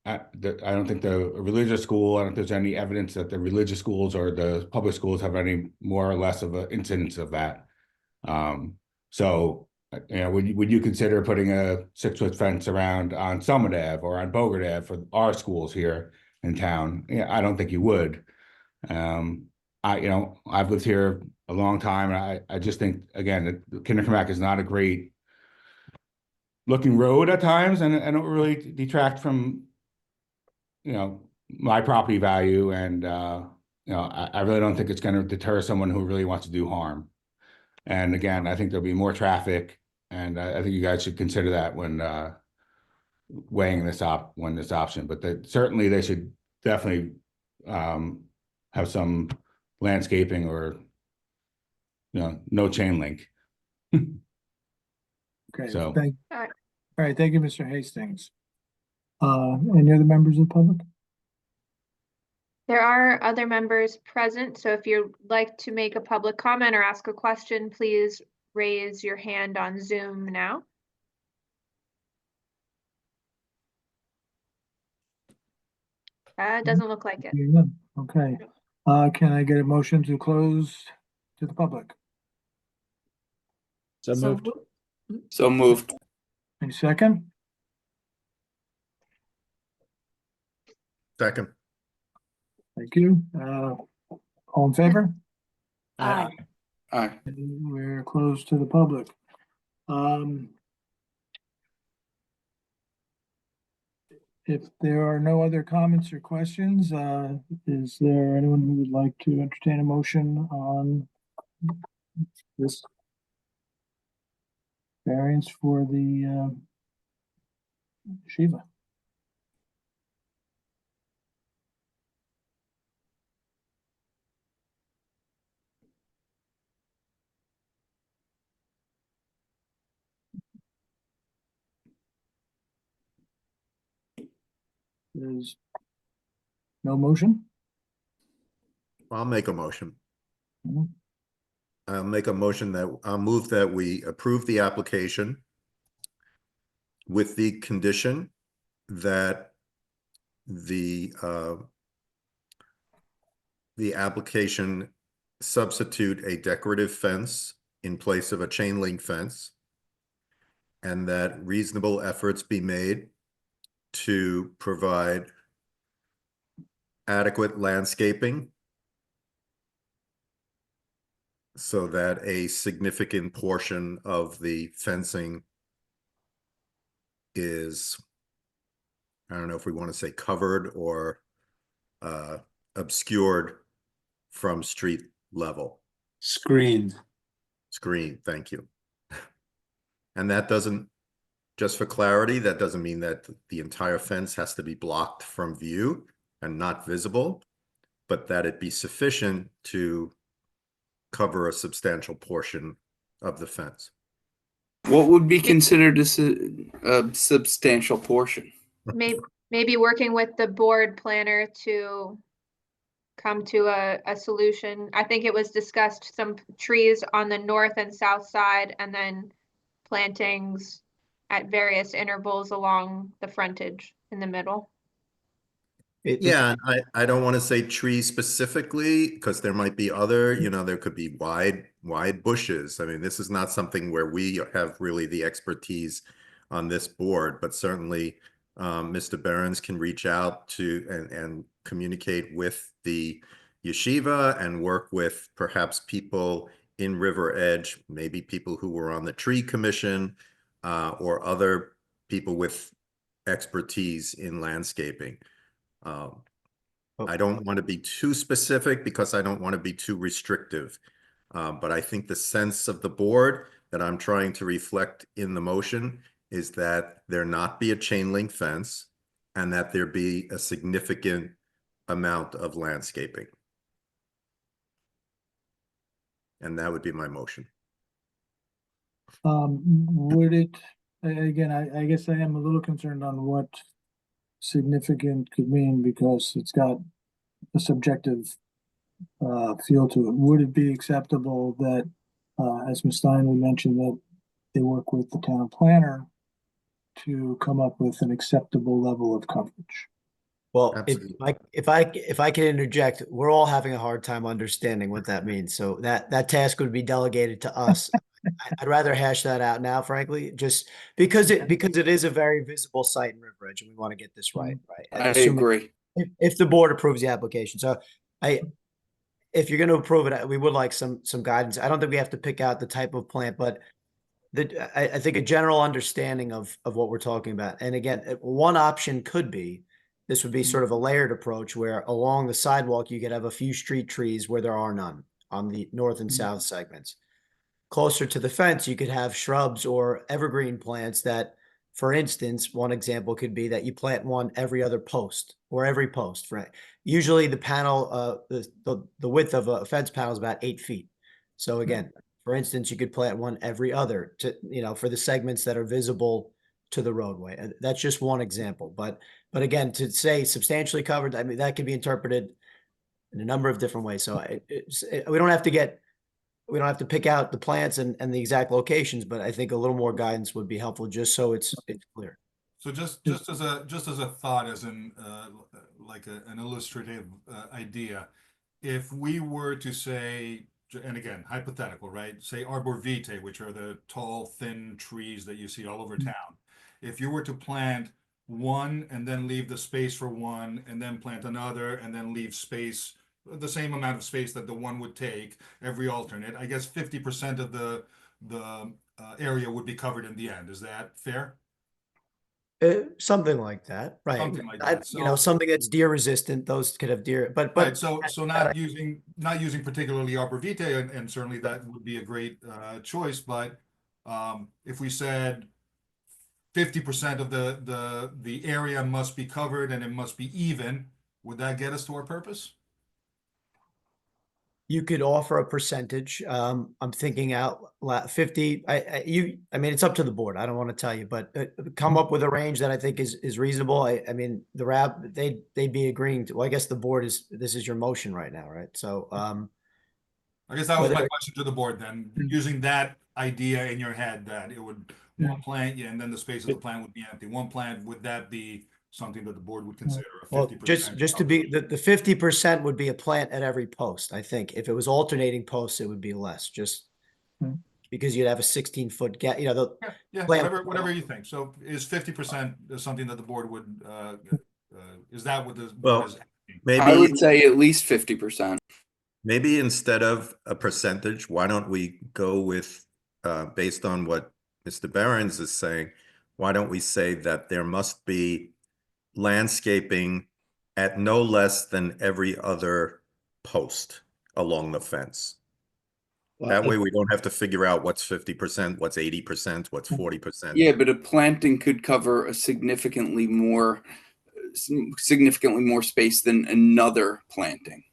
Speaker 19: don't think the religious school, I don't think there's any evidence that the religious schools or the public schools have any more or less of an incidence of that. So, would you consider putting a 6-foot fence around on Summit Ave or on Bogart Ave for our schools here in town? Yeah, I don't think you would. I've lived here a long time, and I just think, again, that Kindercomack is not a great looking road at times, and I don't really detract from my property value, and I really don't think it's going to deter someone who really wants to do harm. And again, I think there'll be more traffic, and I think you guys should consider that when weighing this option. But certainly they should definitely have some landscaping or no chain link.
Speaker 14: Okay,
Speaker 19: So
Speaker 14: all right, thank you, Mr. Hastings. Any other members of the public?
Speaker 3: There are other members present, so if you'd like to make a public comment or ask a question, please raise your hand on Zoom now. Doesn't look like it.
Speaker 14: Hearing none. Okay, can I get a motion to close to the public?
Speaker 13: So moved.
Speaker 17: So moved.
Speaker 14: Any second?
Speaker 11: Second.
Speaker 14: Thank you. All in favor?
Speaker 16: Aye.
Speaker 17: Aye.
Speaker 14: We're closed to the public. If there are no other comments or questions, is there anyone who would like to entertain a motion on this variance for the Shiva? There's no motion?
Speaker 11: I'll make a motion.
Speaker 14: Mhm.
Speaker 11: I'll make a motion that I'll move that we approve the application with the condition that the application substitute a decorative fence in place of a chain link fence, and that reasonable efforts be made to provide adequate landscaping so that a significant portion of the fencing is, I don't know if we want to say covered or obscured from street level.
Speaker 5: Screened.
Speaker 11: Screen, thank you. And that doesn't, just for clarity, that doesn't mean that the entire fence has to be blocked from view and not visible, but that it be sufficient to cover a substantial portion of the fence.
Speaker 17: What would be considered a substantial portion?
Speaker 3: Maybe working with the board planner to come to a solution. I think it was discussed some trees on the north and south side, and then plantings at various intervals along the frontage in the middle.
Speaker 11: Yeah, and I don't want to say trees specifically, because there might be other, you know, there could be wide bushes. I mean, this is not something where we have really the expertise on this board, but certainly Mr. Behrens can reach out to and communicate with the yeshiva and work with perhaps people in River Edge, maybe people who were on the tree commission or other people with expertise in landscaping. I don't want to be too specific because I don't want to be too restrictive. But I think the sense of the board that I'm trying to reflect in the motion is that there not be a chain link fence and that there be a significant amount of landscaping. And that would be my motion.
Speaker 14: Would it, again, I guess I am a little concerned on what significant could mean because it's got a subjective feel to it. Would it be acceptable that, as Ms. Steinley mentioned, that they work with the town planner to come up with an acceptable level of coverage?
Speaker 6: Well, if I can interject, we're all having a hard time understanding what that means. So that task would be delegated to us. I'd rather hash that out now, frankly, just because it is a very visible site in River Edge, and we want to get this right.
Speaker 17: I agree.
Speaker 6: If the board approves the application, so if you're going to approve it, we would like some guidance. I don't think we have to pick out the type of plant, but I think a general understanding of what we're talking about. And again, one option could be. This would be sort of a layered approach where along the sidewalk, you could have a few street trees where there are none on the north and south segments. Closer to the fence, you could have shrubs or evergreen plants that, for instance, one example could be that you plant one every other post or every post. Right? Usually the panel, the width of a fence panel is about 8 feet. So again, for instance, you could plant one every other for the segments that are visible to the roadway. And that's just one example. But again, to say substantially covered, I mean, that could be interpreted in a number of different ways. So we don't have to pick out the plants and the exact locations, but I think a little more guidance would be helpful just so it's clear.
Speaker 15: So just as a thought, as in like an illustrative idea, if we were to say, and again, hypothetical, right? Say arborvitae, which are the tall, thin trees that you see all over town. If you were to plant one and then leave the space for one and then plant another and then leave space, the same amount of space that the one would take every alternate, I guess 50% of the area would be covered in the end. Is that fair?
Speaker 6: Something like that, right?
Speaker 15: Something like that.
Speaker 6: Something that's deer resistant. Those could have deer, but
Speaker 15: right. So not using particularly arborvitae, and certainly that would be a great choice. But if we said 50% of the area must be covered and it must be even, would that get us to our purpose?
Speaker 6: You could offer a percentage. I'm thinking out 50. I mean, it's up to the board. I don't want to tell you, but come up with a range that I think is reasonable. I mean, the they'd be agreeing to. Well, I guess the board this is your motion right now, right? So,
Speaker 15: I guess that was my
Speaker 6: whether-
Speaker 15: question to the board then, using that idea in your head that it would one plant, yeah, and then the space of the plant would be empty. One plant, would that be something that the board would consider a
Speaker 6: Well,
Speaker 15: 50%?
Speaker 6: just to be the 50% would be a plant at every post. I think if it was alternating posts, it would be less. Just because you'd have a 16-foot gap. You know,
Speaker 15: Yeah,
Speaker 6: plant-
Speaker 15: whatever you think. So is 50% something that the board would, is that what the board
Speaker 11: Well,
Speaker 15: is?
Speaker 17: I would
Speaker 11: maybe,
Speaker 17: say at least 50%.
Speaker 11: maybe instead of a percentage, why don't we go with, based on what Mr. Behrens is saying, why don't we say that there must be landscaping at no less than every other post along the fence? That way we don't have to figure out what's 50%, what's 80%, what's 40%.
Speaker 17: Yeah, but a planting could cover a significantly more space than another planting.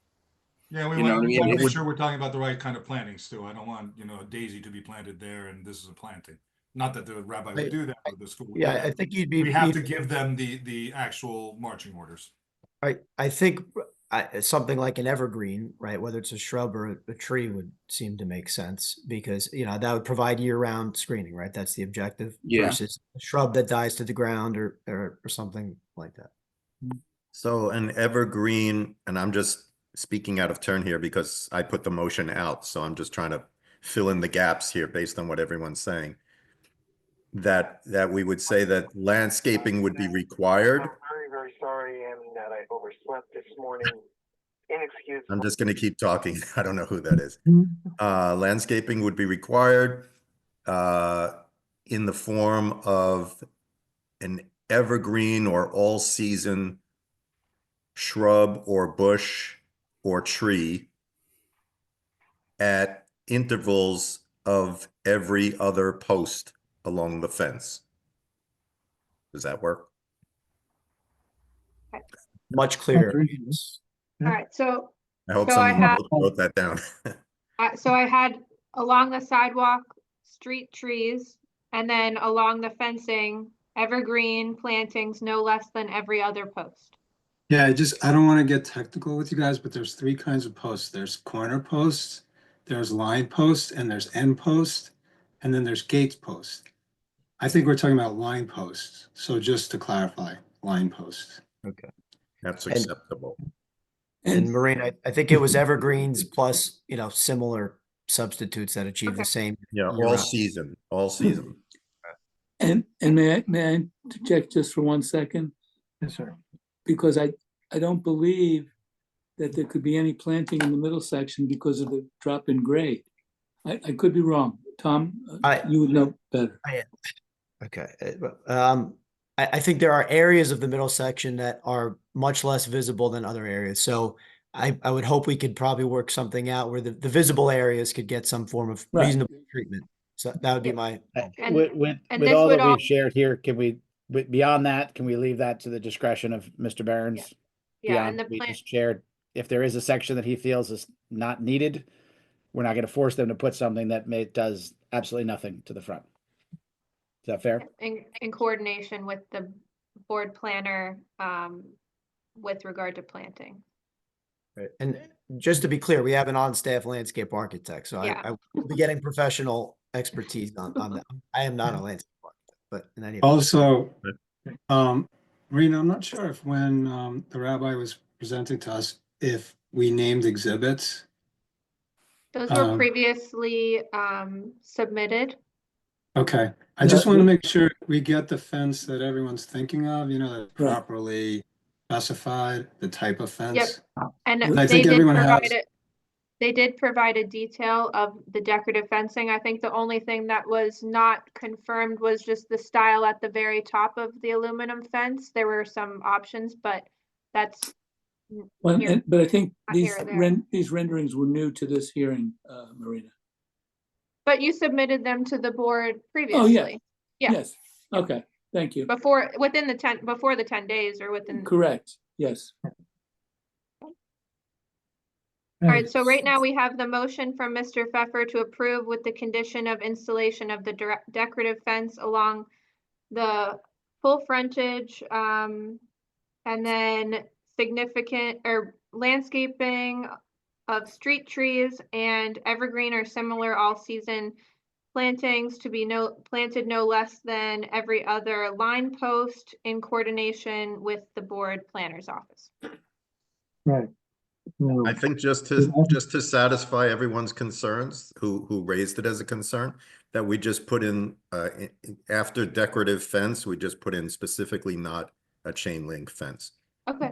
Speaker 15: Yeah, we
Speaker 17: You know
Speaker 15: want
Speaker 17: what I mean?
Speaker 15: to
Speaker 17: It
Speaker 15: make
Speaker 17: would-
Speaker 15: sure we're talking about the right kind of plantings too. I don't want, a daisy to be planted there and this is a planting. Not that the rabbi would do that, or the school would do
Speaker 6: Yeah,
Speaker 15: that.
Speaker 6: I think you'd be.
Speaker 15: We have to
Speaker 6: you'd-
Speaker 15: give them the actual marching orders.
Speaker 6: I think something like an evergreen, right? Whether it's a shrub or a tree would seem to make sense because, that would provide year-round screening, right? That's the objective.
Speaker 17: Yeah.
Speaker 6: Versus a shrub that dies to the ground or something like that.
Speaker 11: So an evergreen, and I'm just speaking out of turn here because I put the motion out, so I'm just trying to fill in the gaps here based on what everyone's saying. That we would say that landscaping would be required.
Speaker 20: I'm very, very sorry, and that I overslept this morning. Inexcusable.
Speaker 11: I'm just going to keep talking. I don't know who that is. Landscaping would be required in the form of an evergreen or all-season shrub or bush or tree at intervals of every other post along the fence. Does that work?
Speaker 6: Much clearer.
Speaker 3: All right, so
Speaker 11: I hope
Speaker 3: So I
Speaker 11: someone
Speaker 3: have-
Speaker 11: wrote that down.
Speaker 3: I had along the sidewalk, street trees, and then along the fencing, evergreen plantings no less than every other post.
Speaker 5: Yeah, I don't want to get technical with you guys, but there's three kinds of posts. There's corner posts, there's line posts, and there's end post, and then there's gate post. I think we're talking about line posts. So just to clarify, line posts.
Speaker 6: Okay.
Speaker 11: That's
Speaker 6: And-
Speaker 11: acceptable.
Speaker 6: And Marine, I think it was evergreens plus, similar substitutes that achieve the same.
Speaker 11: Yeah, all
Speaker 6: year-round.
Speaker 11: season, all season.
Speaker 9: And may I interject just for 1 second?
Speaker 14: Yes, sir.
Speaker 9: Because I don't believe that there could be any planting in the middle section because of the drop in grade. I could be wrong. Tom, you would know better.
Speaker 6: Okay. I think there are areas of the middle section that are much less visible than other areas. So I would hope we could probably work something out where the visible areas could get some form of
Speaker 13: Right.
Speaker 6: reasonable treatment. So that would be my.
Speaker 3: And-
Speaker 13: With
Speaker 3: and
Speaker 13: with
Speaker 3: this
Speaker 13: all
Speaker 3: would
Speaker 13: that
Speaker 3: all-
Speaker 13: we've shared here, can we, beyond that, can we leave that to the discretion of Mr. Behrens?
Speaker 3: Yeah,
Speaker 13: Beyond
Speaker 3: and the
Speaker 13: what we
Speaker 3: plan,
Speaker 13: just shared, if there is a section that he feels is not needed, we're not gonna force them to put something that does absolutely nothing to the front. Is that fair?
Speaker 3: in coordination with the board planner, with regard to planting.
Speaker 6: Right. And just to be clear, we have an on-staff landscape architect, so
Speaker 3: Yeah.
Speaker 6: I will be getting professional expertise on that. I am not a landscape architect, but in any event.
Speaker 5: Also, Marina, I'm not sure if when the rabbi was presenting to us, if we named exhibits.
Speaker 3: Those were
Speaker 5: Um,
Speaker 3: previously submitted.
Speaker 5: Okay, I just want to make sure we get the fence that everyone's thinking of, that's properly specified, the type of fence.
Speaker 3: And
Speaker 5: I
Speaker 3: they
Speaker 5: think
Speaker 3: did
Speaker 5: everyone
Speaker 3: provide
Speaker 5: has-
Speaker 3: it. They did provide a detail of the decorative fencing. I think the only thing that was not confirmed was just the style at the very top of the aluminum fence. There were some options, but that's.
Speaker 9: Well,
Speaker 3: here-
Speaker 9: but I think
Speaker 3: not here or there.
Speaker 9: these renderings were new to this hearing, Marina.
Speaker 3: But you submitted them to the board
Speaker 9: Oh,
Speaker 3: previously.
Speaker 9: yeah.
Speaker 3: Yeah,
Speaker 9: Yes, okay, thank you.
Speaker 3: before the 10 days or within.
Speaker 9: Correct, yes.
Speaker 3: All right, so right now we have the motion from Mr. Pfeffer to approve with the condition of installation of the decorative fence along the full frontage, and then significant or landscaping of street trees and evergreen or similar all-season plantings to be planted no less than every other line post in coordination with the board planner's office.
Speaker 14: Right. No.
Speaker 11: I think just to satisfy everyone's concerns who raised it as a concern, that we just put in after decorative fence, we just put in specifically not a chain link fence.
Speaker 3: Okay.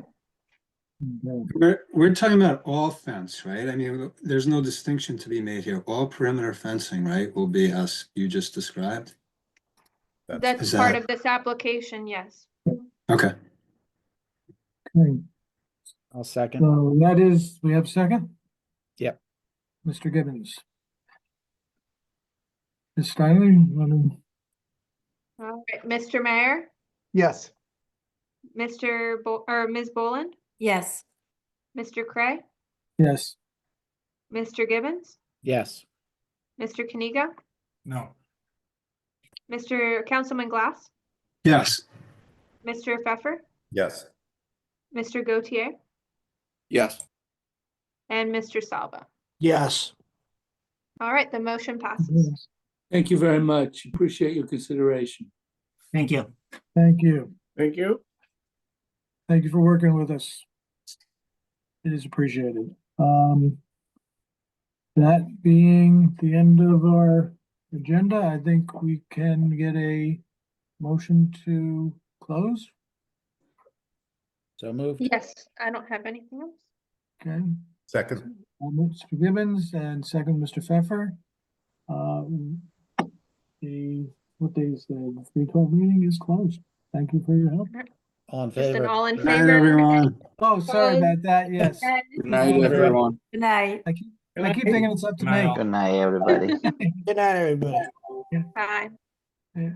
Speaker 5: We're talking about all fence, right? I mean, there's no distinction to be made here. All perimeter fencing, right, will be as you just described.
Speaker 3: That's part of this application, yes.
Speaker 5: Okay.
Speaker 14: Okay.
Speaker 13: I'll second.
Speaker 14: So that is, we have second?
Speaker 13: Yep.
Speaker 14: Mr. Gibbons. Ms. Styling,
Speaker 3: All right, Mr. Mayor,
Speaker 10: Yes.
Speaker 3: Ms. Boland,
Speaker 16: Yes.
Speaker 3: Mr. Cray,
Speaker 14: yes.
Speaker 3: Mr. Gibbons,
Speaker 13: Yes.
Speaker 3: Mr. Kaniga,
Speaker 15: No.
Speaker 3: Mr. Councilman Glass,
Speaker 5: Yes.
Speaker 3: Mr. Pfeffer,
Speaker 11: Yes.
Speaker 3: Mr. Gautier,
Speaker 17: Yes.
Speaker 3: and Mr. Salva.
Speaker 6: Yes.
Speaker 3: All right, the motion passes.
Speaker 9: Thank you very much. Appreciate your consideration.
Speaker 21: Thank you.
Speaker 14: Thank you.
Speaker 18: Thank you.
Speaker 14: Thank you for working with us. It is appreciated. That being the end of our agenda, I think we can get a motion to close.
Speaker 13: So moved.
Speaker 3: Yes, I don't have anything else.
Speaker 14: Okay.
Speaker 11: Second.
Speaker 14: Mr. Gibbons and second, Mr. Pfeffer. What day is the 3/12 meeting is closed. Thank you for your help.
Speaker 13: All in
Speaker 3: Just an
Speaker 13: favor?
Speaker 3: all in
Speaker 5: Good night,
Speaker 3: favor.
Speaker 5: everyone.
Speaker 14: Oh, sorry about that. Yes.
Speaker 17: Good night, everyone.
Speaker 16: Good night.
Speaker 14: I keep thinking it's up to me.
Speaker 8: Good night, everybody.
Speaker 6: Good night, everybody.
Speaker 3: Bye.
Speaker 14: Yeah.